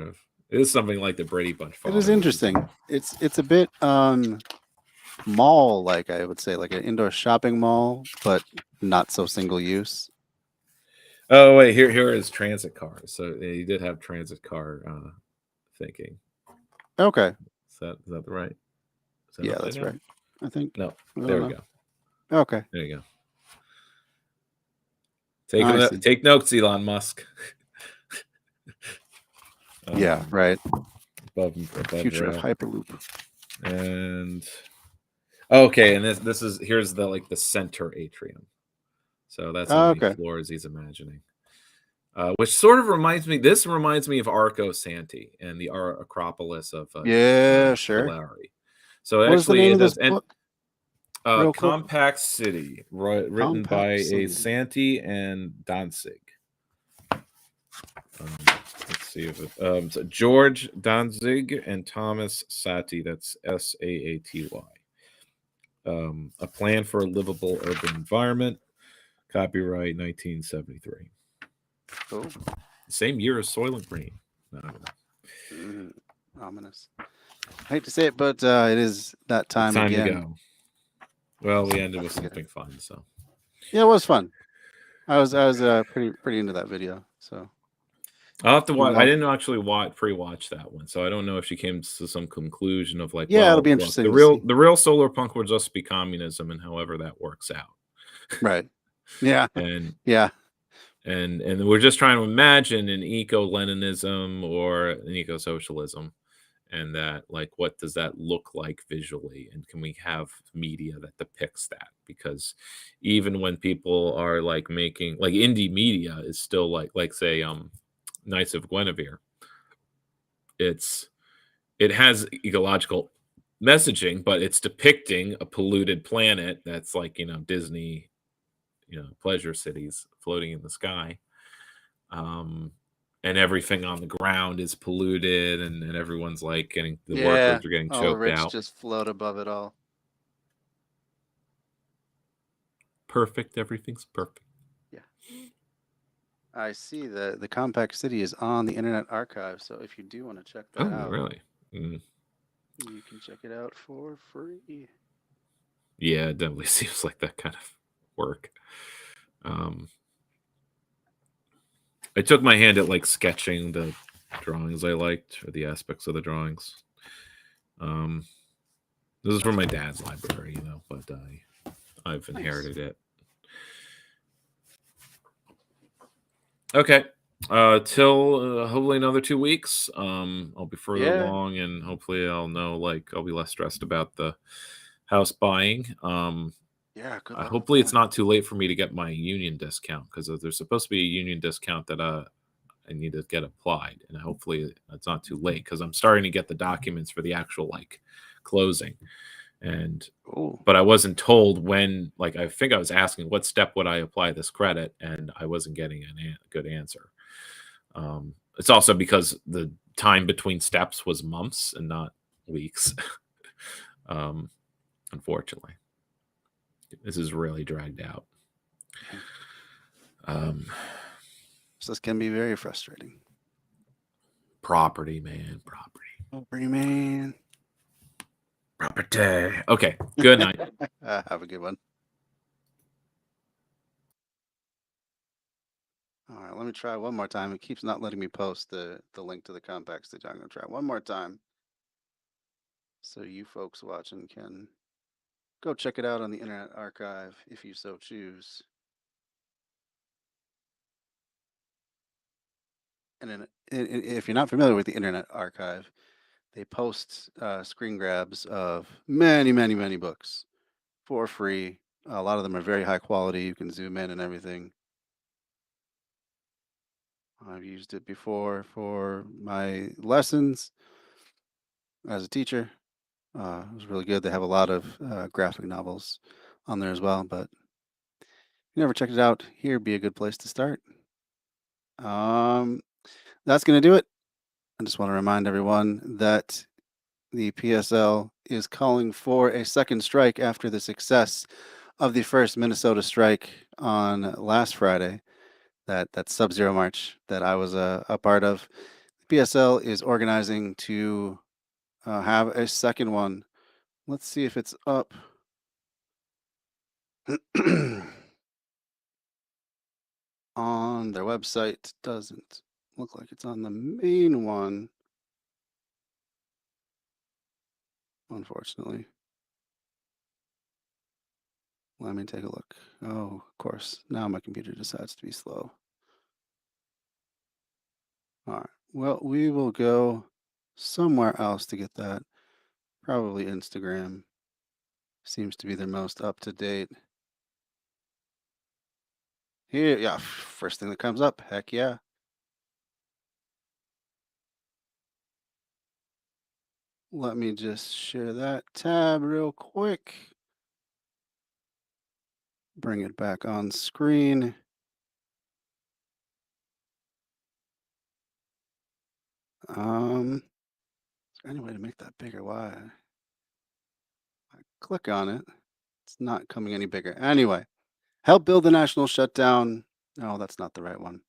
of. It is something like the Brady Bunch. It is interesting. It's a bit mall like, I would say, like an indoor shopping mall, but not so single use. Oh wait, here is transit cars. So he did have transit car thinking. Okay. Is that right? Yeah, that's right. I think. No, there we go. Okay. There you go. Take notes, Elon Musk. Yeah, right. Above Future rail. of Hyperloop. And okay, and this is here's the like the center atrium. So that's how many Okay. floors he's imagining. Which sort of reminds me. This reminds me of Arco Santi and the Acropolis of Yeah, sure. Tulare. So What is the actually, name it of this does. And book? Real quick. Compact City, written by Compact a City. Santi and Danzig. Let's see if it. So George Danzig and Thomas Saty. That's Saaty. A plan for a livable urban environment. Copyright 1973. Cool. Same year as Soil and Green. I don't know. Ominous. I hate to say it, but it is that time Time again. to go. Well, we ended with something fun, so Yeah, it was fun. I was pretty into that video. So I'll have to watch. Well- I didn't actually pre-watch that one, so I don't know if she came to some conclusion of like, Yeah, well, it'll be look, interesting the to real solar punk will just be communism, and however that works out. right. Yeah. And Yeah. and we're just trying to imagine an eco-Leninism or an eco-socialism, and that, like, what does that look like visually, and can we have media that depicts that? Because even when people are like making, like, indie media is still like say Knights of Guinevere, it has ecological messaging, but it's depicting a polluted planet that's like, Disney, pleasure cities floating in the sky. And everything on the ground is polluted, and everyone's like the workers are getting all the choked rich out. just float above it all. Perfect. Everything's perfect. Yeah. I see the Compact City is on the Internet Archive, so if you do want to check that out, Really? Mm. you can check it out for free. Yeah, it definitely seems like that kind of work. I took my hand at like sketching the drawings I liked, or the aspects of the drawings. This is from my dad's library, but I've inherited it. Okay. Till hopefully another 2 weeks. I'll be further along, and hopefully I'll know, like, I'll be less stressed about the house buying. Yeah, good luck Hopefully with it's that. not too late for me to get my union discount, because there's supposed to be a union discount that I need to get applied, and hopefully it's not too late, because I'm starting to get the documents for the actual like closing. And but I wasn't told when. Like, I think I was asking what step would I apply this credit, and I wasn't getting a good answer. It's also because the time between steps was months and not weeks. Unfortunately, this is really dragged out. So this can be very frustrating. Property, man. Property, man. Property. Okay. Good night. Have a good one. All right, let me try one more time. It keeps not letting me post the link to the Compact City. I'm going to try one more time, so you folks watching can go check it out on the Internet Archive if you so choose. And then, if you're not familiar with the Internet Archive, they post screen grabs of many, many, many books for free. A lot of them are very high quality. You can zoom in and everything. I've used it before for my lessons as a teacher. It was really good. They have a lot of graphic novels on there as well, but if you never checked it out, here would be a good place to start. That's going to do it. I just want to remind everyone that the PSL is calling for a second strike after the success of the first Minnesota strike on last Friday, that Sub-Zero March that I was a part of. The PSL is organizing to have a second one. Let's see if it's up. On their website. Doesn't look like it's on the main one, unfortunately. Let me take a look. Oh, of course. Now my computer decides to be slow. All right. Well, we will go somewhere else to get that. Probably Instagram. Seems to be their most up to date. Here, yeah, first thing that comes up. Heck yeah. Let me just share that tab real quick. Bring it back on screen. Is there any way to make that bigger? Why? I click on it. It's not coming any bigger. Anyway, help build the national shutdown. No, that's not the right one.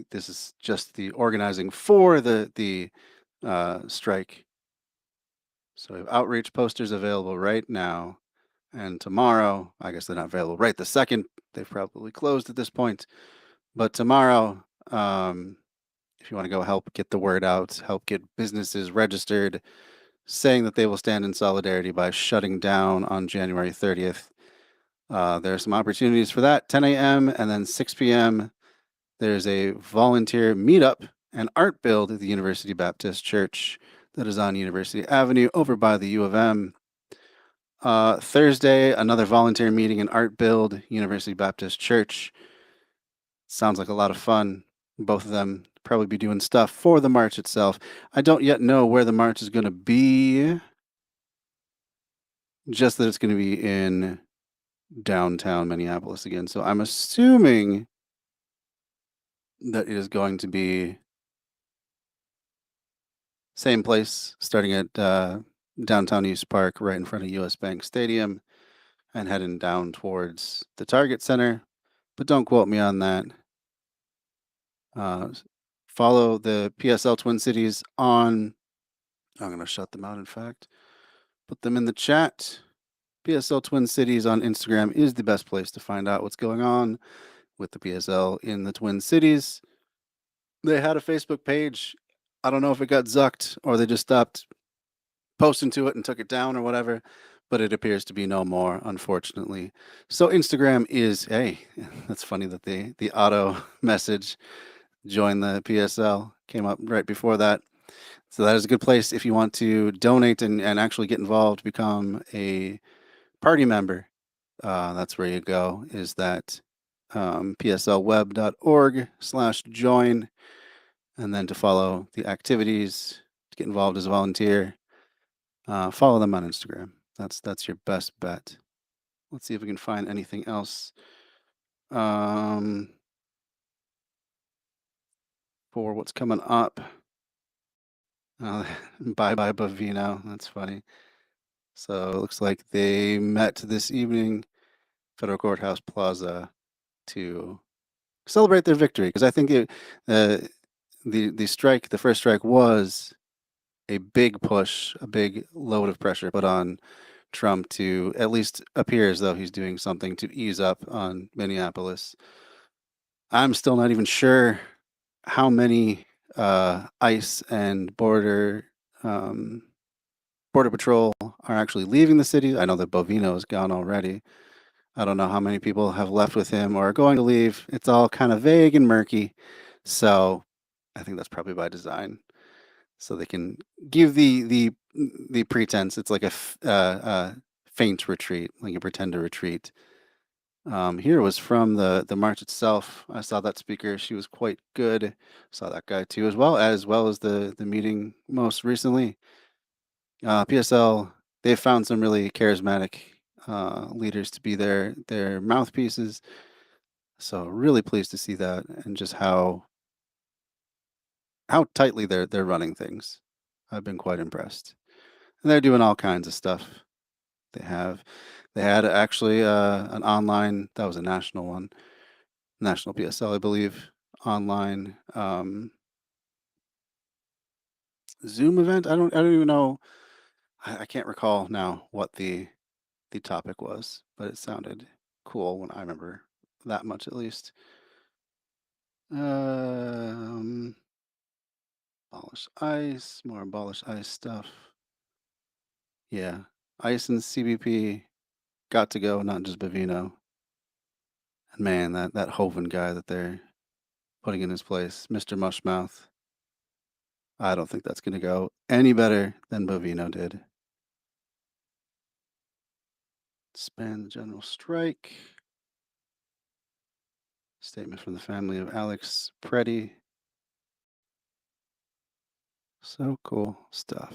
This is just the organizing for the strike. So we have outreach posters available right now. And tomorrow, I guess they're not available right the second. They've probably closed at this point. But tomorrow, if you want to go help get the word out, help get businesses registered, saying that they will stand in solidarity by shutting down on January 30th. There are some opportunities for that, 10 a.m. and then 6 p.m. There's a volunteer meetup and art build at the University Baptist Church that is on University Avenue over by the U of M. Thursday, another volunteer meeting and art build, University Baptist Church. Sounds like a lot of fun. Both of them probably be doing stuff for the march itself. I don't yet know where the march is going to be. Just that it's going to be in downtown Minneapolis again. So I'm assuming that it is going to be same place, starting at downtown East Park, right in front of US Bank Stadium, and heading down towards the Target Center. But don't quote me on that. Follow the PSL Twin Cities on. I'm going to shut them out, in fact. Put them in the chat. PSL Twin Cities on Instagram is the best place to find out what's going on with the PSL in the Twin Cities. They had a Facebook page. I don't know if it got zucked or they just stopped posting to it and took it down or whatever, but it appears to be no more, unfortunately. So Instagram is, hey, that's funny that the auto message join the PSL came up right before that. So that is a good place if you want to donate and actually get involved, become a party member. That's where you go, is that pslweb.org/join, and then to follow the activities, to get involved as a volunteer, follow them on Instagram. That's your best bet. Let's see if we can find anything else. For what's coming up. Bye bye Bovino. That's funny. So it looks like they met this evening, Federal Courthouse Plaza, to celebrate their victory. Because I think the strike, the first strike, was a big push, a big load of pressure put on Trump to at least appear as though he's doing something to ease up on Minneapolis. I'm still not even sure how many ICE and border patrol are actually leaving the city. I know that Bovino is gone already. I don't know how many people have left with him or are going to leave. It's all kind of vague and murky. So I think that's probably by design, so they can give the pretense. It's like a faint retreat, like a pretend retreat. Here was from the march itself. I saw that speaker. She was quite good. Saw that guy too, as well as the meeting most recently. PSL, they've found some really charismatic leaders to be their mouthpieces. So really pleased to see that, and just how tightly they're running things. I've been quite impressed, and they're doing all kinds of stuff. They had actually an online, that was a national one, national PSL, I believe, online Zoom event. I don't even know. I can't recall now what the topic was, but it sounded cool when I remember that much, at least. Abolish ICE, more abolish ICE stuff. Yeah, ICE and CBP got to go, not just Bovino. And man, that Hoven guy that they're putting in his place, Mr. Mushmouth, I don't think that's going to go any better than Bovino did. Span the general strike. Statement from the family of Alex Preddy. So cool stuff.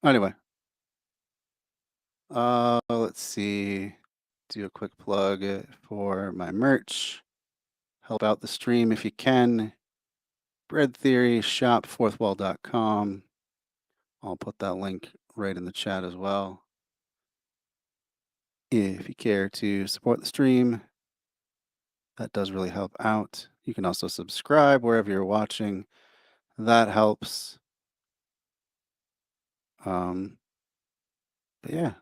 Anyway, let's see. Do a quick plug for my merch. Help out the stream if you can. Bread Theory Shop, fourthwall.com. I'll put that link right in the chat as well. If you care to support the stream, that does really help out. You can also subscribe wherever you're watching. That helps. But yeah,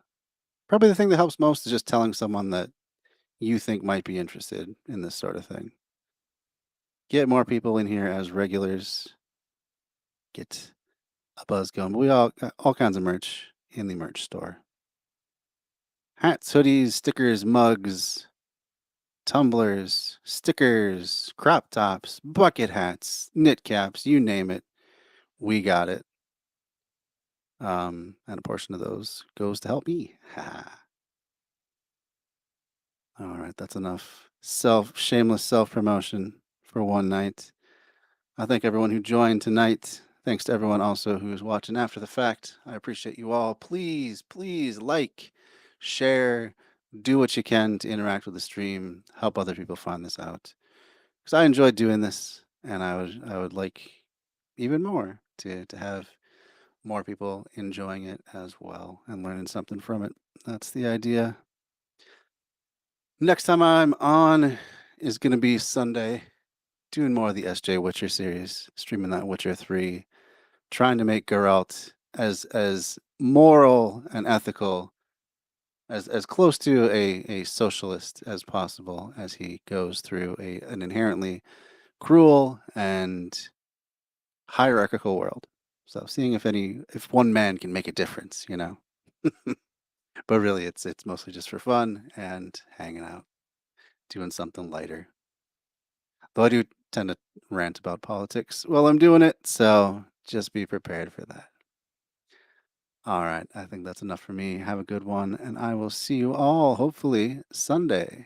probably the thing that helps most is just telling someone that you think might be interested in this sort of thing. Get more people in here as regulars. Get a buzz going. But we all got all kinds of merch in the merch store. Hats, hoodies, stickers, mugs, tumblers, stickers, crop tops, bucket hats, knit caps, you name it. We got it. And a portion of those goes to help me. All right, that's enough shameless self-promotion for one night. I thank everyone who joined tonight. Thanks to everyone also who is watching after the fact. I appreciate you all. Please, please like, share, do what you can to interact with the stream, help other people find this out. Because I enjoy doing this, and I would like even more to have more people enjoying it as well and learning something from it. That's the idea. Next time I'm on is going to be Sunday, doing more of the SJ Witcher series, streaming that Witcher 3, trying to make Geralt as moral and ethical, as close to a socialist as possible as he goes through an inherently cruel and hierarchical world. So seeing if one man can make a difference, you know. But really it's mostly just for fun and hanging out, doing something lighter. Though I do tend to rant about politics while I'm doing it, so just be prepared for that. All right, I think that's enough for me. Have a good one, and I will see you all hopefully Sunday.